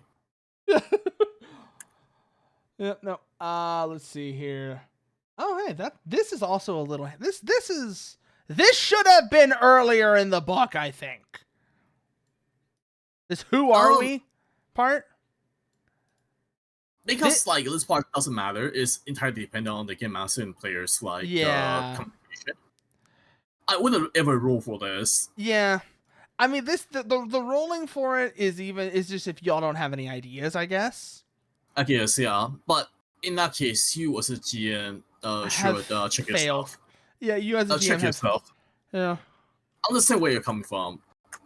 Speaker 1: Yeah. No. Let's see here. Oh, hey, this is also a little. This should have been earlier in the book, I think. This who are we part?
Speaker 2: Because this part doesn't matter. It's entirely dependent on the game master and players communication. I wouldn't ever roll for this.
Speaker 1: Yeah. I mean the rolling for it is just if y'all don't have any ideas, I guess.
Speaker 2: I guess, yeah. But in that case, you as a GM should check yourself.
Speaker 1: Yeah, you as a GM
Speaker 2: check yourself.
Speaker 1: Yeah.
Speaker 2: Understand where you're coming from.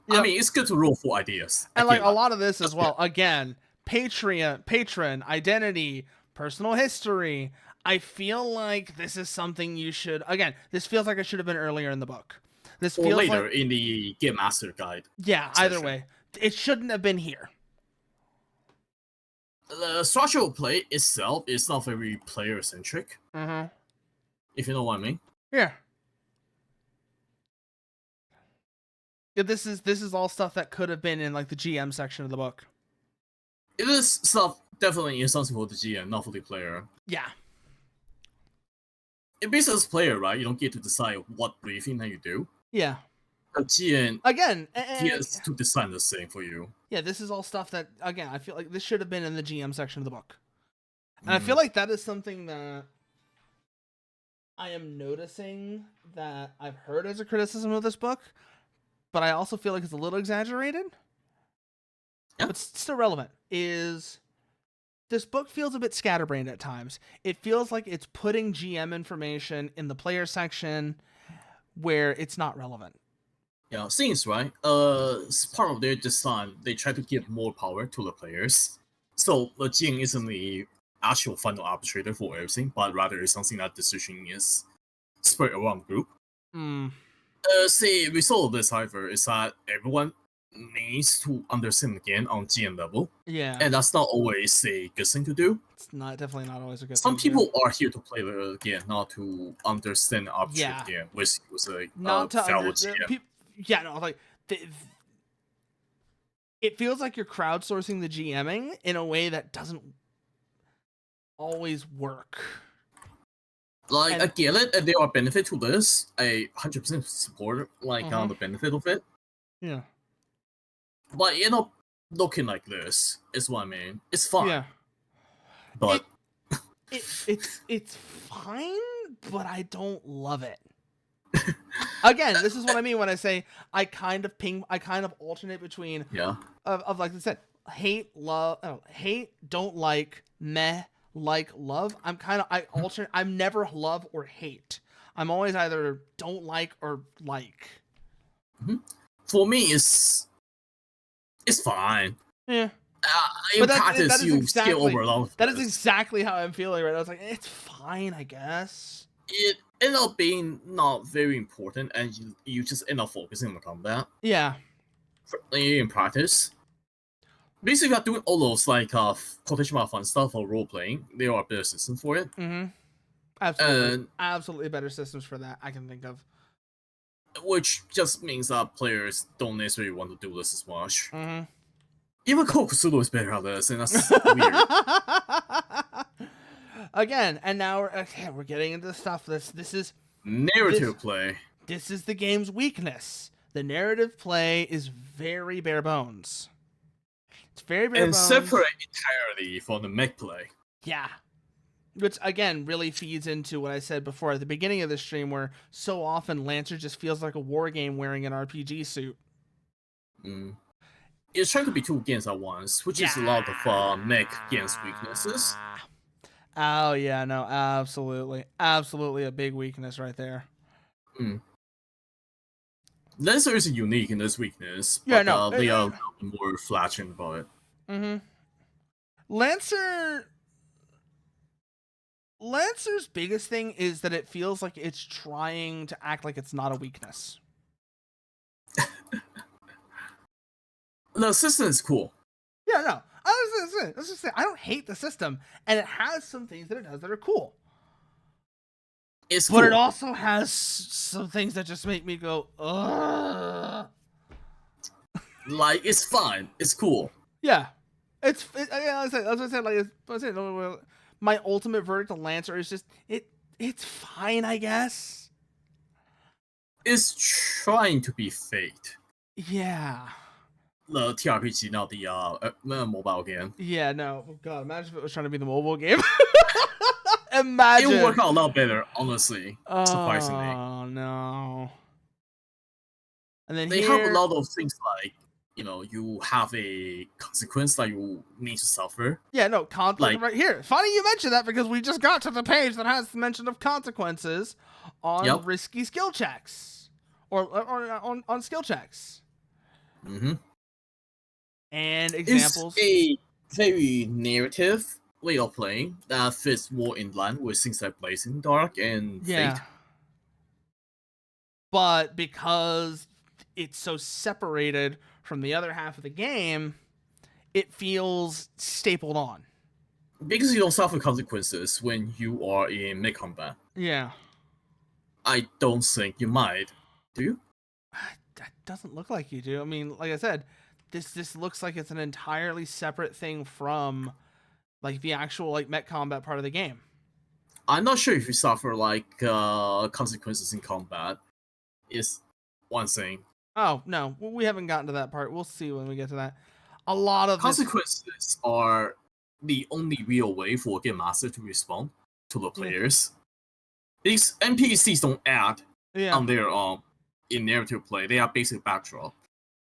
Speaker 2: Yep. I mean, it's good to roll for ideas.
Speaker 1: And a lot of this as well. Again, patron, identity, personal history. I feel like this is something you should. Again, this feels like it should have been earlier in the book. This feels
Speaker 2: later in the Game Master Guide.
Speaker 1: Yeah, either way, it shouldn't have been here.
Speaker 2: The structural play itself is not very player centric. If you know what I mean.
Speaker 1: Yeah. Yeah, this is all stuff that could have been in the GM section of the book.
Speaker 2: It is stuff definitely is something for the GM, not for the player.
Speaker 1: Yeah.
Speaker 2: It basically as a player, right? You don't get to decide what briefing that you do.
Speaker 1: Yeah.
Speaker 2: The GM
Speaker 1: again
Speaker 2: gets to decide the same for you.
Speaker 1: Yeah, this is all stuff that again I feel like this should have been in the GM section of the book. And I feel like that is something that I am noticing that I've heard as a criticism of this book, but I also feel like it's a little exaggerated.
Speaker 2: Yeah.
Speaker 1: But still relevant. Is this book feels a bit scatterbrained at times. It feels like it's putting GM information in the player section where it's not relevant.
Speaker 2: Yeah, things right. As part of their design, they try to give more power to the players. So the GM isn't the actual final arbitrator for everything, but rather is something that decision is spread around group. The result of this, however, is that everyone needs to understand the game on GM level.
Speaker 1: Yeah.
Speaker 2: And that's not always a good thing to do.
Speaker 1: It's definitely not always a good
Speaker 2: thing.
Speaker 1: Some
Speaker 2: people are here to play the game, not to understand the arbitrary game, which was a fellow GM.
Speaker 1: It feels like you're crowdsourcing the GMing in a way that doesn't always work.
Speaker 2: I get it, and there are benefits to this. I 100% support the benefit of it.
Speaker 1: Yeah.
Speaker 2: But looking like this is what I mean. It's fine.
Speaker 1: Yeah.
Speaker 2: But
Speaker 1: it's fine, but I don't love it. Again, this is what I mean when I say I kind of alternate between of like I said, hate, don't like, meh, like, love. I alternate. I'm never love or hate. I'm always either don't like or like.
Speaker 2: For me, it's fine.
Speaker 1: Yeah.
Speaker 2: In practice, you skill over a lot of
Speaker 1: that is exactly how I'm feeling right now. I was like, it's fine, I guess.
Speaker 2: It ended up being not very important, and you just end up focusing on the combat.
Speaker 1: Yeah.
Speaker 2: In practice, basically, you're doing all those like quotation mark fun stuff or role playing. There are better systems for it.
Speaker 1: Absolutely, absolutely better systems for that I can think of.
Speaker 2: Which just means that players don't necessarily want to do this as much. Even Cthulhu is better at this, and that's weird.
Speaker 1: Again, and now we're getting into stuff. This is
Speaker 2: narrative play.
Speaker 1: This is the game's weakness. The narrative play is very bare bones. It's very bare bones.
Speaker 2: And separate entirely from the mech play.
Speaker 1: Yeah. Which, again, really feeds into what I said before at the beginning of the stream, where so often Lancer just feels like a war game wearing an RPG suit.
Speaker 2: It's trying to be two games at once, which is a lot of mech games weaknesses.
Speaker 1: Oh, yeah, no, absolutely. Absolutely a big weakness right there.
Speaker 2: Lancer is unique in this weakness, but they are more flattering about it.
Speaker 1: Lancer's biggest thing is that it feels like it's trying to act like it's not a weakness.
Speaker 2: The system is cool.
Speaker 1: Yeah, no. Let's just say I don't hate the system, and it has some things that it does that are cool.
Speaker 2: It's
Speaker 1: cool. But it also has some things that just make me go, ugh.
Speaker 2: Like, it's fine. It's cool.
Speaker 1: Yeah. That's what I said. My ultimate verdict on Lancer is just, it's fine, I guess.
Speaker 2: It's trying to be Fate.
Speaker 1: Yeah.
Speaker 2: The TRPG, not the mobile game.
Speaker 1: Yeah, no. Oh, God, imagine if it was trying to be the mobile game. Imagine.
Speaker 2: It would work out a lot better, honestly. Surprisingly.
Speaker 1: Oh, no. And then
Speaker 2: they have a lot of things like, you have a consequence that you need to suffer.
Speaker 1: Yeah, no, right here. Funny you mentioned that because we just got to the page that has the mention of consequences on risky skill checks. Or on skill checks. And examples.
Speaker 2: It's a very narrative way of playing that fits more in line with things like Blazing Dark and Fate.
Speaker 1: But because it's so separated from the other half of the game, it feels stapled on.
Speaker 2: Because you don't suffer consequences when you are in mech combat.
Speaker 1: Yeah.
Speaker 2: I don't think you might. Do you?
Speaker 1: That doesn't look like you do. I mean, like I said, this looks like it's an entirely separate thing from like the actual like mech combat part of the game.
Speaker 2: I'm not sure if you suffer like consequences in combat. Is one thing.
Speaker 1: Oh no, we haven't gotten to that part. We'll see when we get to that. A lot of
Speaker 2: consequences are the only real way for a game master to respond to the players. These NPCs don't add on their in narrative play. They are basic backdrop.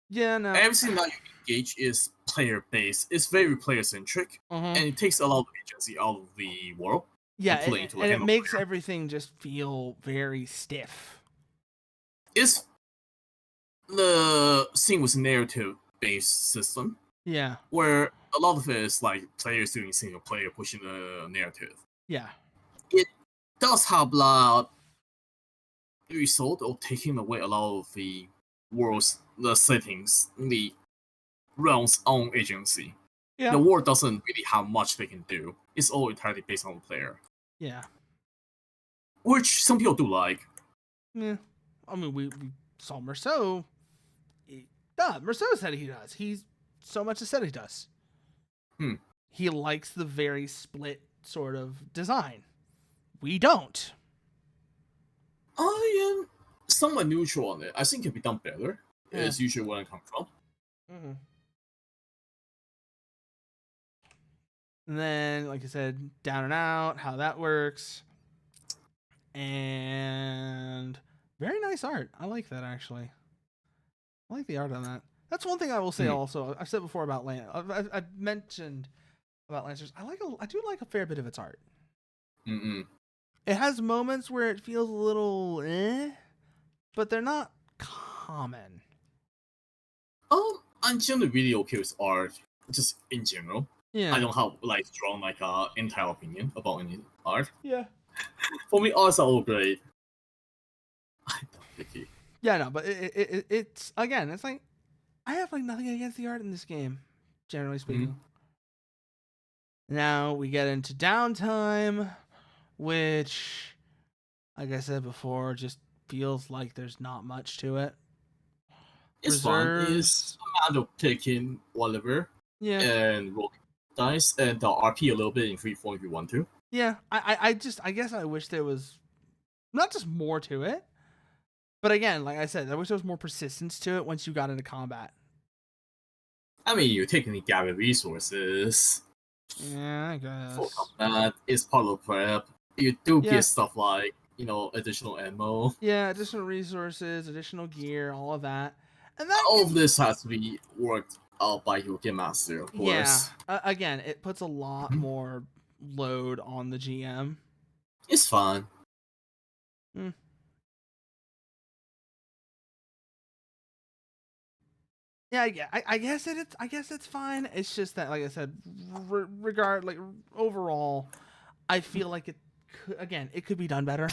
Speaker 1: Yeah, no.
Speaker 2: Everything that you engage is player based. It's very player centric, and it takes a lot of agency out of the world.
Speaker 1: Yeah, and it makes everything just feel very stiff.
Speaker 2: It's the thing with narrative based system.
Speaker 1: Yeah.
Speaker 2: Where a lot of it is like players doing single player pushing the narrative.
Speaker 1: Yeah.
Speaker 2: It does have the result of taking away a lot of the world's the settings, the realm's own agency. Yeah. The world doesn't really have much they can do. It's all entirely based on the player.
Speaker 1: Yeah.
Speaker 2: Which some people do like.
Speaker 1: Yeah. I mean, we saw Merceau. Merceau said he does. He's so much as said he does. He likes the very split sort of design. We don't.
Speaker 2: I am somewhat neutral on it. I think it can be done better. Yeah. Is usually where I come from.
Speaker 1: And then, like I said, down and out, how that works. and very nice art. I like that, actually. I like the art on that. That's one thing I will say. Also, I've said before about I've mentioned about Lancers. I do like a fair bit of its art. It has moments where it feels a little but they're not common.
Speaker 2: I'm generally really okay with art, just in general.
Speaker 1: Yeah.
Speaker 2: I don't have strong entire opinion about any art.
Speaker 1: Yeah.
Speaker 2: For me, arts are all great. I'm not picky.
Speaker 1: Yeah, no, but it's again, it's like I have nothing against the art in this game, generally speaking. Now we get into downtime, which, like I said before, just feels like there's not much to it.
Speaker 2: It's fun. It's a matter of picking whatever.
Speaker 1: Yeah.
Speaker 2: And roll dice and the RP a little bit in free form if you want to.
Speaker 1: Yeah. I guess I wish there was not just more to it, but again, like I said, I wish there was more persistence to it once you got into combat.
Speaker 2: I mean, you technically gather resources.
Speaker 1: Yeah, I guess.
Speaker 2: For combat, it's part of prep. You do get stuff like, additional ammo.
Speaker 1: Yeah, additional resources, additional gear, all of that. And that
Speaker 2: all of this has to be worked out by your game master, of course.
Speaker 1: Yeah. Again, it puts a lot more load on the GM.
Speaker 2: It's fun.
Speaker 1: Yeah, I guess it's fine. It's just that, like I said, overall, I feel like it could be done better.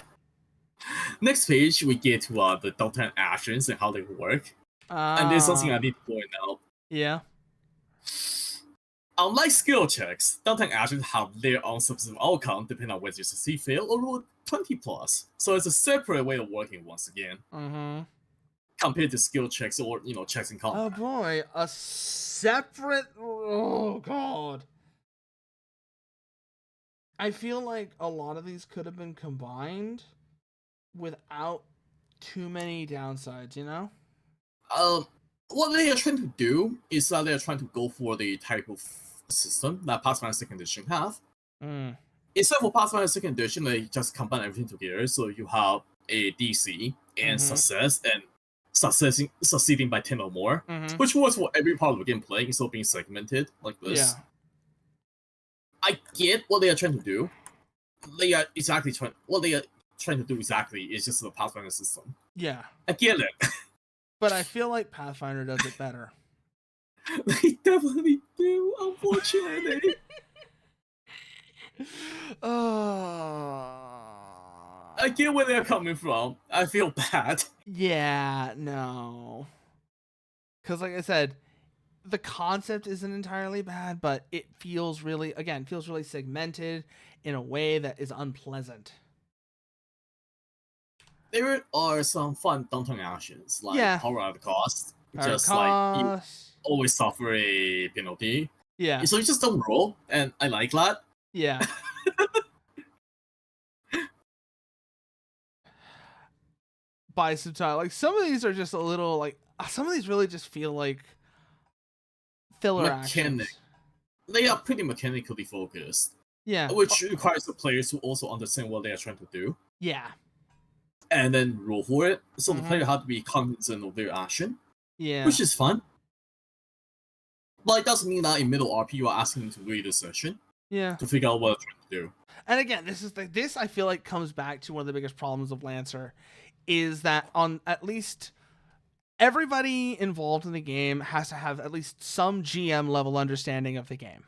Speaker 2: Next page, we get to the downtime actions and how they work. And there's something I need to point out.
Speaker 1: Yeah.
Speaker 2: Unlike skill checks, downtime actions have their own specific outcome depending on whether you succeed, fail, or roll 20+. So it's a separate way of working once again. Compared to skill checks or checks in combat.
Speaker 1: Oh boy, a separate. Oh god. I feel like a lot of these could have been combined without too many downsides,
Speaker 2: What they are trying to do is that they are trying to go for the type of system that Pathfinder 2nd Edition have. Instead of Pathfinder 2nd Edition, they just combine everything together. So you have a DC and success and succeeding by 10 or more, which works for every part of the gameplay instead of being segmented like this.
Speaker 1: Yeah.
Speaker 2: I get what they are trying to do. What they are trying to do exactly is just the Pathfinder system.
Speaker 1: Yeah.
Speaker 2: I get it.
Speaker 1: But I feel like Pathfinder does it better.
Speaker 2: They definitely do, unfortunately. I get where they're coming from. I feel bad.
Speaker 1: Yeah, no. Because, like I said, the concept isn't entirely bad, but it feels really segmented in a way that is unpleasant.
Speaker 2: There are some fun downtime actions, like power out of cost. Like you always suffer a penalty.
Speaker 1: Yeah.
Speaker 2: So you just don't roll, and I like that.
Speaker 1: Yeah. Buy some time. Like, some of these are just a little, some of these really just feel like filler actions.
Speaker 2: They are pretty mechanically focused.
Speaker 1: Yeah.
Speaker 2: Which requires the players to also understand what they are trying to do.
Speaker 1: Yeah.
Speaker 2: And then roll for it. So the player has to be cognizant of their action.
Speaker 1: Yeah.
Speaker 2: Which is fun. But it doesn't mean that in middle RP you are asking them to read a session.
Speaker 1: Yeah.
Speaker 2: To figure out what they're trying to do.
Speaker 1: And again, this I feel like comes back to one of the biggest problems of Lancer, is that on at least everybody involved in the game has to have at least some GM level understanding of the game.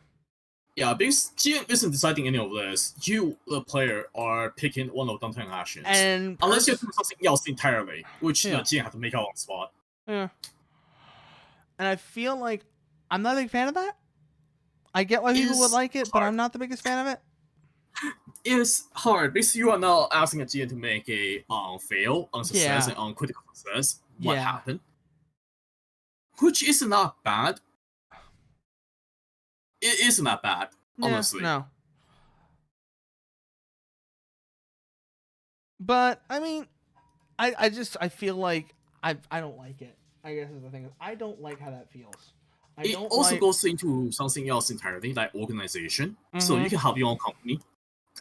Speaker 2: Yeah, because GM isn't deciding any of this. You, the player, are picking one of the downtime actions.
Speaker 1: And
Speaker 2: unless you're doing something else entirely, which the GM has to make out on the spot.
Speaker 1: Yeah. And I feel like I'm not a big fan of that. I get why people would like it, but I'm not the biggest fan of it.
Speaker 2: It's hard because you are now asking a GM to make a fail, on success, and on critical success. What happened? Which is not bad. It isn't that bad, honestly.
Speaker 1: No. But I mean, I feel like I don't like it. I guess is the thing. I don't like how that feels.
Speaker 2: It also goes into something else entirely, like organization. So you can have your own company,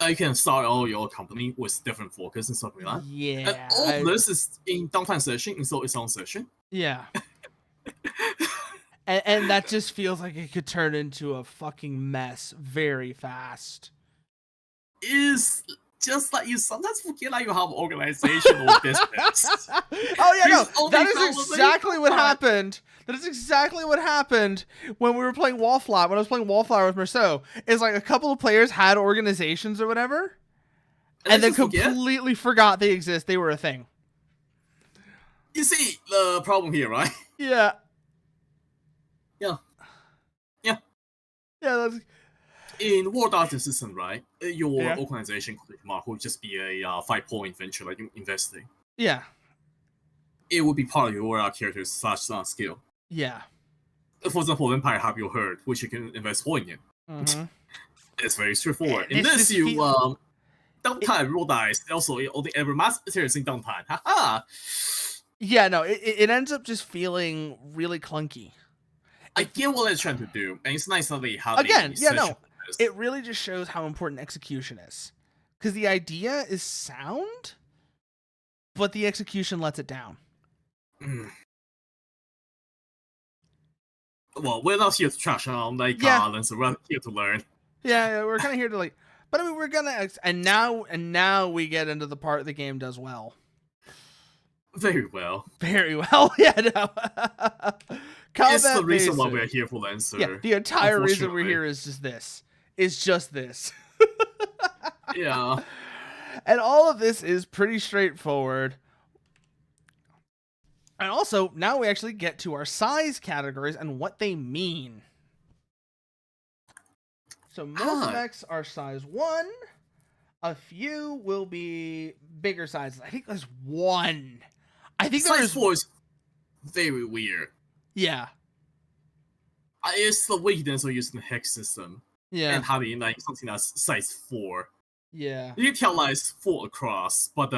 Speaker 2: You can start all your company with different focus and stuff like that.
Speaker 1: Yeah.
Speaker 2: And all of this is in downtime session, and so its own session.
Speaker 1: Yeah. and that just feels like it could turn into a fucking mess very fast.
Speaker 2: Is just like you sometimes forget that you have organizational business.
Speaker 1: Oh yeah, no, that is exactly what happened. That is exactly what happened when we were playing Wallflower. When I was playing Wallflower with Marceau, is like a couple of players had organizations or whatever, and then completely forgot they exist. They were a thing.
Speaker 2: You see the problem here, right?
Speaker 1: Yeah.
Speaker 2: Yeah.
Speaker 1: Yeah. That's...
Speaker 2: In World Art System, right? Your organization would just be a 5-point venture like investing.
Speaker 1: Yeah.
Speaker 2: It would be part of your character's skill.
Speaker 1: Yeah.
Speaker 2: For example, Empire have you heard, which you can invest point in.
Speaker 1: Mm-hmm.
Speaker 2: It's very straightforward. In this, you downtime roll dice. Also, only every master is in downtime. Haha.
Speaker 1: Yeah, no, it ends up just feeling really clunky.
Speaker 2: I get what they're trying to do, and it's nice that they have
Speaker 1: it really just shows how important execution is. Because the idea is sound, but the execution lets it down.
Speaker 2: Well, we're not here to trash on LANCER. We're here to learn.
Speaker 1: Yeah, we're kind of here to but I mean, we're gonna and now we get into the part the game does well.
Speaker 2: Very well.
Speaker 1: Very well. Yeah, no.
Speaker 2: It's the reason why we're here for LANCER.
Speaker 1: Yeah, the entire reason we're here is just this. It's just this.
Speaker 2: Yeah.
Speaker 1: And all of this is pretty straightforward. And also, now we actually get to our size categories and what they mean. So most mechs are size 1. A few will be bigger sizes. I think there's one. I think
Speaker 2: size 4 is very weird.
Speaker 1: Yeah.
Speaker 2: It's the weakness of using the hex system.
Speaker 1: Yeah.
Speaker 2: And having something that's size 4.
Speaker 1: Yeah.
Speaker 2: You can tell it's 4 across, but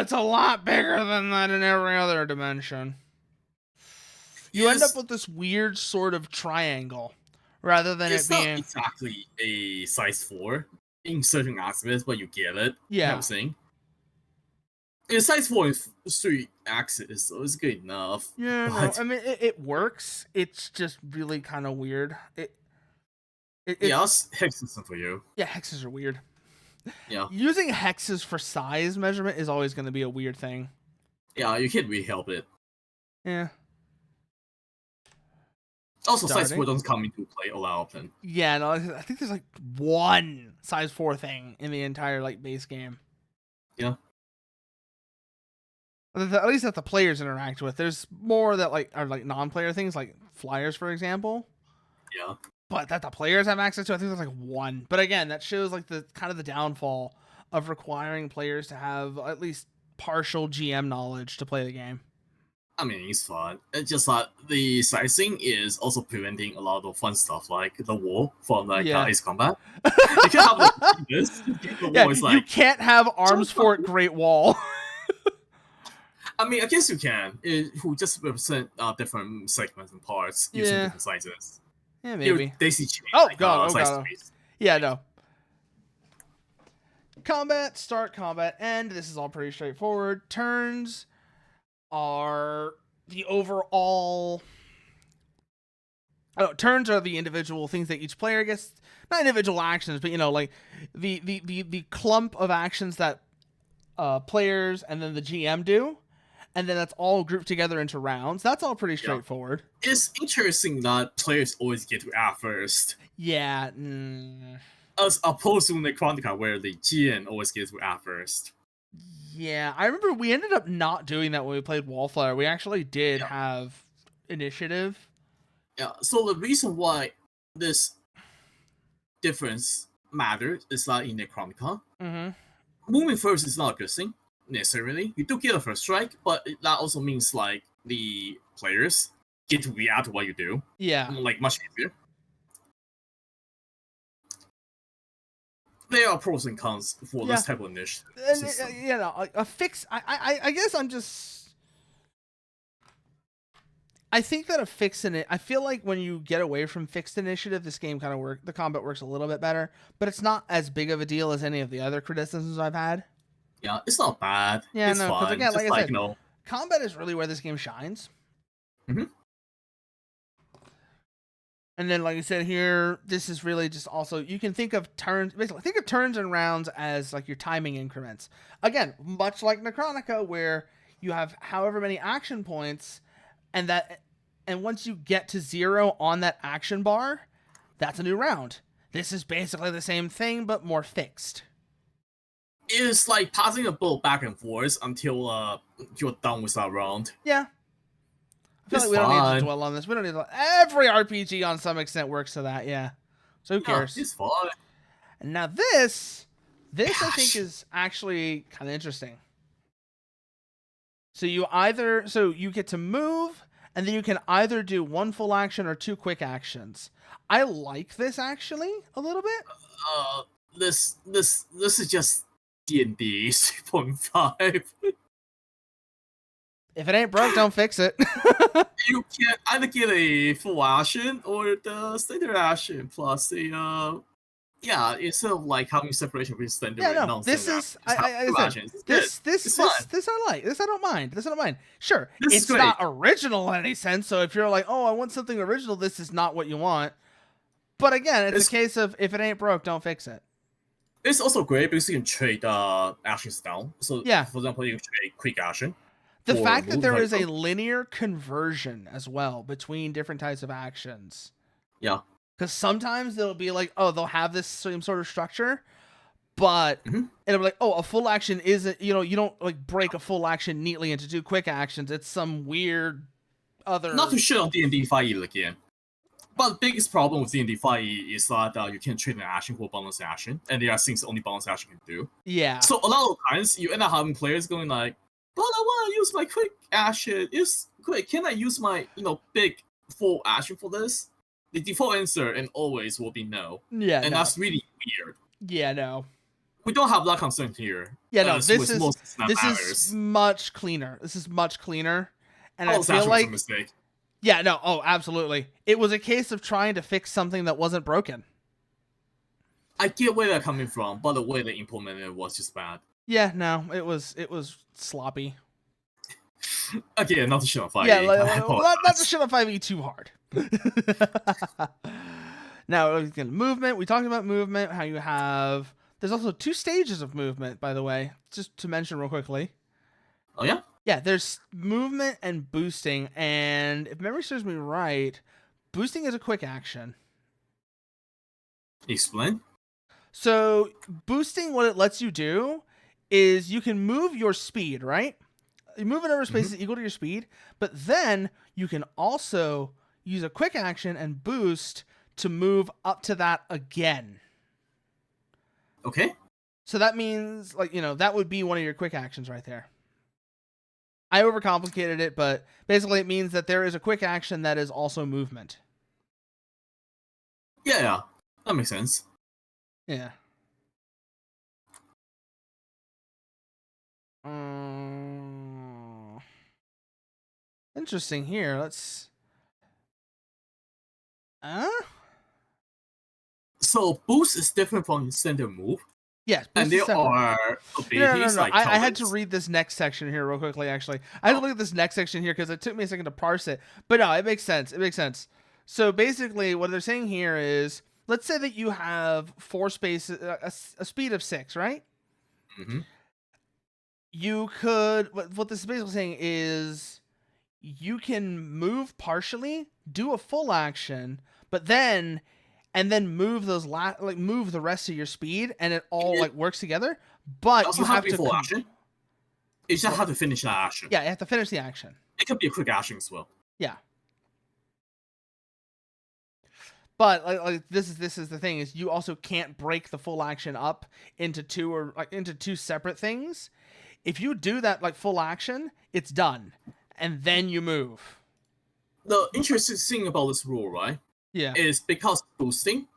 Speaker 1: it's a lot bigger than that in every other dimension. You end up with this weird sort of triangle rather than it being
Speaker 2: not exactly a size 4 in certain aspects, but you get it.
Speaker 1: Yeah.
Speaker 2: I'm saying. It's size 4 is 3 axis, so it's good enough.
Speaker 1: Yeah, no, I mean it works. It's just really kind of weird.
Speaker 2: Hexes for you.
Speaker 1: Yeah, hexes are weird.
Speaker 2: Yeah.
Speaker 1: Using hexes for size measurement is always going to be a weird thing.
Speaker 2: Yeah, you can't really help it.
Speaker 1: Yeah.
Speaker 2: Also, size 4 doesn't come into play all that often.
Speaker 1: Yeah, no, I think there's one size 4 thing in the entire base game.
Speaker 2: Yeah.
Speaker 1: At least that the players interact with. There's more that are non-player things, like flyers, for example.
Speaker 2: Yeah.
Speaker 1: But that the players have access to, I think there's one. But again, that shows the kind of the downfall of requiring players to have at least partial GM knowledge to play the game.
Speaker 2: I mean, it's fun. It's just that the sizing is also preventing a lot of fun stuff, like the wall from Ace Combat. You can have this.
Speaker 1: You can't have Arms Fort Great Wall.
Speaker 2: I mean, I guess you can. Who just represent different segments and parts using different sizes.
Speaker 1: Yeah, maybe.
Speaker 2: Daisy chain.
Speaker 1: God. Yeah, no. Combat, start, combat, end. This is all pretty straightforward. Turns are the overall... turns are the individual things that each player gets. Not individual actions, but, the clump of actions that players and then the GM do. And then that's all grouped together into rounds. That's all pretty straightforward.
Speaker 2: It's interesting that players always get to act first.
Speaker 1: Yeah.
Speaker 2: As opposed to Necrotica, where the GM always gets to act first.
Speaker 1: Yeah, I remember we ended up not doing that when we played Wallflower. We actually did have initiative.
Speaker 2: Yeah, so the reason why this difference matters is that in Necrotica, moving first is not a good thing. Necessarily, you do get a first strike, but that also means the players get to react to what you do.
Speaker 1: Yeah,
Speaker 2: much easier. There are pros and cons for this type of initiative.
Speaker 1: A fix. I guess I'm just. I think that I feel like when you get away from fixed initiative, this game kind of the combat works a little bit better, but it's not as big of a deal as any of the other criticisms I've had.
Speaker 2: Yeah, it's not bad.
Speaker 1: Yeah,
Speaker 2: it's
Speaker 1: no, because
Speaker 2: fine.
Speaker 1: again,
Speaker 2: Just
Speaker 1: like I said, combat is really where this game shines.
Speaker 2: Mm-hmm.
Speaker 1: And then, like I said here, this is really just also, you can think of turns, basically, think of turns and rounds as like your timing increments. Again, much like Necronica, where you have however many action points, and once you get to 0 on that action bar, that's a new round. This is basically the same thing, but more fixed.
Speaker 2: It's like passing a ball back and forth until you're done with that round.
Speaker 1: Yeah. I feel like we don't need to dwell on this. We don't need to. Every RPG on some extent works to that, yeah. So who cares?
Speaker 2: It's fine.
Speaker 1: And now this I think is actually kind of interesting. So you get to move, and then you can either do 1 full action or 2 quick actions. I like this actually a little bit.
Speaker 2: This is just D&D 3.5.
Speaker 1: If it ain't broke, don't fix it.
Speaker 2: You can either get a full action or the standard action plus the instead of like having separation between standard and non-standard.
Speaker 1: This I like. This I don't mind. Sure, it's not original in any sense. So if you're like, oh, I want something original, this is not what you want. But again, it's a case of if it ain't broke, don't fix it.
Speaker 2: It's also great because you can trade actions down. So
Speaker 1: yeah,
Speaker 2: for example, you can trade quick action.
Speaker 1: The fact that there is a linear conversion as well between different types of actions.
Speaker 2: Yeah.
Speaker 1: Because sometimes they'll be like, oh, they'll have this same sort of structure, but it'll be like, oh, a full action isn't, you don't like break a full action neatly into 2 quick actions. It's some weird other.
Speaker 2: Not to shit on D&D 5e again. But the biggest problem with D&D 5e is that you can't trade an action for a bonus action, and there are things only bonus action can do.
Speaker 1: Yeah.
Speaker 2: So a lot of times you end up having players going like, but I want to use my quick action. Can I use my big full action for this? The default answer and always will be no.
Speaker 1: Yeah,
Speaker 2: and that's really weird.
Speaker 1: Yeah, no.
Speaker 2: We don't have that concern here.
Speaker 1: Yeah, no. This is much cleaner. And I feel like
Speaker 2: was a mistake.
Speaker 1: Yeah, no. Oh, absolutely. It was a case of trying to fix something that wasn't broken.
Speaker 2: I get where they're coming from, but the way they implemented it was just bad.
Speaker 1: Yeah, no, it was sloppy.
Speaker 2: Again, not to shit on 5e.
Speaker 1: Yeah, not to shit on 5e too hard. Now, movement. We talked about movement. How you have. There's also 2 stages of movement, by the way, just to mention real quickly.
Speaker 2: Oh yeah.
Speaker 1: Yeah, there's movement and boosting, and if memory serves me right, boosting is a quick action.
Speaker 2: Explain.
Speaker 1: So boosting, what it lets you do is you can move your speed, right? You move it over space is equal to your speed, but then you can also use a quick action and boost to move up to that again.
Speaker 2: Okay.
Speaker 1: So that means, that would be one of your quick actions right there. I overcomplicated it, but basically it means that there is a quick action that is also movement.
Speaker 2: Yeah. That makes sense.
Speaker 1: Yeah. Interesting here. Let's.
Speaker 2: So boost is different from standard move.
Speaker 1: Yes,
Speaker 2: and there are abilities like
Speaker 1: I had to read this next section here real quickly. Actually, I had to look at this next section here because it took me a second to parse it. But no, it makes sense. So basically, what they're saying here is, let's say that you have 4 spaces, a speed of 6, right? You could. What this is basically saying is, you can move partially, do a full action, but then. And then move move the rest of your speed, and it all works together. But you have to
Speaker 2: full action. You just have to finish that action.
Speaker 1: Yeah, you have to finish the action.
Speaker 2: It could be a quick action as well.
Speaker 1: Yeah. But this is the thing, is you also can't break the full action up into 2 separate things. If you do that full action, it's done, and then you move.
Speaker 2: The interesting thing about this rule, right?
Speaker 1: Yeah.
Speaker 2: Is because boosting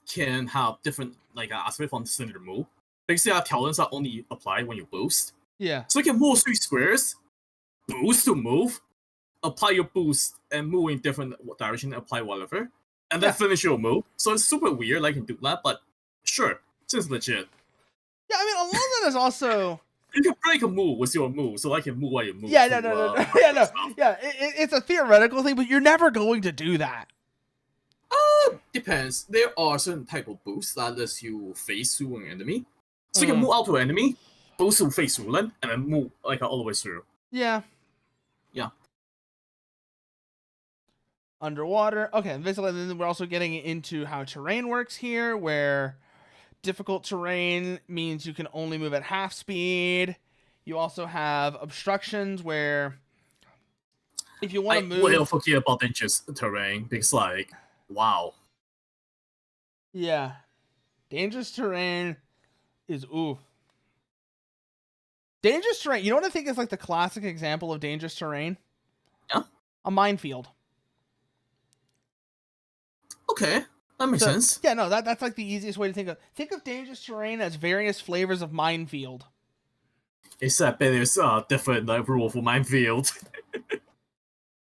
Speaker 2: can have different aspect from the standard move. Basically, our talents are only applied when you boost.
Speaker 1: Yeah.
Speaker 2: So you can move 3 squares, boost to move, apply your boost and move in different direction, apply whatever, and then finish your move. So it's super weird, like in do that, but sure, it's legit.
Speaker 1: Yeah, I mean, a lot of that is also.
Speaker 2: You can break a move with your move, so I can move while you move.
Speaker 1: Yeah, no. Yeah, it's a theoretical thing, but you're never going to do that.
Speaker 2: Depends. There are certain type of boosts that lets you face through an enemy. So you can move out to an enemy, boost to face through them, and then move like all the way through.
Speaker 1: Yeah.
Speaker 2: Yeah.
Speaker 1: Underwater. Okay, basically then we're also getting into how terrain works here, where difficult terrain means you can only move at half speed. You also have obstructions where if you want to move...
Speaker 2: I will forget about dangerous terrain because, like, wow.
Speaker 1: Yeah. Dangerous terrain is ooh. Dangerous terrain. You know what I think is like the classic example of dangerous terrain?
Speaker 2: Yeah.
Speaker 1: A minefield.
Speaker 2: Okay. That makes sense.
Speaker 1: Yeah, no, that's like the easiest way to think of. Think of dangerous terrain as various flavors of minefield.
Speaker 2: Except there's different like rule for minefield.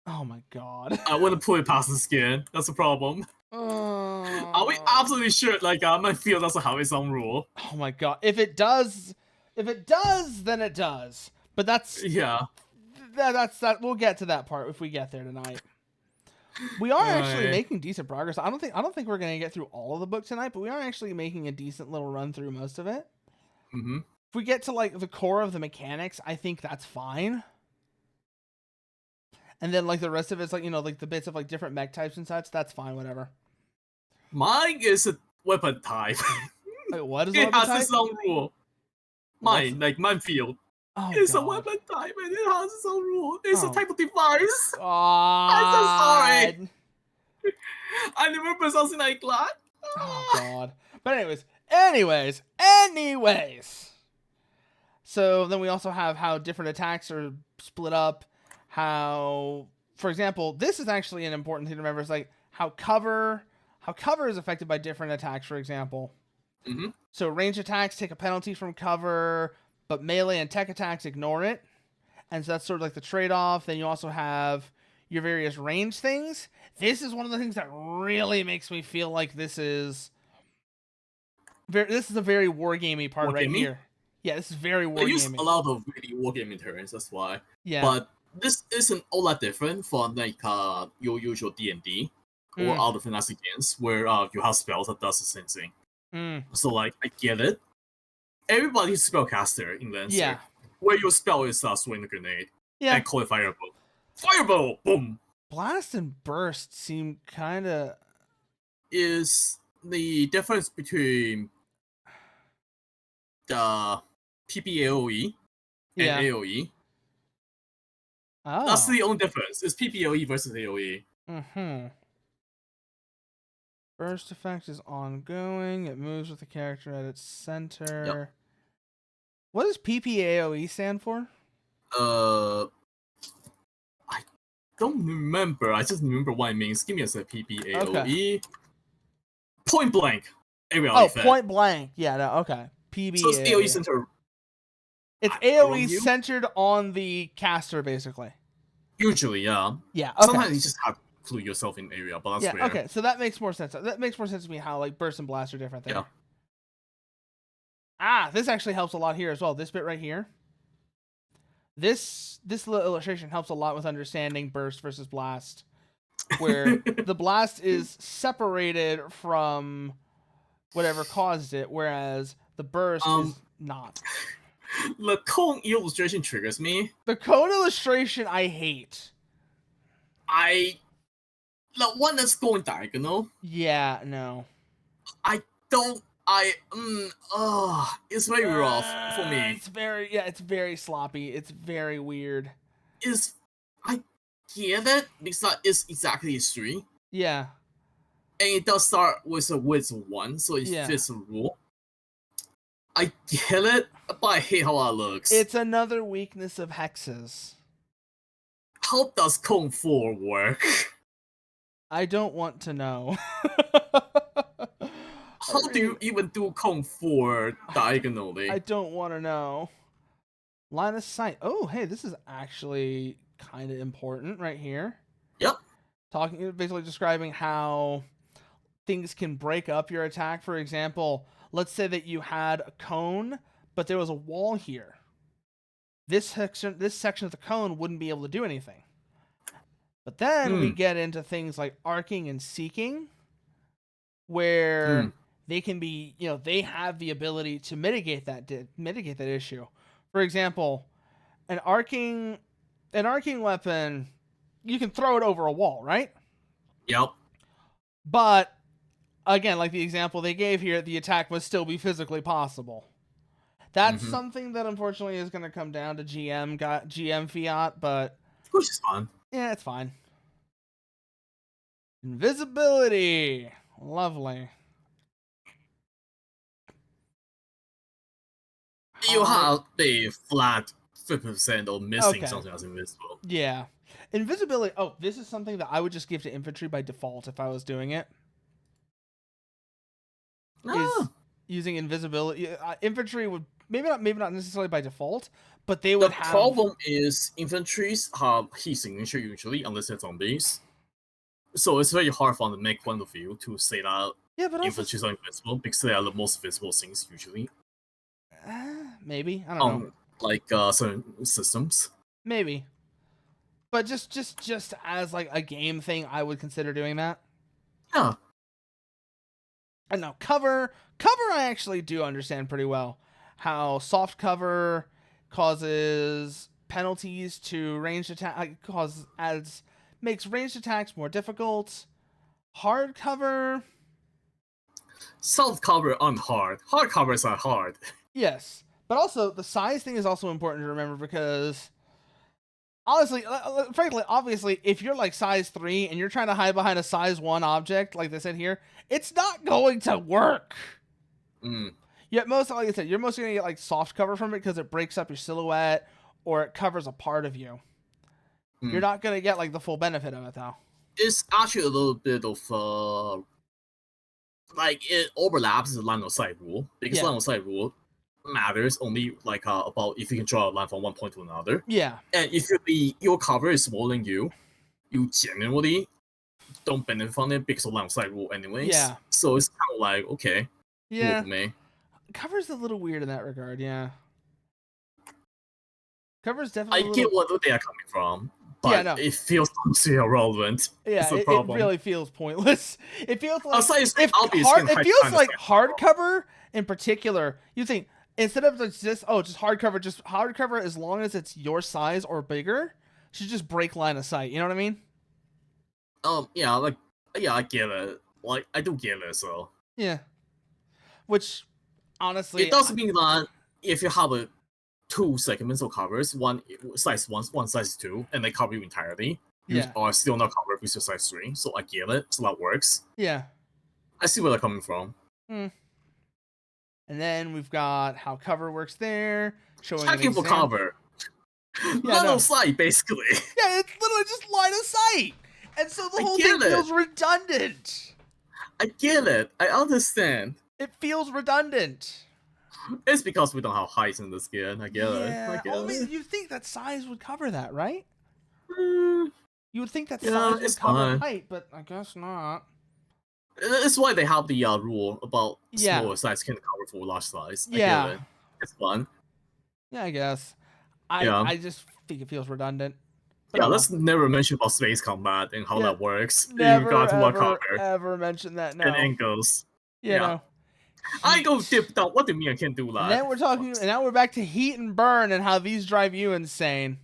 Speaker 1: Oh my god.
Speaker 2: I wouldn't put it past the skin. That's a problem. Are we absolutely sure like minefield doesn't have its own rule?
Speaker 1: Oh my god. If it does, then it does. But that's That's that. We'll get to that part if we get there tonight. We are actually making decent progress. I don't think we're gonna get through all of the book tonight, but we are actually making a decent little run through most of it.
Speaker 2: Mm-hmm.
Speaker 1: If we get to like the core of the mechanics, I think that's fine. And then like the rest of it's like, you know, like the bits of like different mech types and such, that's fine, whatever.
Speaker 2: Mine is a weapon type.
Speaker 1: Wait, what is a weapon type?
Speaker 2: It has its own rule. Mine, like minefield.
Speaker 1: Oh,
Speaker 2: it's
Speaker 1: God.
Speaker 2: A weapon type and it has its own rule. It's a type of device.
Speaker 1: I'm
Speaker 2: so sorry. I remember something like that.
Speaker 1: Oh god. But anyways. So then we also have how different attacks are split up. How, for example, this is actually an important thing to remember. It's like how cover is affected by different attacks, for example.
Speaker 2: Mm-hmm.
Speaker 1: So range attacks take a penalty from cover, but melee and tech attacks ignore it. And so that's sort of like the trade-off. Then you also have your various range things. This is one of the things that really makes me feel like this is a very wargamey part right here. Yeah, this is very wargamey.
Speaker 2: They use a lot of really wargaming terrains, that's why.
Speaker 1: Yeah.
Speaker 2: But this isn't all that different from like your usual D&D or other fantasy games where you have spells that does the same thing. So like I get it. Everybody's spellcaster in Lancer.
Speaker 1: Yeah.
Speaker 2: Where your spell is swing a grenade.
Speaker 1: Yeah.
Speaker 2: And call it fireball. Fireball! Boom!
Speaker 1: Blast and burst seem kinda...
Speaker 2: Is the difference between the PPAOE and AOE.
Speaker 1: Oh.
Speaker 2: That's the only difference. It's PPAOE versus AOE.
Speaker 1: Mm-hmm. Burst effect is ongoing. It moves with the character at its center.
Speaker 2: Yep.
Speaker 1: What does PPAOE stand for?
Speaker 2: I don't remember. I just remember what it means. Give me a sec. PPAOE. Okay. Point blank.
Speaker 1: Point blank. Yeah, no, okay. PBA.
Speaker 2: So it's AOE centered.
Speaker 1: It's AOE centered on the caster, basically.
Speaker 2: Usually, yeah.
Speaker 1: Yeah, okay.
Speaker 2: Sometimes you just have to clue yourself in area, but that's rare.
Speaker 1: Okay, so that makes more sense. That makes more sense to me how like burst and blast are different there. Yeah. This actually helps a lot here as well. This bit right here. This little illustration helps a lot with understanding burst versus blast, where the blast is separated from whatever caused it, whereas the burst is not.
Speaker 2: The cone illustration triggers me.
Speaker 1: The cone illustration I hate.
Speaker 2: The one that's going diagonal.
Speaker 1: Yeah, no.
Speaker 2: It's very rough for me.
Speaker 1: It's very sloppy. It's very weird.
Speaker 2: I get it because it's exactly 3.
Speaker 1: Yeah.
Speaker 2: And it does start with a width of 1, so it fits the rule. I get it, but I hate how that looks.
Speaker 1: It's another weakness of hexes.
Speaker 2: How does Cone 4 work?
Speaker 1: I don't want to know.
Speaker 2: How do you even do Cone 4 diagonally?
Speaker 1: I don't want to know. Line of sight. Oh, hey, this is actually kind of important right here.
Speaker 2: Yep.
Speaker 1: Basically describing how things can break up your attack. For example, let's say that you had a cone, but there was a wall here. This section of the cone wouldn't be able to do anything. But then we get into things like arcing and seeking, where they can be, they have the ability to mitigate that issue. For example, an arcing weapon, you can throw it over a wall, right?
Speaker 2: Yep.
Speaker 1: But again, like the example they gave here, the attack must still be physically possible. That's something that unfortunately is going to come down to GM fiat, but
Speaker 2: which is fine.
Speaker 1: Yeah, it's fine. Invisibility, lovely.
Speaker 2: You have the flat 50% or missing something as invisible.
Speaker 1: Yeah, invisibility. Oh, this is something that I would just give to infantry by default if I was doing it. Is using invisibility. Infantry would maybe not necessarily by default, but they would have.
Speaker 2: The problem is infantries have heat signature usually unless they're zombies, so it's very hard for them to make point of view to say that infantries are invincible because they are the most visible things usually.
Speaker 1: Maybe I don't know.
Speaker 2: Like certain systems.
Speaker 1: Maybe, but just as like a game thing, I would consider doing that.
Speaker 2: Yeah.
Speaker 1: And now cover I actually do understand pretty well. How soft cover causes penalties to ranged attack, makes ranged attacks more difficult. Hard cover,
Speaker 2: soft cover aren't hard. Hard covers are hard.
Speaker 1: Yes, but also the size thing is also important to remember because honestly, frankly, obviously, if you're like size 3 and you're trying to hide behind a size 1 object, like they said here, it's not going to work. Yet like I said, you're mostly going to get like soft cover from it because it breaks up your silhouette or it covers a part of you. You're not going to get like the full benefit of it though.
Speaker 2: It's actually a little bit of like it overlaps the line of sight rule because line of sight rule matters only like about if you can draw a line from one point to another.
Speaker 1: Yeah.
Speaker 2: And if your cover is smaller than you generally don't benefit from it because of line of sight rule anyways.
Speaker 1: Yeah.
Speaker 2: So it's kind of like, okay.
Speaker 1: Yeah.
Speaker 2: Cool for me.
Speaker 1: Cover's a little weird in that regard, yeah. Cover's definitely
Speaker 2: I get what they are coming from, but it feels irrelevant.
Speaker 1: Yeah, it really feels pointless. It feels like hard cover in particular. You think instead of just hard cover as long as it's your size or bigger, should just break line of sight. You know what I mean?
Speaker 2: I get it. Like I do get it. So
Speaker 1: yeah, which honestly,
Speaker 2: it does mean that if you have a 2 segments of covers, one size 1, one size 2, and they cover you entirely, you are still not covered with your size 3. So I get it. So that works.
Speaker 1: Yeah,
Speaker 2: I see where they're coming from.
Speaker 1: And then we've got how cover works there, showing
Speaker 2: checking for cover. Line of sight, basically.
Speaker 1: Yeah, it's literally just line of sight, and so the whole thing feels redundant.
Speaker 2: I get it. I understand.
Speaker 1: It feels redundant.
Speaker 2: It's because we don't have height in this game. I get it.
Speaker 1: I mean, you'd think that size would cover that, right? You would think that size would cover height, but I guess not.
Speaker 2: It's why they have the rule about smaller size can cover for large size. I get it. It's fun.
Speaker 1: Yeah, I guess. I just think it feels redundant.
Speaker 2: Yeah, let's never mention about space combat and how that works.
Speaker 1: Never, ever mention that now.
Speaker 2: And angles.
Speaker 1: No.
Speaker 2: I go dip down. What do you mean I can't do that?
Speaker 1: And then and now we're back to heat and burn and how these drive you insane.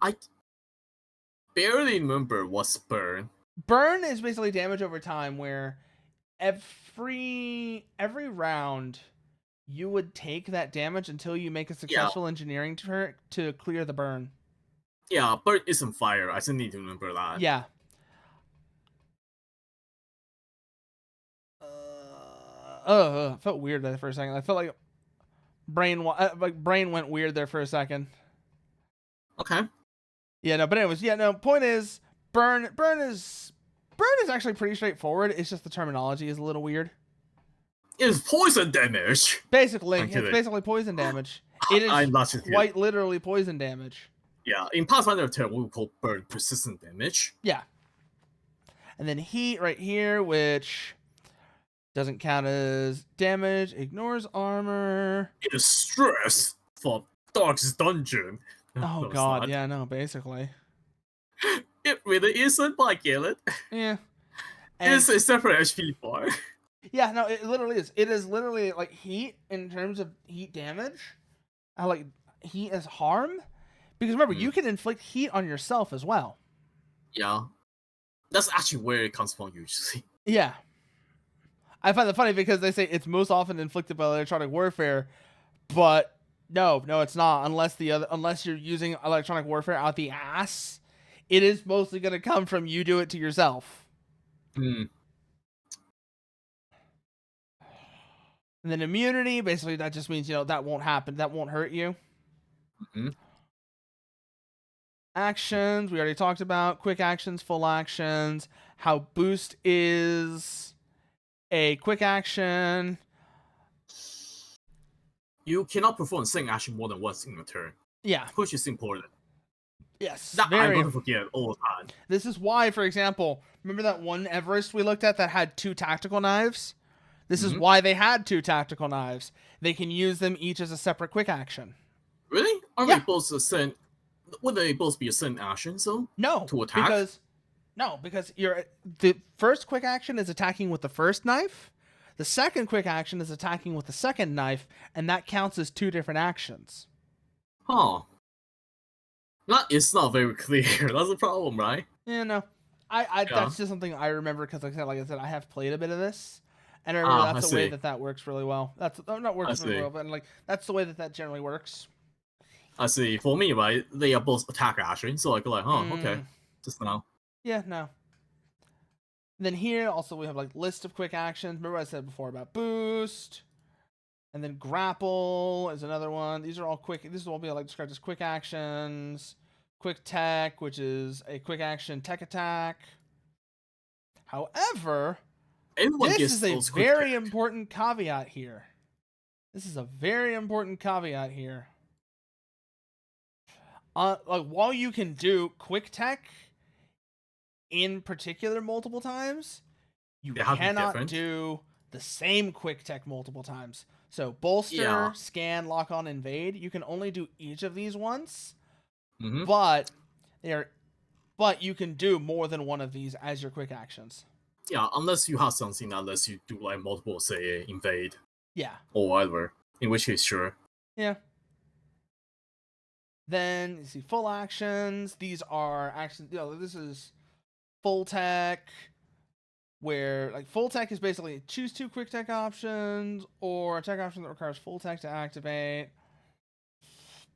Speaker 2: I barely remember what's burn.
Speaker 1: Burn is basically damage over time, where every round you would take that damage until you make a successful engineering turret to clear the burn.
Speaker 2: Yeah, burn isn't fire. I still need to remember that.
Speaker 1: Yeah. It felt weird there for a second. I felt like brain went weird there for a second.
Speaker 2: Okay.
Speaker 1: Yeah, no, but anyways, point is burn is actually pretty straightforward. It's just the terminology is a little weird.
Speaker 2: It's poison damage.
Speaker 1: Basically, it's basically poison damage. It is quite literally poison damage.
Speaker 2: Yeah, in Pathfinder term, we would call burn persistent damage.
Speaker 1: Yeah. And then heat right here, which doesn't count as damage, ignores armor.
Speaker 2: It is stress for Dark's Dungeon.
Speaker 1: Oh
Speaker 2: No,
Speaker 1: god, yeah, no, basically.
Speaker 2: It really isn't, but I get it.
Speaker 1: Yeah.
Speaker 2: It's a separate HP bar.
Speaker 1: Yeah, no, it literally is. It is literally like heat in terms of heat damage. I like heat as harm. Because remember, you can inflict heat on yourself as well.
Speaker 2: Yeah. That's actually where it comes from usually.
Speaker 1: Yeah. I find that funny because they say it's most often inflicted by electronic warfare, but no, it's not. Unless you're using electronic warfare out the ass, it is mostly going to come from you do it to yourself.
Speaker 2: Mm.
Speaker 1: And then immunity, basically that just means, that won't happen. That won't hurt you.
Speaker 2: Mm-hmm.
Speaker 1: Actions, we already talked about. Quick actions, full actions. How boost is a quick action.
Speaker 2: You cannot perform the same action more than once in a turn.
Speaker 1: Yeah.
Speaker 2: Which is important.
Speaker 1: Yes.
Speaker 2: That I'm going to forget all the time.
Speaker 1: This is why, for example, remember that one Everest we looked at that had 2 tactical knives? This is why they had 2 tactical knives. They can use them each as a separate quick action.
Speaker 2: Really? Are they both the same? Would they both be a same action, so?
Speaker 1: No.
Speaker 2: To attack?
Speaker 1: Because the first quick action is attacking with the first knife. The second quick action is attacking with the second knife, and that counts as 2 different actions.
Speaker 2: Huh. That is not very clear. That's a problem, right?
Speaker 1: Yeah, no. That's just something I remember because, like I said, I have played a bit of this, and I remember that's the way that works really well. That's not works really well, but that's the way that generally works.
Speaker 2: I see. For me, right, they are both attack actions, so I go like, okay, just now.
Speaker 1: Yeah, no. And then here also we have list of quick actions. Remember what I said before about boost, and then grapple is another one. These are all quick. This is what we described as quick actions. Quick tech, which is a quick action tech attack. However, this is a very important caveat here. While you can do quick tech in particular multiple times, you cannot do the same quick tech multiple times. So bolster, scan, lock on, invade, you can only do each of these once. But you can do more than one of these as your quick actions.
Speaker 2: Yeah, unless you have something that lets you do multiple, say, invade.
Speaker 1: Yeah.
Speaker 2: Or whatever. In which case, sure.
Speaker 1: Yeah. Then you see full actions. These are actions. This is full tech, where full tech is basically choose 2 quick tech options or a tech option that requires full tech to activate.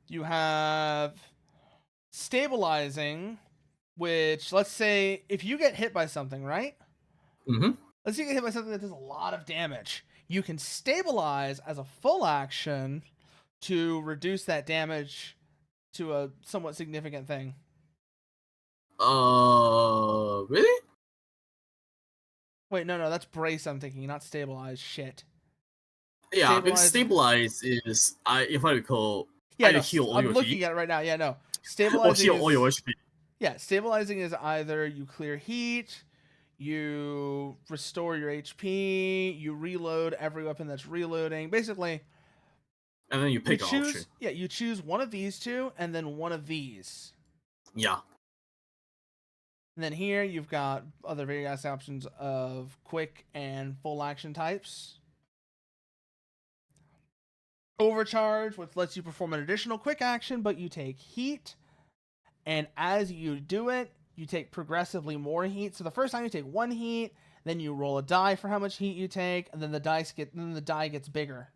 Speaker 1: You have stabilizing, which let's say if you get hit by something, right? Let's say you get hit by something that does a lot of damage. You can stabilize as a full action to reduce that damage to a somewhat significant thing.
Speaker 2: Really?
Speaker 1: Wait, no, that's brace I'm thinking, not stabilize. Shit.
Speaker 2: Yeah, because stabilize is, if I recall, heal all
Speaker 1: I'm
Speaker 2: your
Speaker 1: looking
Speaker 2: heat.
Speaker 1: at it right now. Yeah, no. Stabilizing
Speaker 2: or heal all your HP.
Speaker 1: Yeah, stabilizing is either you clear heat, you restore your HP, you reload every weapon that's reloading. Basically,
Speaker 2: and then you pick an option.
Speaker 1: Yeah, you choose one of these 2 and then one of these.
Speaker 2: Yeah.
Speaker 1: And then here you've got other various options of quick and full action types. Overcharge, which lets you perform an additional quick action, but you take heat. And as you do it, you take progressively more heat. So the first time you take 1 heat, then you roll a die for how much heat you take, and then the die gets bigger.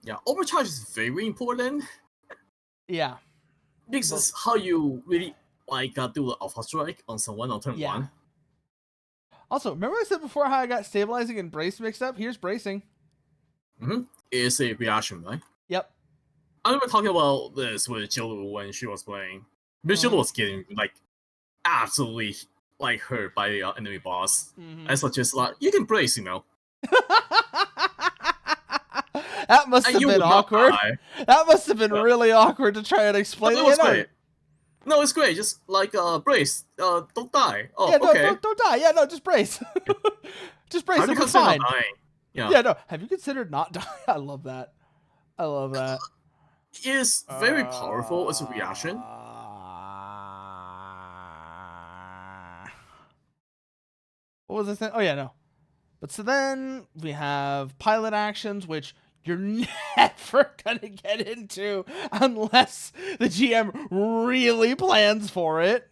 Speaker 2: Yeah, overcharge is very important.
Speaker 1: Yeah.
Speaker 2: This is how you really do the alpha strike on someone on turn 1.
Speaker 1: Also, remember I said before how I got stabilizing and brace mixed up? Here's bracing.
Speaker 2: It's a reaction, right?
Speaker 1: Yep.
Speaker 2: I remember talking about this with Jill when she was playing. But Jill was getting absolutely hurt by the enemy boss. I suggest you can brace,
Speaker 1: That must have been awkward. That must have been really awkward to try and explain.
Speaker 2: It was great. No, it's great. Just like brace. Don't die. Oh,
Speaker 1: yeah, no,
Speaker 2: okay.
Speaker 1: don't die. Yeah, no, just brace. Just brace.
Speaker 2: Have you
Speaker 1: It'll be
Speaker 2: considered
Speaker 1: fine.
Speaker 2: not dying? Yeah.
Speaker 1: Yeah, no. Have you considered not dying? I love that. I love that.
Speaker 2: It is very powerful as a reaction.
Speaker 1: What was I saying? Oh yeah, no. But so then we have pilot actions, which you're never gonna get into unless the GM really plans for it.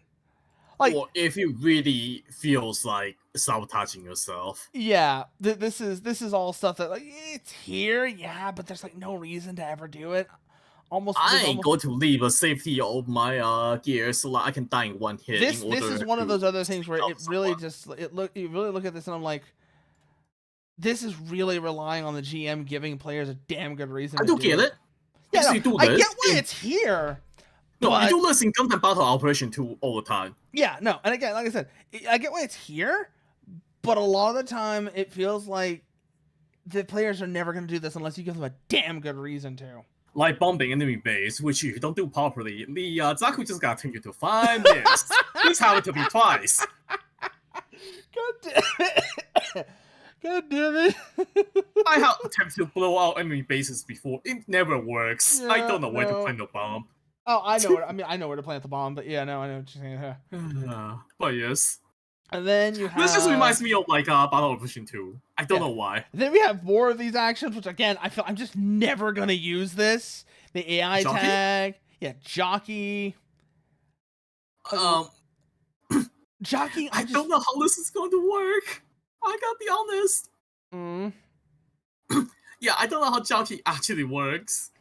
Speaker 1: Like,
Speaker 2: or if it really feels like sabotaging yourself.
Speaker 1: Yeah, this is all stuff that like it's here, yeah, but there's like no reason to ever do it.
Speaker 2: I ain't going to leave a safety of my gear so that I can die in one hit.
Speaker 1: This is one of those other things where it really just you really look at this and I'm like, this is really relying on the GM giving players a damn good reason.
Speaker 2: I do get it.
Speaker 1: Yeah, no, I get why it's here.
Speaker 2: No, you do this in Guntan Battle Operation 2 all the time.
Speaker 1: Yeah, no, and again, like I said, I get why it's here, but a lot of the time it feels like the players are never going to do this unless you give them a damn good reason to.
Speaker 2: Like bombing enemy base, which if you don't do properly, the Zaku just got you to 5 minutes. This happened to me twice.
Speaker 1: God damn it.
Speaker 2: I have attempted to blow out enemy bases before. It never works. Yeah, I don't know where to plant the bomb.
Speaker 1: Oh, I know I know where to plant the bomb, but yeah, no, I know what you're
Speaker 2: saying. But yes.
Speaker 1: And then you have...
Speaker 2: This just reminds me of like Battle Operation 2. I don't know why.
Speaker 1: Then we have more of these actions, which again, I feel I'm just never gonna use this. The AI jockey? Tag. Yeah, jockey. Jockey,
Speaker 2: I don't know how this is going to work. I gotta be honest. Yeah, I don't know how jockey actually works.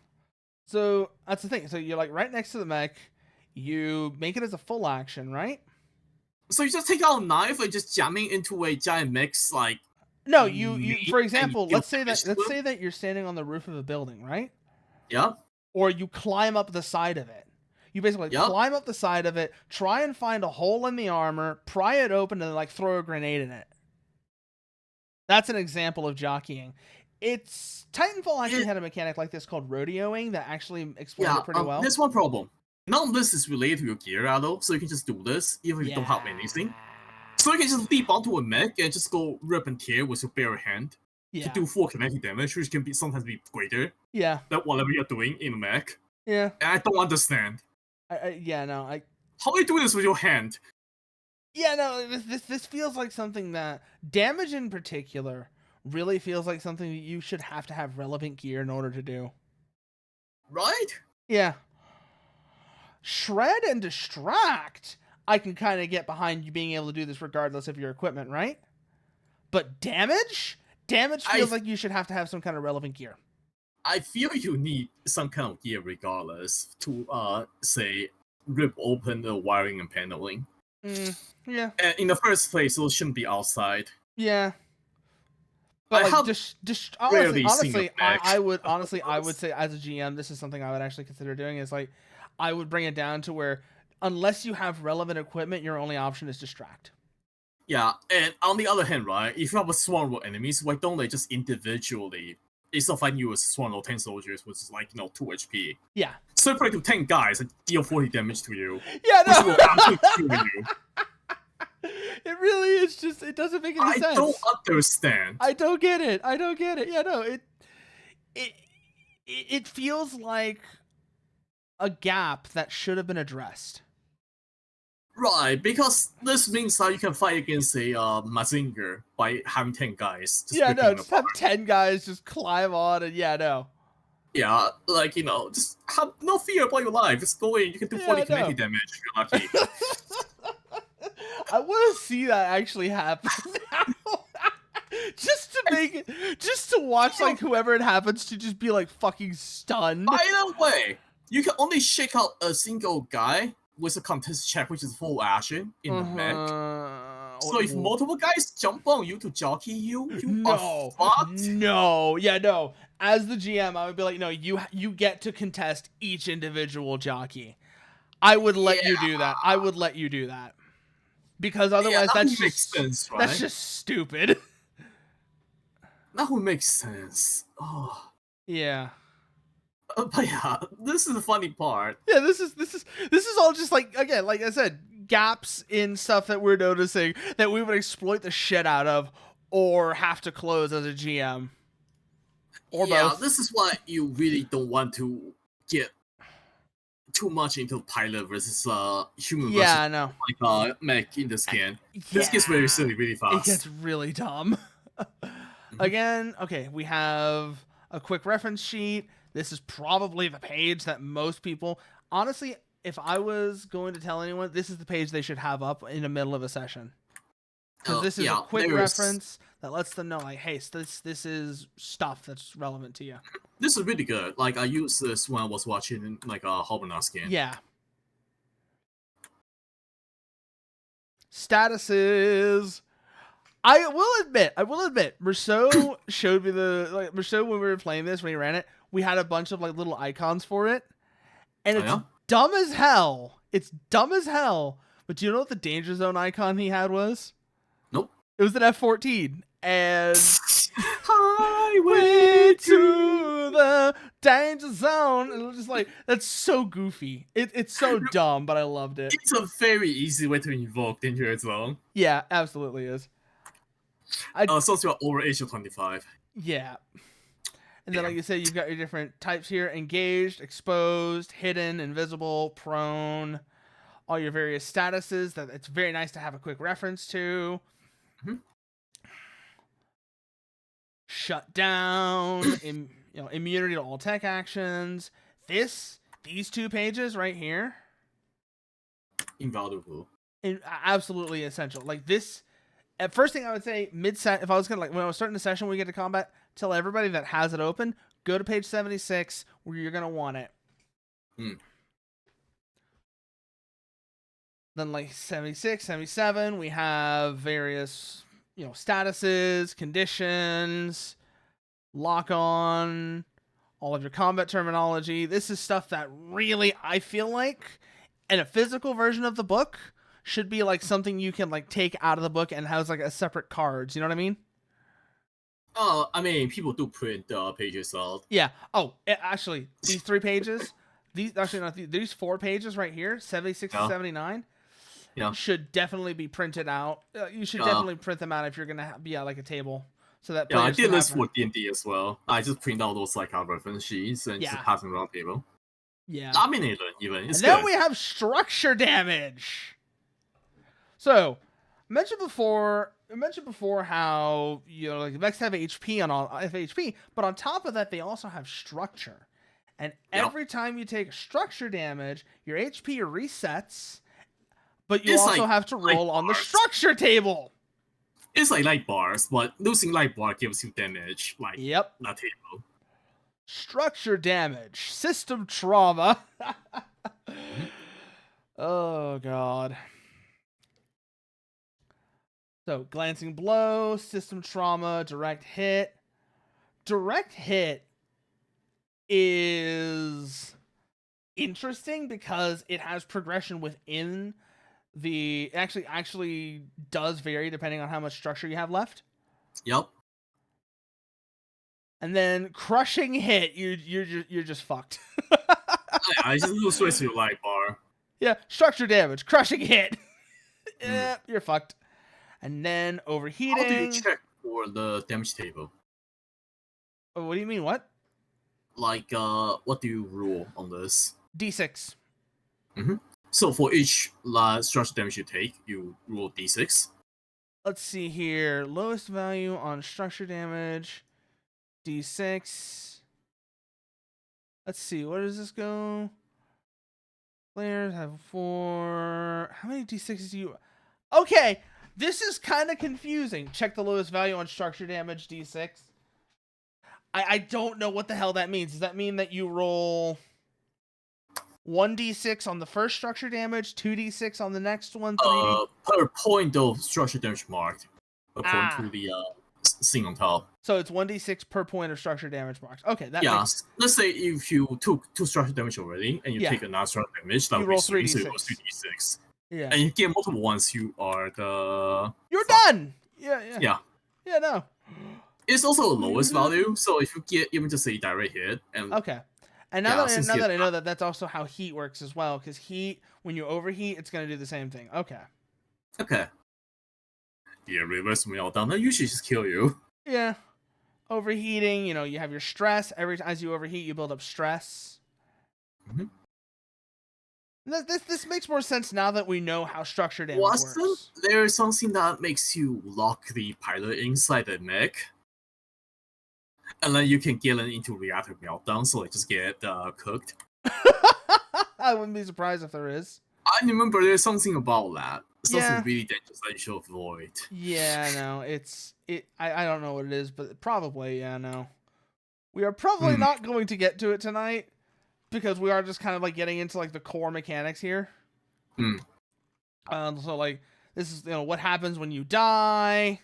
Speaker 1: So that's the thing. So you're like right next to the mech. You make it as a full action, right?
Speaker 2: So you just take out a knife and just jamming into a giant mech's like.
Speaker 1: No, you for example, let's say that you're standing on the roof of a building, right?
Speaker 2: Yeah.
Speaker 1: Or you climb up the side of it. You basically climb up the side of it, try and find a hole in the armor, pry it open, and then like throw a grenade in it. That's an example of jockeying. Titanfall actually had a mechanic like this called rodeoing that actually explained it pretty well.
Speaker 2: There's one problem. None of this is related to your gear at all, so you can just do this even if you don't have anything. So you can just leap onto a mech and just go rip and tear with your bare hand to do 4 kinetic damage, which can sometimes be greater than whatever you're doing in a mech.
Speaker 1: Yeah.
Speaker 2: And I don't understand.
Speaker 1: How are
Speaker 2: you doing this with your hand?
Speaker 1: Yeah, no, this feels like something that damage in particular really feels like something that you should have to have relevant gear in order to do.
Speaker 2: Right?
Speaker 1: Yeah. Shred and distract, I can kind of get behind you being able to do this regardless of your equipment, right? But damage feels like you should have to have some kind of relevant gear.
Speaker 2: I feel you need some kind of gear regardless to, say, rip open the wiring and paneling.
Speaker 1: Yeah.
Speaker 2: And in the first place, those shouldn't be outside.
Speaker 1: Yeah. But honestly, I would say as a GM, this is something I would actually consider doing. Is like, I would bring it down to where, unless you have relevant equipment, your only option is distract.
Speaker 2: Yeah, and on the other hand, right, if you have a swarm of enemies, why don't they just individually, instead of fighting you as a swarm of 10 soldiers, which is like 2 HP.
Speaker 1: Yeah.
Speaker 2: Separate to 10 guys and deal 40 damage to you.
Speaker 1: Yeah, no.
Speaker 2: Which will absolutely kill you.
Speaker 1: It really is just, it doesn't make any sense.
Speaker 2: I don't understand.
Speaker 1: I don't get it. Yeah, no, it feels like a gap that should have been addressed.
Speaker 2: Right, because this means that you can fight against a Mazinger by having 10 guys.
Speaker 1: Just have 10 guys just climb on and
Speaker 2: Yeah, like, just have no fear about your life. Just go in, you can do 40 kinetic damage if you're lucky.
Speaker 1: I want to see that actually happen now. just to watch like whoever it happens to just be like fucking stunned.
Speaker 2: By the way, you can only shake out a single guy with a contest check, which is full action in the mech. So if multiple guys jump on you to jockey you are fucked.
Speaker 1: No. As the GM, I would be like, no, you get to contest each individual jockey. I would let you do that. Because otherwise that's just
Speaker 2: sense, right?
Speaker 1: That's just stupid.
Speaker 2: That would make sense. Oh.
Speaker 1: Yeah.
Speaker 2: But yeah, this is the funny part.
Speaker 1: Yeah, this is all just like, again, like I said, gaps in stuff that we're noticing that we would exploit the shit out of or have to close as a GM. Or both.
Speaker 2: This is why you really don't want to get too much into pilot versus human versus
Speaker 1: I know.
Speaker 2: like mech in this game. This gets very silly really fast.
Speaker 1: It gets really dumb. Again, okay, we have a quick reference sheet. This is probably the page that most people, honestly, if I was going to tell anyone, this is the page they should have up in the middle of a session. Because this is a quick reference that lets them know, like, hey, this is stuff that's relevant to you.
Speaker 2: This is really good. Like, I used this when I was watching, like, a Hobna's game.
Speaker 1: Yeah. Statuses. I will admit, Rousseau showed me Rousseau, when we were playing this, when he ran it, we had a bunch of, like, little icons for it. And it's dumb as hell. It's dumb as hell. But do you know what the danger zone icon he had was?
Speaker 2: Nope.
Speaker 1: It was an F-14. And
Speaker 2: highway
Speaker 1: to the danger zone. And it was just like, that's so goofy. It's so dumb, but I loved it.
Speaker 2: It's a very easy way to invoke danger zone.
Speaker 1: Yeah, absolutely is.
Speaker 2: Since you're over age of 25.
Speaker 1: Yeah. And then, like you said, you've got your different types here: engaged, exposed, hidden, invisible, prone. All your various statuses that it's very nice to have a quick reference to.
Speaker 2: Mm-hmm.
Speaker 1: Shut down, immunity to all tech actions. These 2 pages right here,
Speaker 2: invaluable,
Speaker 1: absolutely essential. Like this, at first thing I would say mid-set, if I was gonna, like, when I was starting the session, we get to combat, tell everybody that has it open, go to page 76 where you're gonna want it. Then, like, 76, 77, we have various, statuses, conditions, lock on, all of your combat terminology. This is stuff that really, I feel like, in a physical version of the book, should be, like, something you can, like, take out of the book and has, like, a separate cards. You know what I mean?
Speaker 2: I mean, people do print pages out.
Speaker 1: Yeah. Oh, actually, these 3 pages, these 4 pages right here, 76 to 79, should definitely be printed out. You should definitely print them out if you're gonna be at, like, a table, so that
Speaker 2: I did this for D&D as well. I just print out those, like, reference sheets and just pass them around people.
Speaker 1: Yeah.
Speaker 2: Dominator even. It's
Speaker 1: and then we have structure damage. So, I mentioned before how, like, mechs have HP FHP, but on top of that, they also have structure. And every time you take structure damage, your HP resets, but you also have to roll on the structure table.
Speaker 2: It's like light bars, but losing light bar gives you damage, like, that table.
Speaker 1: Structure damage. System trauma. Oh, God. So, glancing blow, system trauma, direct hit. Direct hit is interesting because it has progression within the... Actually does vary depending on how much structure you have left.
Speaker 2: Yep.
Speaker 1: And then crushing hit, you're just fucked.
Speaker 2: I just lose twice your light bar.
Speaker 1: Yeah, structure damage, crushing hit. Yeah, you're fucked. And then overheating.
Speaker 2: How do you check for the damage table?
Speaker 1: Oh, what do you mean? What?
Speaker 2: Like, what do you rule on this?
Speaker 1: D6.
Speaker 2: So for each structure damage you take, you roll D6.
Speaker 1: Let's see here. Lowest value on structure damage, D6. Let's see. Where does this go? Players have 4. How many D6s do you... Okay, this is kind of confusing. Check the lowest value on structure damage, D6. I don't know what the hell that means. Does that mean that you roll 1d6 on the first structure damage, 2d6 on the next one, 3d...
Speaker 2: Per point of structure damage marked, according to the thing on top.
Speaker 1: So it's 1d6 per point of structure damage marked. Okay, that makes...
Speaker 2: Let's say if you took 2 structure damage already, and you take another structure damage, that would be 3, so you roll 3d6.
Speaker 1: Yeah.
Speaker 2: And you get multiple ones, you are the...
Speaker 1: You're done! Yeah, no.
Speaker 2: It's also the lowest value, so if you get even just a direct hit... and
Speaker 1: okay. And now that I know that, that's also how heat works as well. Because heat, when you overheat, it's going to do the same thing. Okay.
Speaker 2: Yeah, reverse meltdown. That usually just kill you.
Speaker 1: Yeah. Overheating, you have your stress. As you overheat, you build up stress. This makes more sense now that we know how structure damage works.
Speaker 2: Wasn't there something that makes you lock the pilot inside the mech? And then you can get it into reactor meltdown, so just get cooked.
Speaker 1: I wouldn't be surprised if there is.
Speaker 2: I remember there's something about that. Something really dangerous that you should avoid.
Speaker 1: Yeah, no, I don't know what it is, but probably, yeah, no. We are probably not going to get to it tonight, because we are just kind of like getting into like the core mechanics here. So like, this is, what happens when you die?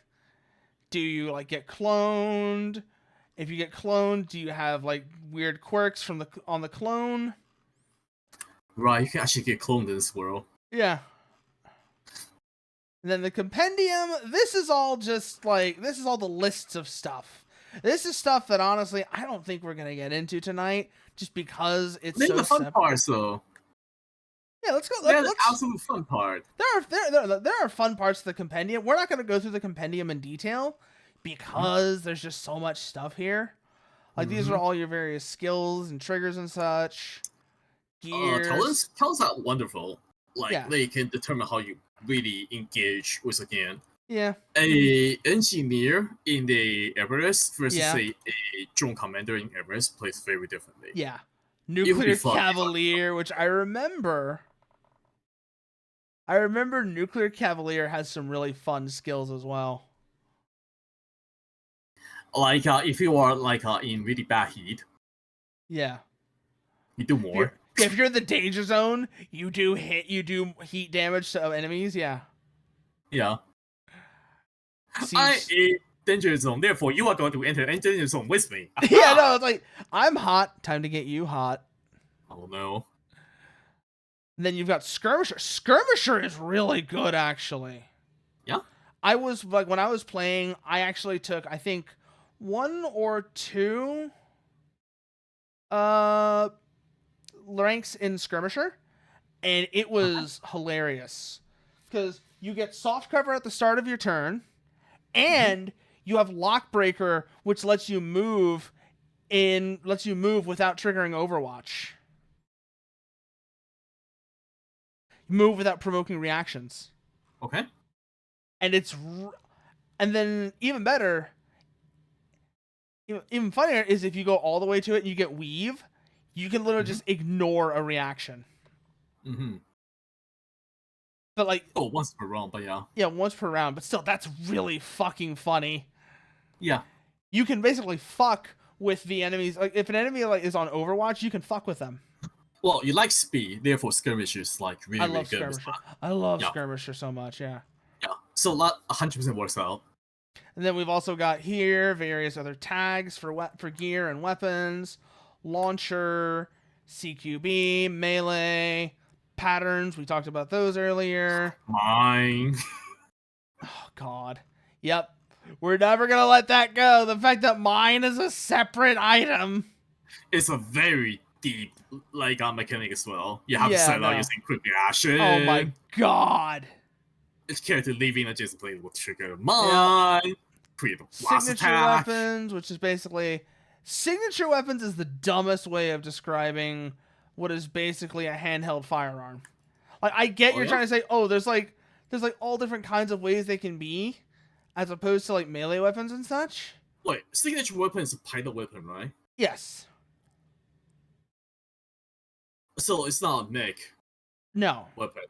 Speaker 1: Do you like get cloned? If you get cloned, do you have like weird quirks on the clone?
Speaker 2: Right, you can actually get cloned in this world.
Speaker 1: Yeah. And then the compendium, this is all the lists of stuff. This is stuff that honestly I don't think we're gonna get into tonight, just because it's so
Speaker 2: the fun parts though.
Speaker 1: Yeah, let's go.
Speaker 2: That's the absolute fun part.
Speaker 1: There are fun parts of the compendium. We're not gonna go through the compendium in detail because there's just so much stuff here. Like these are all your various skills and triggers and such. Gears.
Speaker 2: Talents are wonderful. Like they can determine how you really engage with a game.
Speaker 1: Yeah.
Speaker 2: A engineer in the Everest versus a drone commander in Everest plays very differently.
Speaker 1: Yeah. Nuclear Cavalier, which I remember. Nuclear Cavalier has some really fun skills as well.
Speaker 2: Like if you are like in really bad heat.
Speaker 1: Yeah.
Speaker 2: You do more.
Speaker 1: If you're in the danger zone, you do heat damage to enemies. Yeah.
Speaker 2: Yeah. I'm in danger zone, therefore you are going to enter danger zone with me.
Speaker 1: Yeah, no, it's like I'm hot. Time to get you hot.
Speaker 2: Oh no.
Speaker 1: And then you've got Skirmisher. Skirmisher is really good, actually.
Speaker 2: Yeah.
Speaker 1: I was like, when I was playing, I actually took, I think, 1 or 2 ranks in Skirmisher, and it was hilarious because you get soft cover at the start of your turn, and you have Lockbreaker, which lets you move without triggering Overwatch. Move without provoking reactions.
Speaker 2: Okay.
Speaker 1: And then even better, even funnier is if you go all the way to it and you get Weave, you can literally just ignore a reaction. But like,
Speaker 2: once per round, but yeah.
Speaker 1: Yeah, once per round, but still, that's really fucking funny.
Speaker 2: Yeah.
Speaker 1: You can basically fuck with the enemies. Like, if an enemy is on Overwatch, you can fuck with them.
Speaker 2: Well, you like speed, therefore Skirmisher is like really, really good.
Speaker 1: I love Skirmisher so much, yeah.
Speaker 2: Yeah, so that 100% works out.
Speaker 1: And then we've also got here various other tags for gear and weapons, launcher, CQB, melee, patterns. We talked about those earlier.
Speaker 2: Mine.
Speaker 1: Oh God. Yep. We're never gonna let that go. The fact that mine is a separate item.
Speaker 2: It's a very deep mechanic as well. You have to set out using quick reaction.
Speaker 1: Oh my God.
Speaker 2: It's character leaving adjacent plane will trigger mine. Create a blast
Speaker 1: signature
Speaker 2: attack.
Speaker 1: Weapons, which is basically signature weapons is the dumbest way of describing what is basically a handheld firearm. Like I get you're trying to say, there's all different kinds of ways they can be, as opposed to like melee weapons and such.
Speaker 2: Wait, signature weapon is a pilot weapon, right?
Speaker 1: Yes.
Speaker 2: So it's not a mech.
Speaker 1: No.
Speaker 2: Weapon.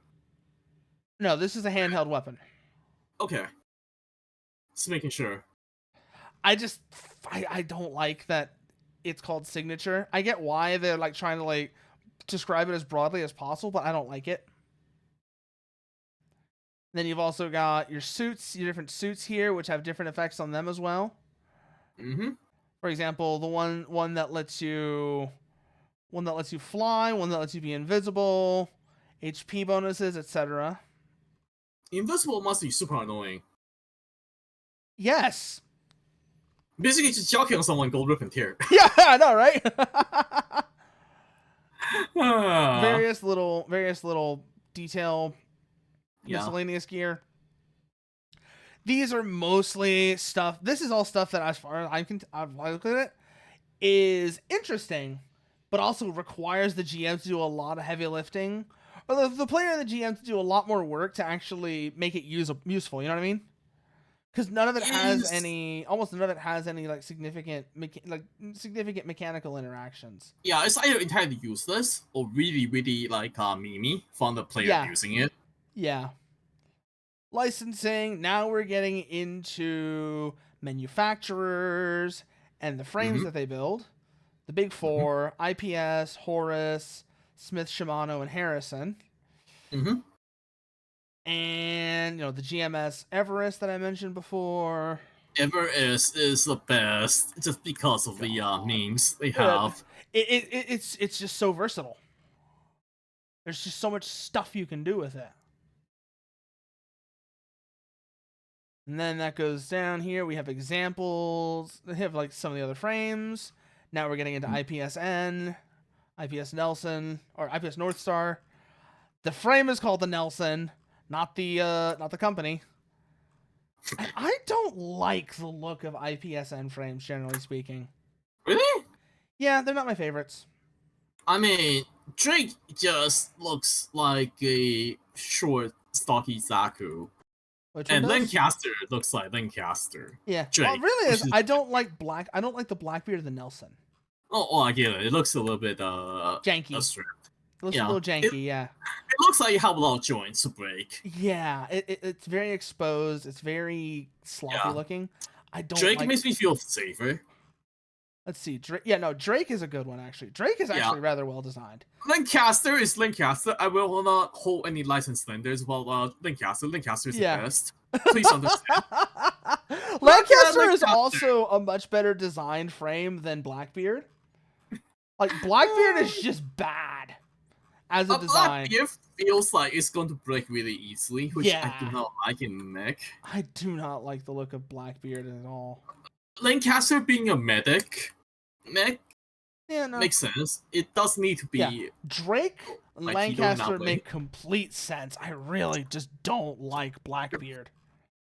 Speaker 1: No, this is a handheld weapon.
Speaker 2: Okay. Just making sure.
Speaker 1: I don't like that it's called signature. I get why they're like trying to like describe it as broadly as possible, but I don't like it. Then you've also got your suits, your different suits here, which have different effects on them as well. For example, the one that lets you fly, one that lets you be invisible, HP bonuses, etc.
Speaker 2: Invisible must be super annoying.
Speaker 1: Yes.
Speaker 2: Basically, just jockey on someone, gold rip and tear.
Speaker 1: Yeah, I know, right? various little detail miscellaneous gear. These are mostly stuff. This is all stuff that, as far as I've looked at it, is interesting, but also requires the GM to do a lot of heavy lifting, or the player and the GM to do a lot more work to actually make it useful. You know what I mean? Because almost none of it has any like significant mechanical interactions.
Speaker 2: Yeah, it's either entirely useless or really, really like mimi from the player using it.
Speaker 1: Yeah. Licensing. Now we're getting into manufacturers and the frames that they build. The big four: IPS, Horus, Smith, Shimano, and Harrison. And the GMS Everest that I mentioned before.
Speaker 2: Everest is the best just because of the memes they have.
Speaker 1: It's just so versatile. There's just so much stuff you can do with it. And then that goes down here. We have examples. They have like some of the other frames. Now we're getting into IPSN, IPS Nelson, or IPS North Star. The frame is called the Nelson, not the company. And I don't like the look of IPSN frames, generally speaking.
Speaker 2: Really?
Speaker 1: Yeah, they're not my favorites.
Speaker 2: I mean, Drake just looks like a short, stocky Zaku. And Lancaster looks like Lancaster.
Speaker 1: Yeah. Drake, well, it really is. I don't like the Blackbeard of the Nelson.
Speaker 2: Oh, I get it. It looks a little bit
Speaker 1: janky. It looks a little janky, yeah.
Speaker 2: It looks like you have a lot of joints to break.
Speaker 1: Yeah, it's very exposed. It's very sloppy looking.
Speaker 2: Drake makes me feel safer.
Speaker 1: Let's see. Drake is a good one, actually. Drake is actually rather well designed.
Speaker 2: Lancaster is Lancaster. I will not hold any license standards while Lancaster is the best. Please understand.
Speaker 1: Lancaster is also a much better designed frame than Blackbeard. Like, Blackbeard is just bad as a design.
Speaker 2: Blackbeard feels like it's going to break really easily, which I do not like in mech.
Speaker 1: I do not like the look of Blackbeard at all.
Speaker 2: Lancaster being a mech makes sense. It does need to be.
Speaker 1: Drake and Lancaster make complete sense. I really just don't like Blackbeard.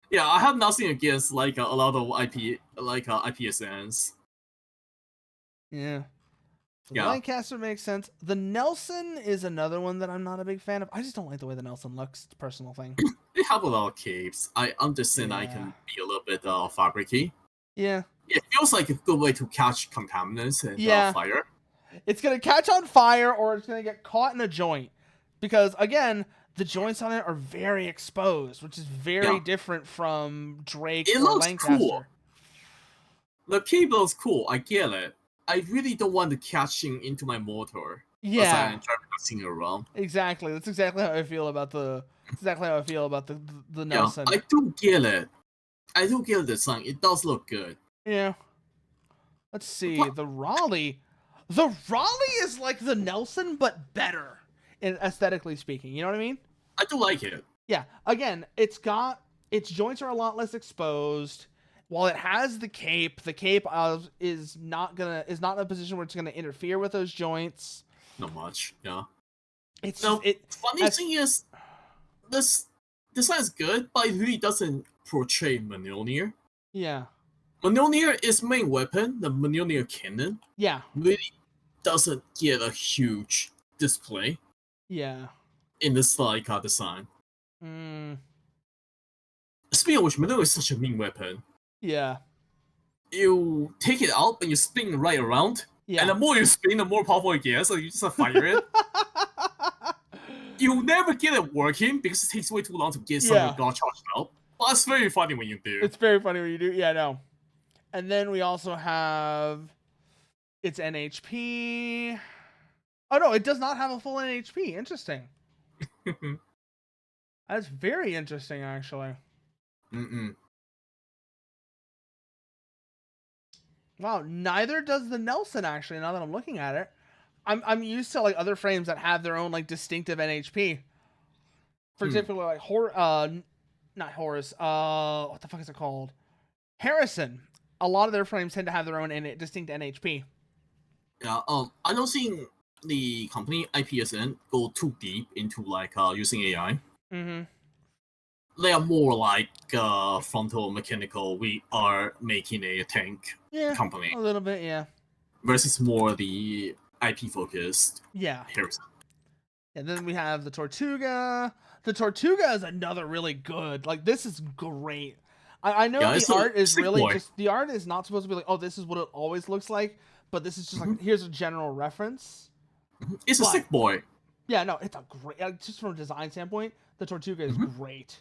Speaker 2: Yeah, I have nothing against like a lot of IPSNs.
Speaker 1: Yeah. Lancaster makes sense. The Nelson is another one that I'm not a big fan of. I just don't like the way the Nelson looks. It's a personal thing.
Speaker 2: They have a lot of capes. I understand I can be a little bit fabricy.
Speaker 1: Yeah.
Speaker 2: It feels like a good way to catch contaminants and fire.
Speaker 1: It's going to catch on fire or it's going to get caught in a joint. Because, again, the joints on it are very exposed, which is very different from Drake or Lancaster. Cool.
Speaker 2: The cape looks cool. I get it. I really don't want it catching into my motor.
Speaker 1: Yeah.
Speaker 2: I'm trying around.
Speaker 1: Exactly. That's exactly how I feel about the Nelson.
Speaker 2: I do get it. I do get the design. It does look good.
Speaker 1: Yeah. Let's see. The Raleigh. The Raleigh is like the Nelson, but better, aesthetically speaking. You know what I mean?
Speaker 2: I do like it.
Speaker 1: Yeah. Again, its joints are a lot less exposed. While it has the cape is not in a position where it's gonna interfere with those joints.
Speaker 2: Not much. Yeah.
Speaker 1: Funny
Speaker 2: thing is, this design is good, but it really doesn't portray Mjolnir.
Speaker 1: Yeah.
Speaker 2: Mjolnir is main weapon, the Mjolnir cannon.
Speaker 1: Yeah.
Speaker 2: Really doesn't get a huge display.
Speaker 1: Yeah.
Speaker 2: In this design. Speaking of which, Mjolnir is such a mean weapon.
Speaker 1: Yeah.
Speaker 2: You take it out and you spin right around. Yeah. And the more you spin, the more powerful it gets, so you just fire it. You'll never get it working because it takes way too long to get some of God charged out. But it's very funny when you do.
Speaker 1: It's very funny when you do. Yeah, no. And then we also have its NHP. Oh, no, it does not have a full NHP. Interesting. That's very interesting, actually. Wow, neither does the Nelson, actually, now that I'm looking at it. I'm used to like other frames that have their own like distinctive NHP. For example, like not Horus, what the fuck is it called? Harrison. A lot of their frames tend to have their own distinct NHP.
Speaker 2: Yeah, I don't think the company IPSN go too deep into like using AI.
Speaker 1: Mm-hmm.
Speaker 2: They are more like frontal mechanical. We are making a tank company.
Speaker 1: A little bit, yeah.
Speaker 2: Versus more the IP focused.
Speaker 1: Yeah.
Speaker 2: Harrison.
Speaker 1: And then we have the Tortuga. The Tortuga is another really good. Like, this is great. I know the art is really just, the art is not supposed to be like, oh, this is what it always looks like, but this is just like, here's a general reference.
Speaker 2: It's a sick boy.
Speaker 1: Yeah, no, it's a great, just from a design standpoint, the Tortuga is great.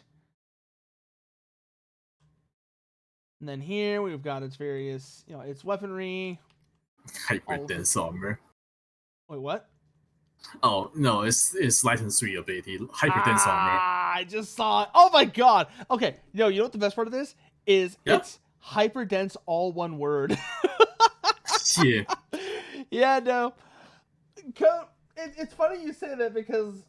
Speaker 1: And then here we've got its various, its weaponry.
Speaker 2: Hyperdense armor.
Speaker 1: Wait, what?
Speaker 2: Oh, no, it's License 3 ability. Hyperdense armor.
Speaker 1: I just saw it. Oh my god. Okay, you know what the best part of this is? It's hyperdense, all one word.
Speaker 2: Yeah.
Speaker 1: Yeah, no. It's funny you say that because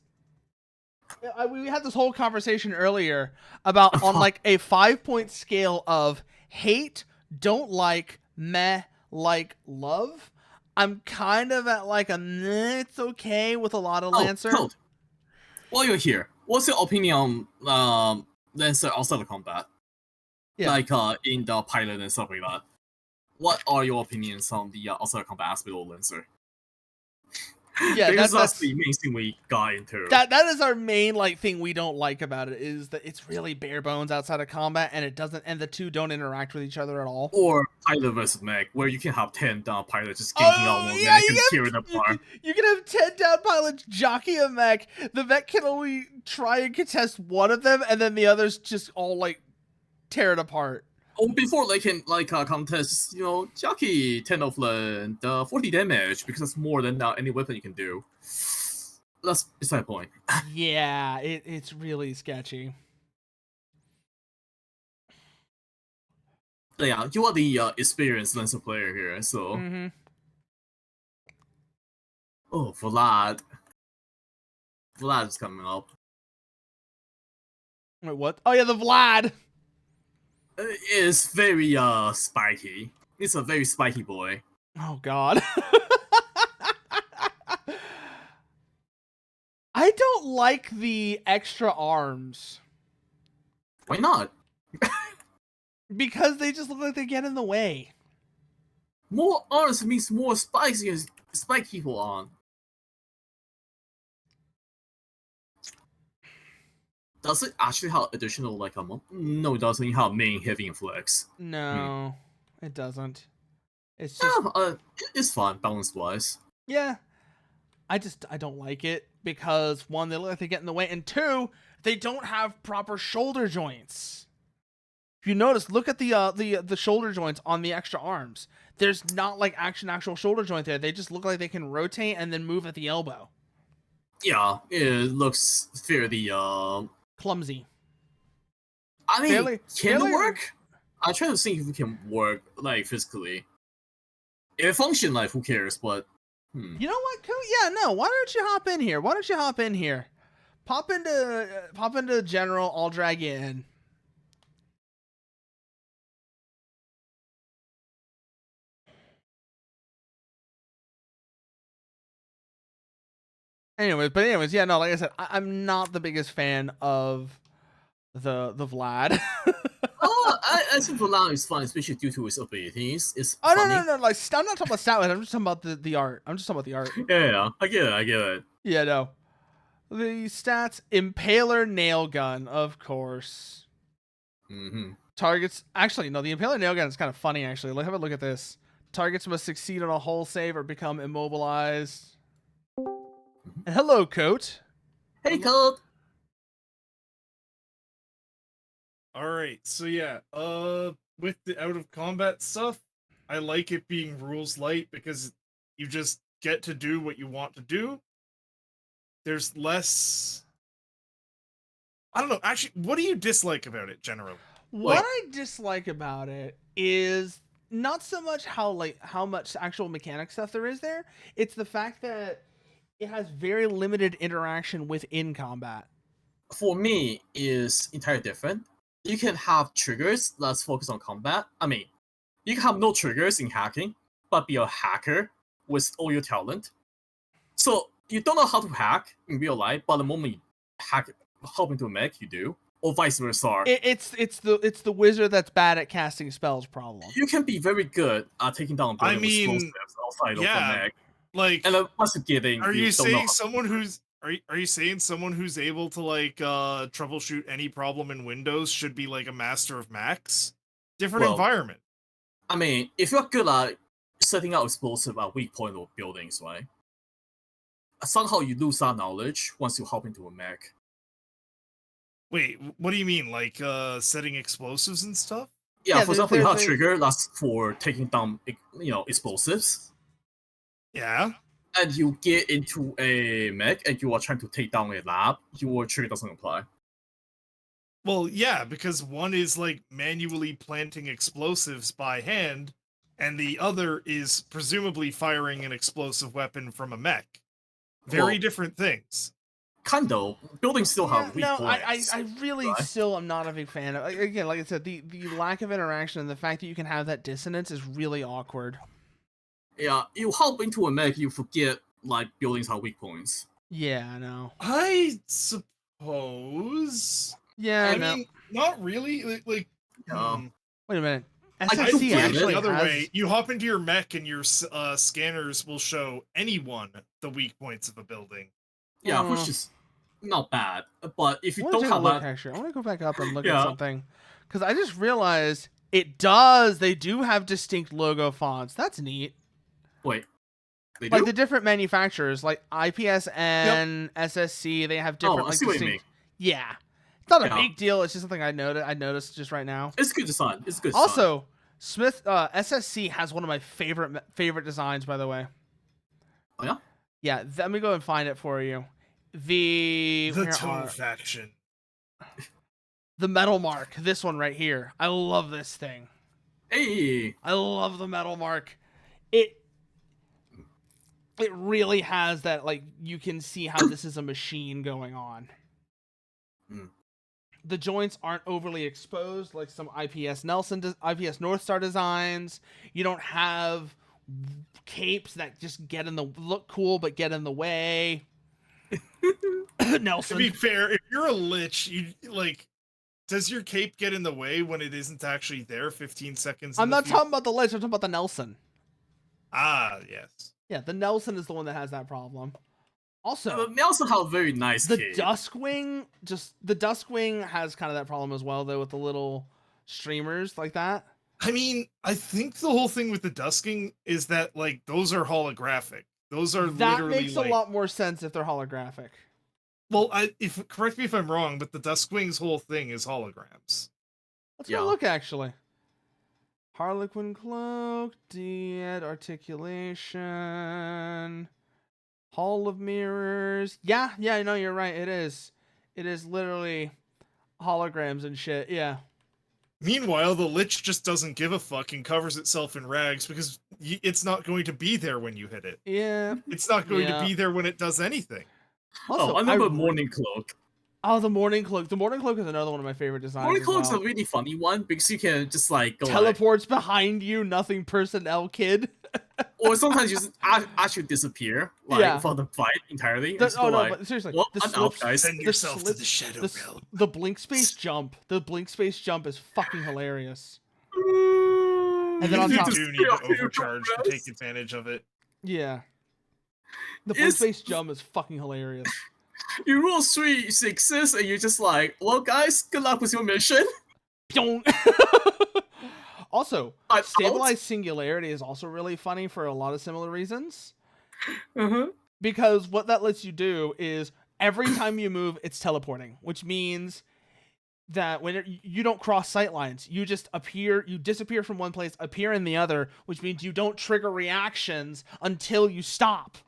Speaker 1: we had this whole conversation earlier about on like a 5-point scale of hate, don't like, meh, like, love. I'm kind of at like it's okay with a lot of Lancer.
Speaker 2: Cold. While you're here, what's your opinion on Lancer outside of combat? Yeah. Like in the pilot and stuff like that. What are your opinions on the outside of combat aspect of Lancer? Yeah, because that's the main thing we got into.
Speaker 1: That is our main thing we don't like about it, is that it's really bare bones outside of combat, and it doesn't, and the two don't interact with each other at all.
Speaker 2: Or pilot versus mech, where you can have 10 down pilots just ganking out one mech and tear it apart.
Speaker 1: You can have 10 down pilots jockey a mech. The mech can only try and contest one of them, and then the others just all tear it apart.
Speaker 2: Oh, before they can contest, jockey 10 of the 40 damage, because that's more than any weapon you can do. That's beside the point.
Speaker 1: Yeah, it's really sketchy.
Speaker 2: Yeah, you are the experienced Lancer player here, so.
Speaker 1: Mm-hmm.
Speaker 2: Oh, Vlad is coming up.
Speaker 1: Wait, what? Oh yeah, the Vlad.
Speaker 2: It's very spiky. It's a very spiky boy.
Speaker 1: Oh god. I don't like the extra arms.
Speaker 2: Why not?
Speaker 1: Because they just look like they get in the way.
Speaker 2: More arms means more spikes you can spike people on. Does it actually have additional No, it doesn't have main heavy inflex.
Speaker 1: No, it doesn't. It's just
Speaker 2: it's fun balance wise.
Speaker 1: Yeah, I don't like it because one, they look like they get in the way, and two, they don't have proper shoulder joints. If you notice, look at the shoulder joints on the extra arms. There's not actual shoulder joint there. They just look like they can rotate and then move at the elbow.
Speaker 2: Yeah, it looks fairly
Speaker 1: clumsy.
Speaker 2: I mean, can it work? I try to think if it can work physically. If it function, who cares? But
Speaker 1: you know what? Yeah, no. Why don't you hop in here? Pop into General. I'll drag you in. Anyways, yeah, no, like I said, I'm not the biggest fan of the Vlad.
Speaker 2: I think Vlad is fun, especially due to his abilities. It's
Speaker 1: no, I'm not talking about stat. I'm just talking about the art.
Speaker 2: Yeah, I get it.
Speaker 1: Yeah, no. The stats: Impaler nail gun, of course. Targets. Actually, no. The Impaler nail gun is kind of funny. Actually, let's have a look at this. Targets must succeed on a hull save or become immobilized. And hello, Coat.
Speaker 2: Hey, Coat.
Speaker 3: All right, so yeah, with the out of combat stuff, I like it being rules light because you just get to do what you want to do. There's less. I don't know. Actually, what do you dislike about it generally?
Speaker 1: What I dislike about it is not so much how much actual mechanic stuff there is there. It's the fact that it has very limited interaction within combat.
Speaker 2: For me, is entirely different. You can have triggers that's focused on combat. I mean, you can have no triggers in hacking, but be a hacker with all your talent. So you don't know how to hack in real life, but the moment you hop into a mech, you do, or vice versa.
Speaker 1: It's the wizard that's bad at casting spells problem.
Speaker 2: You can be very good at taking down a building with explosives outside of the mech.
Speaker 3: Like,
Speaker 2: and then once you get in,
Speaker 3: are you saying
Speaker 2: someone
Speaker 3: who's are you saying someone who's able to like troubleshoot any problem in Windows should be like a master of Macs? Different environment.
Speaker 2: I mean, if you're good at setting out explosive at weak point of buildings, right? Somehow you lose that knowledge once you hop into a mech.
Speaker 3: Wait, what do you mean? Like setting explosives and stuff?
Speaker 2: Yeah, for example, you have a trigger that's for taking down, explosives.
Speaker 3: Yeah.
Speaker 2: And you get into a mech and you are trying to take down a lab, your trigger doesn't apply.
Speaker 3: Well, yeah, because one is like manually planting explosives by hand, and the other is presumably firing an explosive weapon from a mech. Very different things.
Speaker 2: Kind of. Buildings still have weak points.
Speaker 1: I really still am not a big fan of. Again, like I said, the lack of interaction and the fact that you can have that dissonance is really awkward.
Speaker 2: Yeah, you hop into a mech, you forget like buildings have weak points.
Speaker 1: Yeah, I know.
Speaker 3: I suppose.
Speaker 1: Yeah,
Speaker 3: I mean, not really. Like,
Speaker 1: wait a minute.
Speaker 3: SSC actually the other way. You hop into your mech and your scanners will show anyone the weak points of a building.
Speaker 2: Yeah, which is not bad. But if you don't have that,
Speaker 1: actually, I want to go back up and look at something because I just realized they do have distinct logo fonts. That's neat.
Speaker 2: Wait, they do?
Speaker 1: Like the different manufacturers, like IPS and SSC, they have different.
Speaker 2: I see what you mean.
Speaker 1: Yeah, it's not a big deal. It's just something I noticed just right now.
Speaker 2: It's good design. It's good.
Speaker 1: Also, SSC has one of my favorite designs, by the way.
Speaker 2: Oh yeah.
Speaker 1: Yeah, let me go and find it for you. The
Speaker 3: Toe faction.
Speaker 1: The metal mark. This one right here. I love this thing.
Speaker 2: Hey.
Speaker 1: I love the metal mark. It really has that, like, you can see how this is a machine going on. The joints aren't overly exposed like some IPS North Star designs. You don't have capes that just look cool but get in the way. Nelson.
Speaker 3: To be fair, if you're a lich, does your cape get in the way when it isn't actually there 15 seconds?
Speaker 1: I'm not talking about the lich, I'm talking about the Nelson.
Speaker 3: Ah, yes.
Speaker 1: Yeah, the Nelson is the one that has that problem. Also,
Speaker 2: Nelson have a very nice cape.
Speaker 1: The Duskwing has kind of that problem as well, though, with the little streamers like that.
Speaker 3: I mean, I think the whole thing with the Dusking is that, like, those are holographic. Those are
Speaker 1: that makes a lot more sense if they're holographic.
Speaker 3: Well, correct me if I'm wrong, but the Duskwing's whole thing is holograms.
Speaker 1: Let's go look, actually. Harlequin cloak, Dead articulation, Hall of Mirrors. Yeah, no, you're right. It is literally holograms and shit. Yeah.
Speaker 3: Meanwhile, the Lich just doesn't give a fuck and covers itself in rags because it's not going to be there when you hit it.
Speaker 1: Yeah.
Speaker 3: It's not going to be there when it does anything.
Speaker 2: Also, I remember Morning Cloak.
Speaker 1: Oh, the Morning Cloak. The Morning Cloak is another one of my favorite designs.
Speaker 2: Morning Cloak's a really funny one because you can just like go
Speaker 1: teleports behind you, nothing personnel, kid.
Speaker 2: Or sometimes you just actually disappear from the fight entirely.
Speaker 1: But seriously,
Speaker 2: I'm out, guys.
Speaker 3: Send yourself to the shadow realm.
Speaker 1: The blink space jump. The blink space jump is fucking hilarious.
Speaker 3: And then on top, you do need to overcharge to take advantage of it.
Speaker 1: Yeah. The blink space jump is fucking hilarious.
Speaker 2: You roll 3 6s and you're just like, well, guys, good luck with your mission.
Speaker 1: Also, stabilized singularity is also really funny for a lot of similar reasons. Because what that lets you do is every time you move, it's teleporting, which means that when you don't cross sight lines, you just disappear from one place, appear in the other, which means you don't trigger reactions until you stop.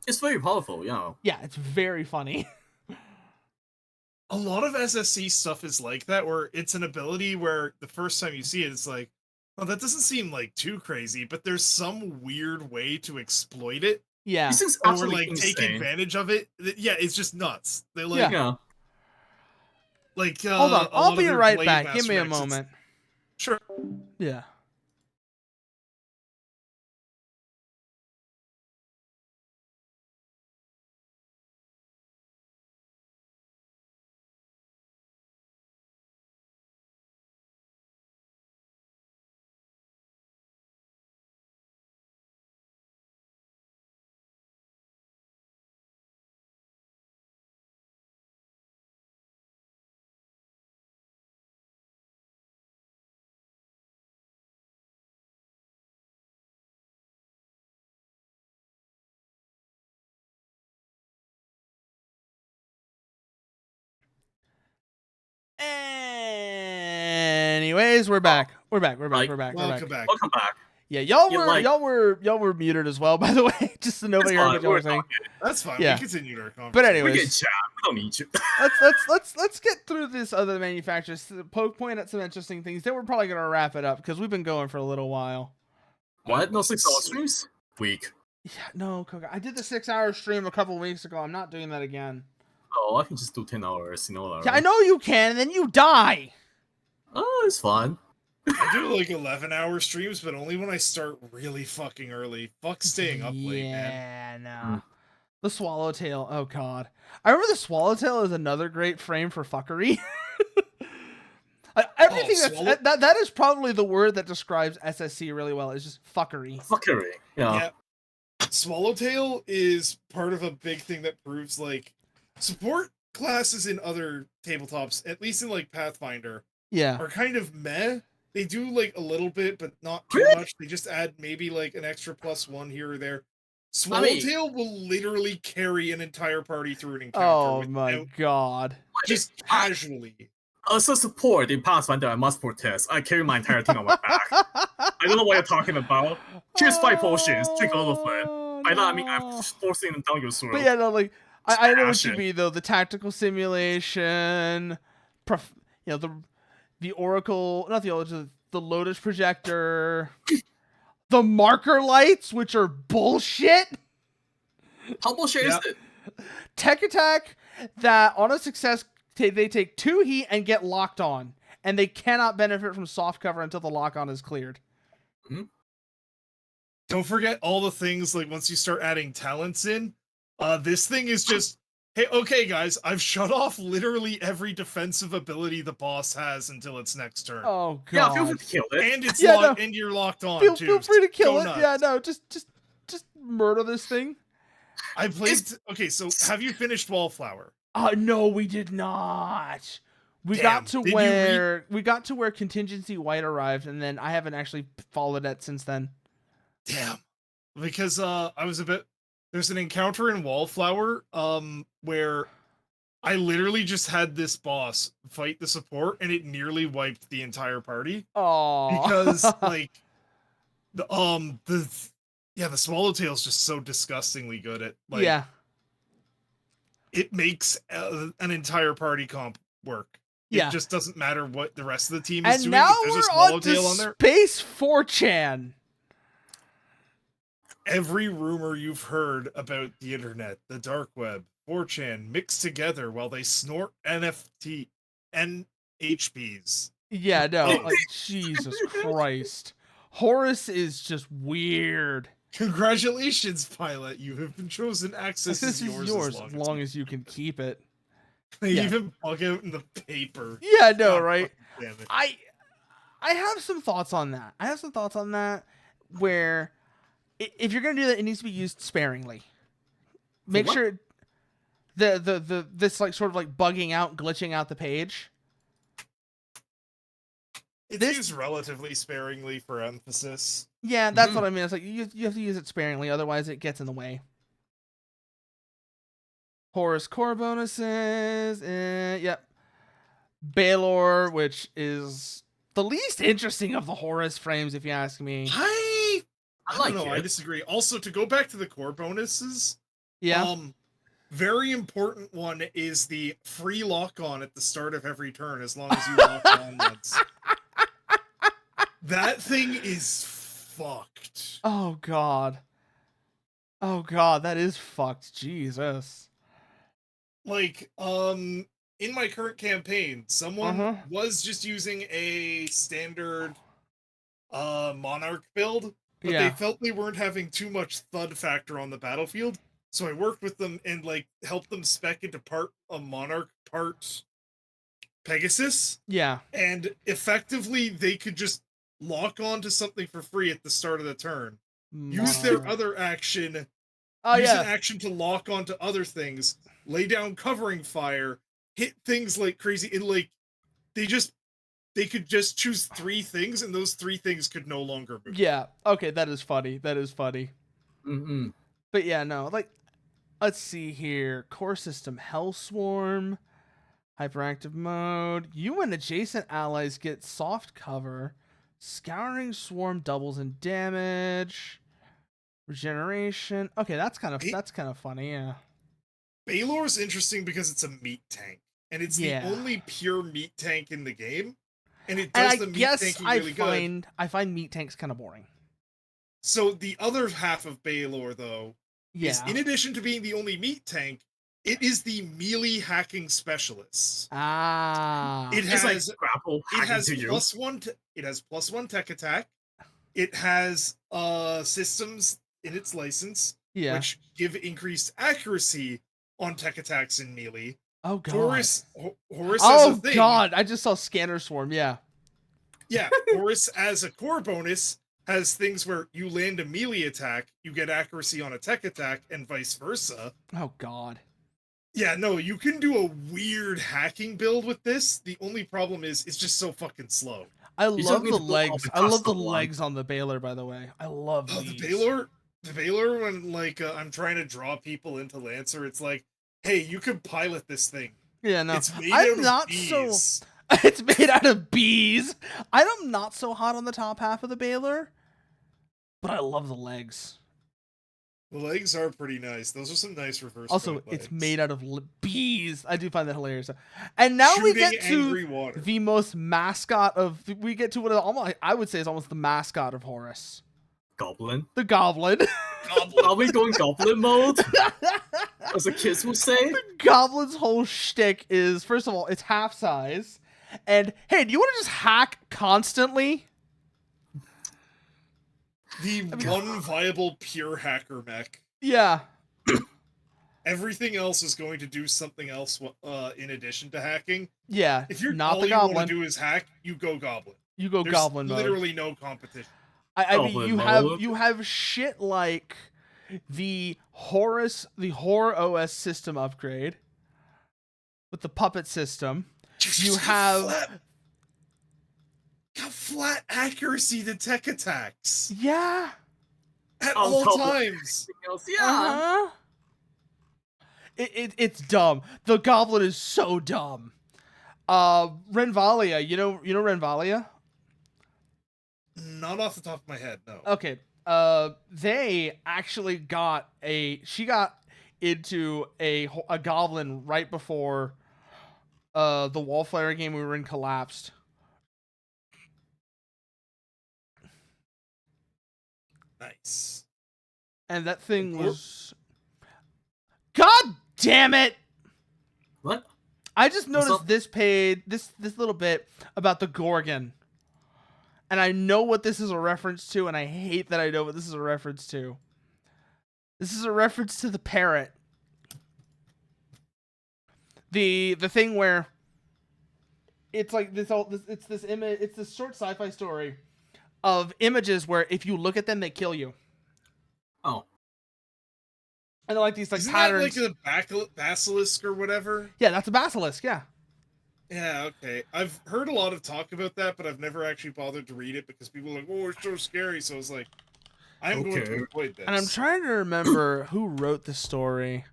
Speaker 2: It's very powerful, yeah.
Speaker 1: Yeah, it's very funny.
Speaker 3: A lot of SSC stuff is like that, where it's an ability where the first time you see it, it's like, oh, that doesn't seem like too crazy, but there's some weird way to exploit it.
Speaker 1: Yeah.
Speaker 3: Or like take advantage of it. Yeah, it's just nuts. They like, like
Speaker 1: hold on, I'll be right back. Give me a moment.
Speaker 3: Sure.
Speaker 1: Yeah. Anyways, we're back. We're back.
Speaker 3: Welcome back.
Speaker 1: Yeah, y'all were muted as well, by the way. Just so nobody heard what y'all were saying.
Speaker 3: That's fine.
Speaker 1: Yeah.
Speaker 3: We continued our conversation.
Speaker 1: But anyways,
Speaker 2: we don't need you.
Speaker 1: let's get through this other manufacturers. Point at some interesting things. Then we're probably gonna wrap it up because we've been going for a little while.
Speaker 2: What? No 6-hour streams? Weak.
Speaker 1: Yeah, no, Koga. I did the 6-hour stream a couple weeks ago. I'm not doing that again.
Speaker 2: Oh, I can just do 10 hours. You know that, right?
Speaker 1: Yeah, I know you can, and then you die.
Speaker 2: Oh, it's fun.
Speaker 3: I do like 11-hour streams, but only when I start really fucking early. Fuck staying up late, man.
Speaker 1: Yeah, no. The Swallowtail. Oh, God. I remember the Swallowtail is another great frame for fucking. Everything that is probably the word that describes SSC really well. It's just fuckery.
Speaker 2: Fuckery. Yeah.
Speaker 3: Swallowtail is part of a big thing that proves, like, support classes in other tabletops, at least in, like, Pathfinder, are kind of meh. They do, like, a little bit, but not too much. They just add maybe, like, an extra +1 here or there. Swallowtail will literally carry an entire party through an encounter.
Speaker 1: Oh my god.
Speaker 3: Just casually.
Speaker 2: As a support in Pathfinder, I must protest. I carry my entire team on my back. I don't know what you're talking about. Here's 5 potions, drink all of them. By that I mean I'm forcing them down your throat.
Speaker 1: But yeah, no, like, I know what you mean, though. The tactical simulation, the Oracle, not the Oracle, the Lotus Projector, the marker lights, which are bullshit.
Speaker 2: How bullshit is it?
Speaker 1: Tech attack that on a success, they take 2 heat and get locked on, and they cannot benefit from soft cover until the lock on is cleared.
Speaker 2: Mm-hmm.
Speaker 3: Don't forget all the things, like, once you start adding talents in, this thing is just, hey, okay, guys, I've shut off literally every defensive ability the boss has until its next turn.
Speaker 1: Oh, God.
Speaker 2: Yeah, feel free to kill it.
Speaker 3: And it's and you're locked on,
Speaker 1: feel
Speaker 3: too.
Speaker 1: Feel free to kill it.
Speaker 3: Nuts.
Speaker 1: Yeah, no, just murder this thing.
Speaker 3: I played... Okay, so have you finished Wallflower?
Speaker 1: No, we did not. We got to where Contingency White arrived, and then I haven't actually followed it since then.
Speaker 3: Damn. Because there's an encounter in Wallflower where I literally just had this boss fight the support, and it nearly wiped the entire party.
Speaker 1: Oh,
Speaker 3: because like the Swallowtail's just so disgustingly good at, like, it makes an entire party comp work. It just doesn't matter what the rest of the team is doing.
Speaker 1: And now
Speaker 3: there's
Speaker 1: we're
Speaker 3: a Swallowtail
Speaker 1: on
Speaker 3: on there.
Speaker 1: Space 4chan.
Speaker 3: Every rumor you've heard about the internet, the dark web, 4chan mixed together while they snort NFT and HPs.
Speaker 1: Yeah, no, like, Jesus Christ. Horus is just weird.
Speaker 3: Congratulations, pilot. You have been chosen. Access
Speaker 1: This
Speaker 3: is yours
Speaker 1: as long as you can keep it.
Speaker 3: They even bug out in the paper.
Speaker 1: Yeah, no, right?
Speaker 3: Damn it.
Speaker 1: I have some thoughts on that. Where if you're gonna do that, it needs to be used sparingly. Make sure this, like, sort of like bugging out, glitching out the page.
Speaker 3: It's used relatively sparingly for emphasis.
Speaker 1: Yeah, that's what I mean. It's like you have to use it sparingly, otherwise it gets in the way. Horus core bonuses, yep. Baylor, which is the least interesting of the Horus frames, if you ask me.
Speaker 3: I don't know. I disagree. Also, to go back to the core bonuses, very important one is the free lock on at the start of every turn, as long as you lock on once. That thing is fucked.
Speaker 1: Oh god, that is fucked. Jesus.
Speaker 3: Like, in my current campaign, someone was just using a standard Monarch build, but they felt they weren't having too much thud factor on the battlefield. So I worked with them and, like, helped them spec into part a Monarch, part Pegasus.
Speaker 1: Yeah.
Speaker 3: And effectively, they could just lock on to something for free at the start of the turn. Use their other action. Use an action to lock onto other things. Lay down covering fire. Hit things like crazy. And, like, they could just choose 3 things, and those 3 things could no longer move.
Speaker 1: Yeah. Okay, that is funny.
Speaker 2: Mm-hmm.
Speaker 1: But yeah, no, like, let's see here. Core system Hellswarm. Hyperactive mode. You and adjacent allies get soft cover. Scouring swarm doubles in damage. Regeneration. Okay, that's kind of funny, yeah.
Speaker 3: Baylor's interesting because it's a meat tank. And it's the only pure meat tank in the game. And it does the meat tanking really good.
Speaker 1: I find meat tanks kind of boring.
Speaker 3: So the other half of Baylor, though, is in addition to being the only meat tank, it is the melee hacking specialist. It has
Speaker 2: like grapple
Speaker 3: it has +1 tech attack. It has systems in its license which give increased accuracy on tech attacks in melee.
Speaker 1: Oh god.
Speaker 3: Horus
Speaker 1: oh as a thing, god, I just saw Scanner Swarm, yeah.
Speaker 3: Yeah, Horus as a core bonus has things where you land a melee attack, you get accuracy on a tech attack, and vice versa.
Speaker 1: Oh god.
Speaker 3: Yeah, no, you can do a weird hacking build with this. The only problem is it's just so fucking slow.
Speaker 1: I love the legs. I love the legs on the Baylor, by the way. I love these.
Speaker 3: The Baylor when like I'm trying to draw people into Lancer, it's like, hey, you could pilot this thing.
Speaker 1: Yeah, no.
Speaker 3: It's made out of bees.
Speaker 1: It's made out of bees. I'm not so hot on the top half of the Baylor, but I love the legs.
Speaker 3: The legs are pretty nice. Those are some nice reverse.
Speaker 1: Also, it's made out of bees. I do find that hilarious. And now we get to the most mascot of. We get to what almost I would say is almost the mascot of Horus.
Speaker 2: Goblin.
Speaker 1: The Goblin.
Speaker 2: Are we going Goblin mode? As the kids would say.
Speaker 1: The Goblin's whole shtick is, first of all, it's half size. And, hey, do you want to just hack constantly?
Speaker 3: One viable pure hacker mech.
Speaker 1: Yeah.
Speaker 3: Everything else is going to do something else in addition to hacking.
Speaker 1: Yeah,
Speaker 3: if you're
Speaker 1: not
Speaker 3: all
Speaker 1: the Goblin.
Speaker 3: You want to do is hack, you go Goblin.
Speaker 1: You go Goblin mode.
Speaker 3: Literally no competition.
Speaker 1: I mean, you have shit like the Horror OS system upgrade with the puppet system. You have
Speaker 3: flat accuracy to tech attacks.
Speaker 1: Yeah,
Speaker 3: at all times.
Speaker 1: Yeah, it's dumb. The Goblin is so dumb. Renvalia, you know Renvalia?
Speaker 3: Not off the top of my head, no.
Speaker 1: Okay. They actually got she got into a Goblin right before the Wallflare game we were in collapsed.
Speaker 3: Nice.
Speaker 1: And that thing was... God damn it!
Speaker 2: What?
Speaker 1: I just noticed this little bit about the Gorgon. And I know what this is a reference to, and I hate that I know what this is a reference to. This is a reference to the parrot. The thing where it's like this image, it's this short sci-fi story of images where if you look at them, they kill you.
Speaker 2: Oh.
Speaker 1: And they're like these
Speaker 3: Isn't
Speaker 1: patterns.
Speaker 3: That like a basilisk or whatever?
Speaker 1: Yeah, that's a basilisk, yeah.
Speaker 3: Yeah, okay. I've heard a lot of talk about that, but I've never actually bothered to read it because people are like, oh, it's so scary. So I was like, I'm going to avoid this.
Speaker 1: And I'm trying to remember who wrote the story.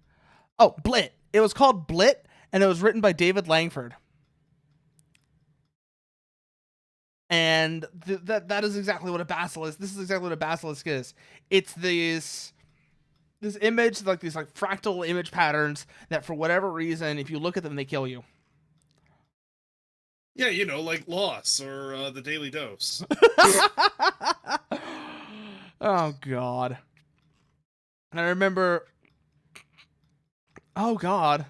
Speaker 1: Oh, Blit. It was called Blit, and it was written by David Langford. And that is exactly what a basilisk. This is exactly what a basilisk is. It's this image, like these like fractal image patterns that for whatever reason, if you look at them, they kill you.
Speaker 3: Yeah, you know, like Loss or The Daily Dose.
Speaker 1: Oh, God. And I remember... Oh, God.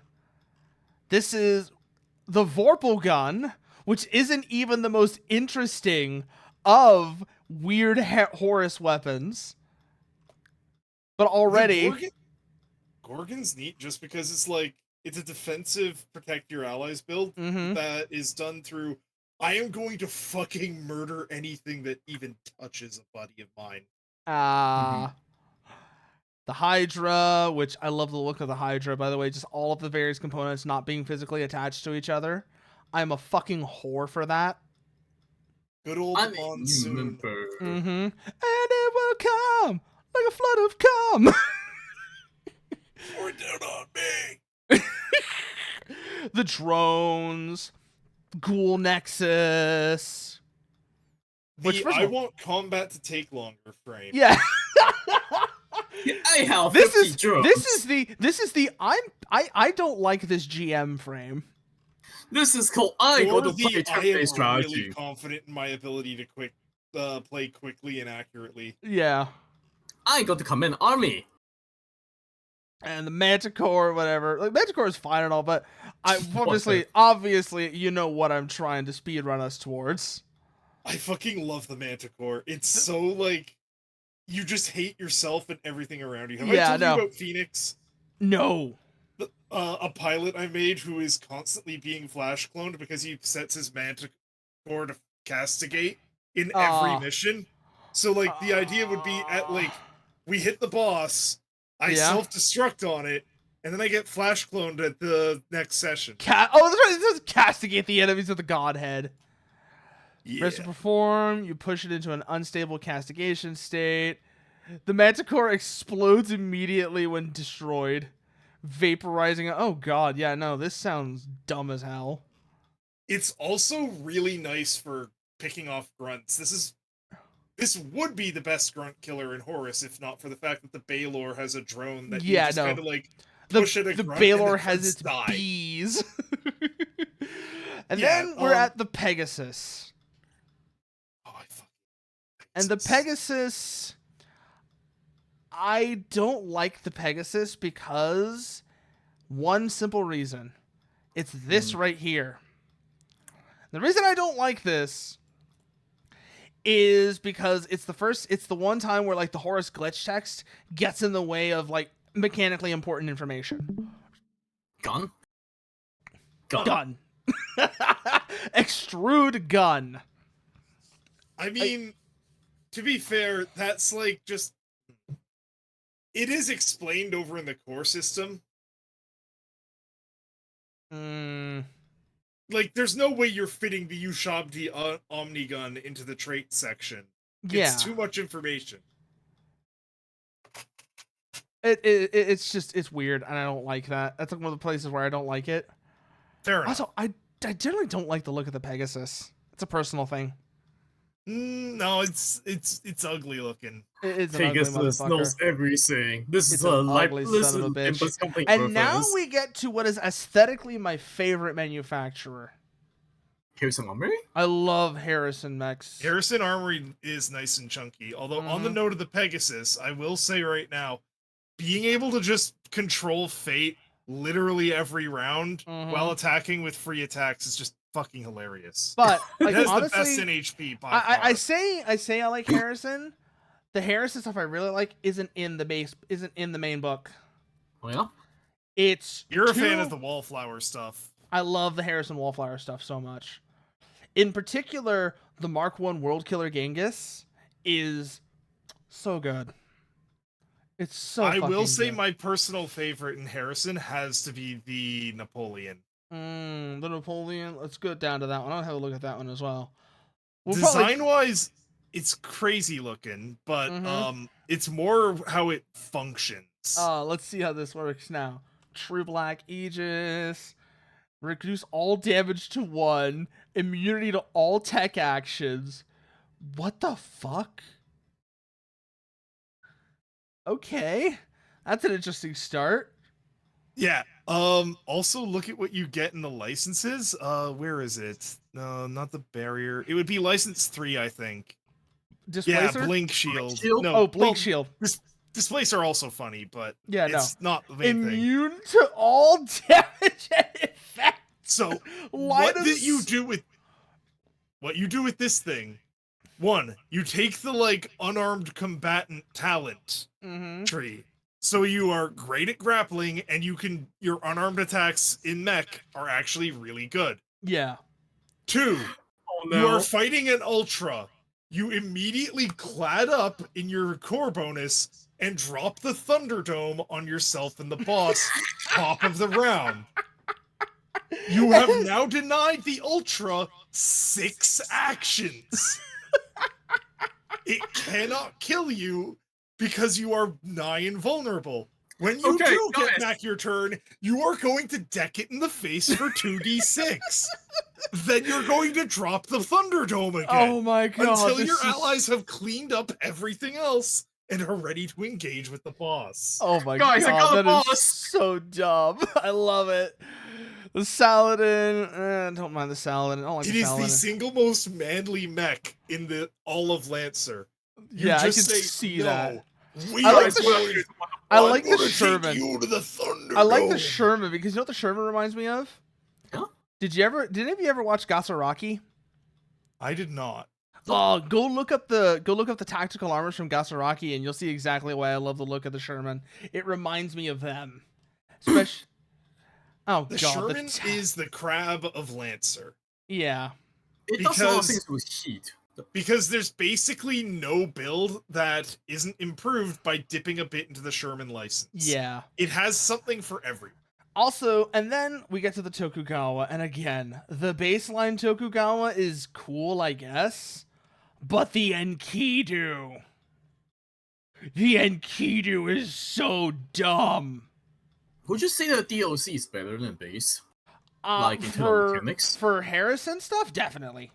Speaker 1: This is the Vorpal gun, which isn't even the most interesting of weird Horus weapons. But already...
Speaker 3: Gorgon's neat just because it's like, it's a defensive protect your allies build that is done through, I am going to fucking murder anything that even touches a buddy of mine.
Speaker 1: The Hydra, which I love the look of the Hydra, by the way, just all of the various components not being physically attached to each other. I'm a fucking whore for that.
Speaker 3: Good old monsoon.
Speaker 1: And it will come like a flood of cum.
Speaker 3: Pour it down on me.
Speaker 1: the drones, Ghoul Nexus.
Speaker 3: I want combat to take longer frame.
Speaker 1: Yeah.
Speaker 2: I have
Speaker 1: this
Speaker 2: 50
Speaker 1: is
Speaker 2: drones.
Speaker 1: this is the I don't like this GM frame.
Speaker 2: This is called I go to play turn-based strategy.
Speaker 3: Really confident in my ability to play quickly and accurately.
Speaker 1: Yeah.
Speaker 2: I got to command army.
Speaker 1: And the Manticore, whatever. Like, Manticore is fine and all, but I obviously, you know what I'm trying to speedrun us towards.
Speaker 3: I fucking love the Manticore. It's so, like, you just hate yourself and everything around you. Have I told you about Phoenix?
Speaker 1: No.
Speaker 3: A pilot I made who is constantly being flash cloned because he sets his Manticore to castigate in every mission. So, like, the idea would be we hit the boss, I self-destruct on it, and then I get flash cloned at the next session.
Speaker 1: That's right. It says castigate the enemies with the Godhead.
Speaker 3: Yeah.
Speaker 1: Rest to perform, you push it into an unstable castigation state. The Manticore explodes immediately when destroyed, vaporizing it. Oh god, yeah, no, this sounds dumb as hell.
Speaker 3: It's also really nice for picking off grunts. This would be the best grunt killer in Horus, if not for the fact that the Baylor has a drone that you just kind of like push at a grunt. The Baylor has its
Speaker 1: bees. And then we're at the Pegasus. And the Pegasus, I don't like the Pegasus because one simple reason. It's this right here. The reason I don't like this is because it's the one time where like the Horus glitch text gets in the way of like mechanically important information.
Speaker 2: Gun.
Speaker 1: Extrude gun.
Speaker 3: I mean, to be fair, that's like just... It is explained over in the core system. Like, there's no way you're fitting the Ushabti Omnigun into the trait section. It's too much information.
Speaker 1: It's weird, and I don't like that. That's like one of the places where I don't like it.
Speaker 3: Fair enough.
Speaker 1: Also, I generally don't like the look of the Pegasus. It's a personal thing.
Speaker 3: No, it's ugly looking.
Speaker 1: It's
Speaker 2: Pegasus knows everything. This is a
Speaker 1: ugly son of a bitch. And now we get to what is aesthetically my favorite manufacturer.
Speaker 2: Harrison Armory?
Speaker 1: I love Harrison mechs.
Speaker 3: Harrison Armory is nice and chunky. Although on the note of the Pegasus, I will say right now, being able to just control fate literally every round while attacking with free attacks is just fucking hilarious.
Speaker 1: But like,
Speaker 3: it has
Speaker 1: honestly,
Speaker 3: the best in HP by far.
Speaker 1: I say I like Harrison. The Harrison stuff I really like isn't in the main book.
Speaker 2: Oh yeah?
Speaker 3: You're a fan of the Wallflower stuff.
Speaker 1: I love the Harrison Wallflower stuff so much. In particular, the Mark I World Killer Genghis is so good. It's so
Speaker 3: I will say
Speaker 1: good.
Speaker 3: My personal favorite in Harrison has to be the Napoleon.
Speaker 1: The Napoleon. Let's go down to that one. I'll have a look at that one as well.
Speaker 3: Design-wise, it's crazy looking, but it's more how it functions.
Speaker 1: Let's see how this works now. True Black Aegis. Reduce all damage to 1. Immunity to all tech actions. What the fuck? Okay. That's an interesting start.
Speaker 3: Yeah. Also look at what you get in the licenses. Where is it? No, not the barrier. It would be license 3, I think.
Speaker 1: Displacer?
Speaker 3: Yeah, Blink Shield.
Speaker 1: No, Blink Shield.
Speaker 3: Displacer are also funny, but
Speaker 1: yeah,
Speaker 3: it's not the main thing.
Speaker 1: Immune to all damage and effect.
Speaker 3: So what you do with this thing? 1, you take the like unarmed combatant talent tree. So you are great at grappling, and your unarmed attacks in mech are actually really good.
Speaker 1: Yeah.
Speaker 3: 2, you are fighting an Ultra. You immediately clad up in your core bonus and drop the Thunderdome on yourself and the boss top of the round. You have now denied the Ultra 6 actions. It cannot kill you because you are nigh invulnerable. When you do get back your turn, you are going to deck it in the face for 2d6. Then you're going to drop the Thunderdome again.
Speaker 1: Oh my god.
Speaker 3: Until your allies have cleaned up everything else and are ready to engage with the boss.
Speaker 1: Oh my god, that is so dumb. I love it. The Saladin, don't mind the Saladin. I don't like
Speaker 3: it
Speaker 1: the
Speaker 3: is
Speaker 1: Saladin.
Speaker 3: The single most manly mech in all of Lancer.
Speaker 1: You I can see that.
Speaker 3: I like
Speaker 1: the Sherman. I like the Sherman because you know what the Sherman reminds me of?
Speaker 2: Huh?
Speaker 1: Did any of you ever watch Gasaraki?
Speaker 3: I did not.
Speaker 1: Oh, go look up the tactical armors from Gasaraki and you'll see exactly why I love the look of the Sherman. It reminds me of them. Especially
Speaker 3: the Sherman is the crab of Lancer.
Speaker 1: Yeah.
Speaker 2: It does a lot of things with heat.
Speaker 3: Because there's basically no build that isn't improved by dipping a bit into the Sherman license.
Speaker 1: Yeah.
Speaker 3: It has something for everyone.
Speaker 1: Also, and then we get to the Tokugawa, and again, the baseline Tokugawa is cool, I guess, but the Enkidu is so dumb.
Speaker 2: Would you say that DLC is better than base? Like in terms of mechanics?
Speaker 1: For Harrison stuff, definitely.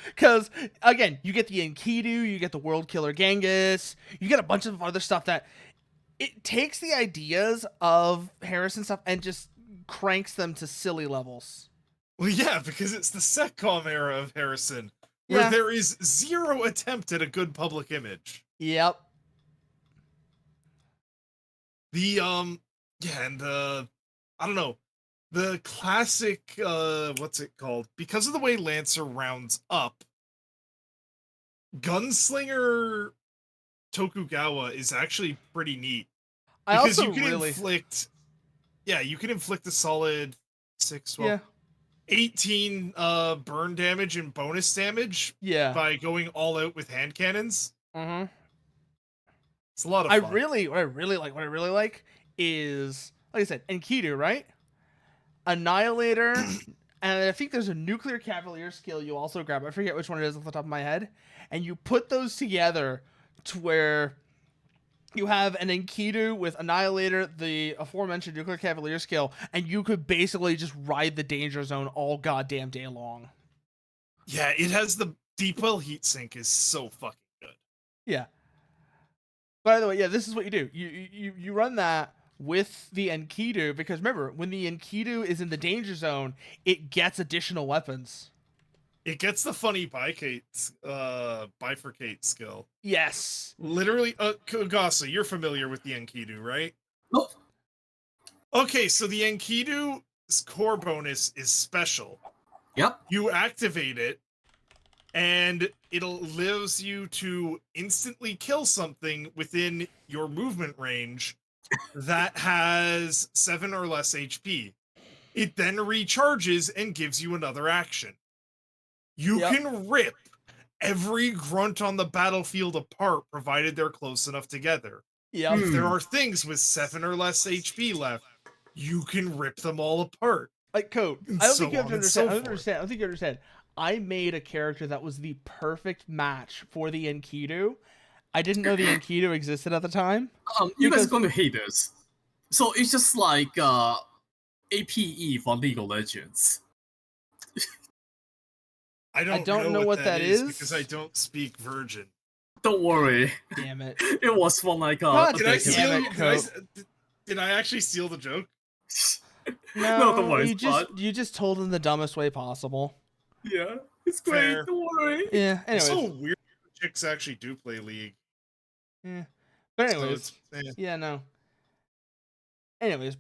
Speaker 1: Because, again, you get the Enkidu, you get the World Killer Genghis, you get a bunch of other stuff that it takes the ideas of Harrison stuff and just cranks them to silly levels.
Speaker 3: Well, yeah, because it's the Setcom era of Harrison, where there is zero attempt at a good public image.
Speaker 1: Yep.
Speaker 3: And I don't know, the classic, what's it called? Because of the way Lancer rounds up, Gunslinger Tokugawa is actually pretty neat. Because you can inflict a solid 18 burn damage and bonus damage by going all out with hand cannons.
Speaker 1: Mm-hmm.
Speaker 3: It's a lot of fun.
Speaker 1: What I really like is, like I said, Enkidu, right? Annihilator, and I think there's a Nuclear Cavalier skill you also grab. I forget which one it is off the top of my head. And you put those together to where you have an Enkidu with Annihilator, the aforementioned Nuclear Cavalier skill, and you could basically just ride the danger zone all goddamn day long.
Speaker 3: Yeah, it has the Deepwell heatsink is so fucking good.
Speaker 1: Yeah. By the way, this is what you do. You run that with the Enkidu, because remember, when the Enkidu is in the danger zone, it gets additional weapons.
Speaker 3: It gets the funny bifurcate skill.
Speaker 1: Yes.
Speaker 3: Literally, Kogasa, you're familiar with the Enkidu, right?
Speaker 2: Nope.
Speaker 3: Okay, so the Enkidu's core bonus is special.
Speaker 2: Yep.
Speaker 3: You activate it, and it allows you to instantly kill something within your movement range that has 7 or less HP. It then recharges and gives you another action. You can rip every grunt on the battlefield apart, provided they're close enough together.
Speaker 1: Yep.
Speaker 3: If there are things with 7 or less HP left, you can rip them all apart.
Speaker 1: Like, Code, I don't think you have to understand. I don't think you understand. I made a character that was the perfect match for the Enkidu. I didn't know the Enkidu existed at the time.
Speaker 2: You guys are going to hate this. So it's just like APE for League of Legends.
Speaker 3: I don't know what that is because I don't speak Virgin.
Speaker 2: Don't worry.
Speaker 1: Damn it.
Speaker 2: It was fun like
Speaker 3: did I actually steal the joke?
Speaker 1: No, don't worry. You just told in the dumbest way possible.
Speaker 2: Yeah, it's great.
Speaker 3: Fair.
Speaker 2: Don't worry.
Speaker 1: Yeah, anyways.
Speaker 3: It's so weird chicks actually do play League.
Speaker 1: Yeah. But anyways.
Speaker 3: So
Speaker 1: Anyways,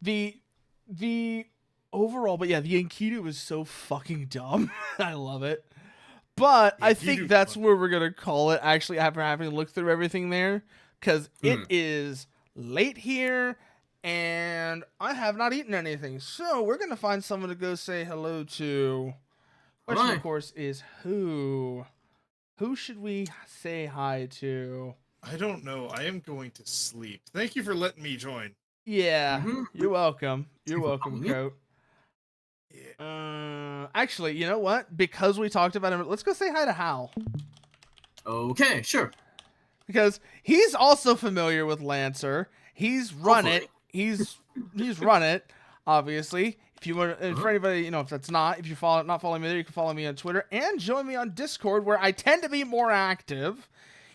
Speaker 1: the overall, but yeah, the Enkidu is so fucking dumb. I love it. But I think that's where we're gonna call it. Actually, after having to look through everything there, because it is late here, and I have not eaten anything. So we're gonna find someone to go say hello to. Question, of course, is who? Who should we say hi to?
Speaker 3: I don't know. I am going to sleep. Thank you for letting me join.
Speaker 1: Yeah, you're welcome. You're welcome, Coat. Actually, you know what? Because we talked about him, let's go say hi to Hal.
Speaker 2: Okay, sure.
Speaker 1: because he's also familiar with Lancer. He's run it. He's run it. Obviously, if you want, for anybody, if that's not, if you not following me there, you can follow me on Twitter and join me on Discord, where I tend to be more active.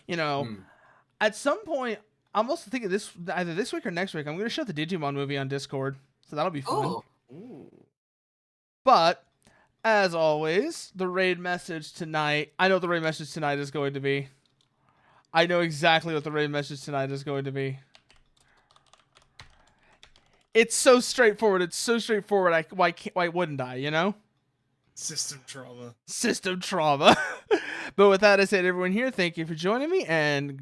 Speaker 1: At some point, I'm also thinking either this week or next week, I'm going to show the Digimon movie on Discord, so that'll be fun.
Speaker 3: Ooh.
Speaker 1: But as always, the raid message tonight. I know what the raid message tonight is going to be. I know exactly what the raid message tonight is going to be. It's so straightforward. It's so straightforward. Why wouldn't I,
Speaker 3: System trauma.
Speaker 1: System trauma. But with that, I said, everyone here, thank you for joining me, and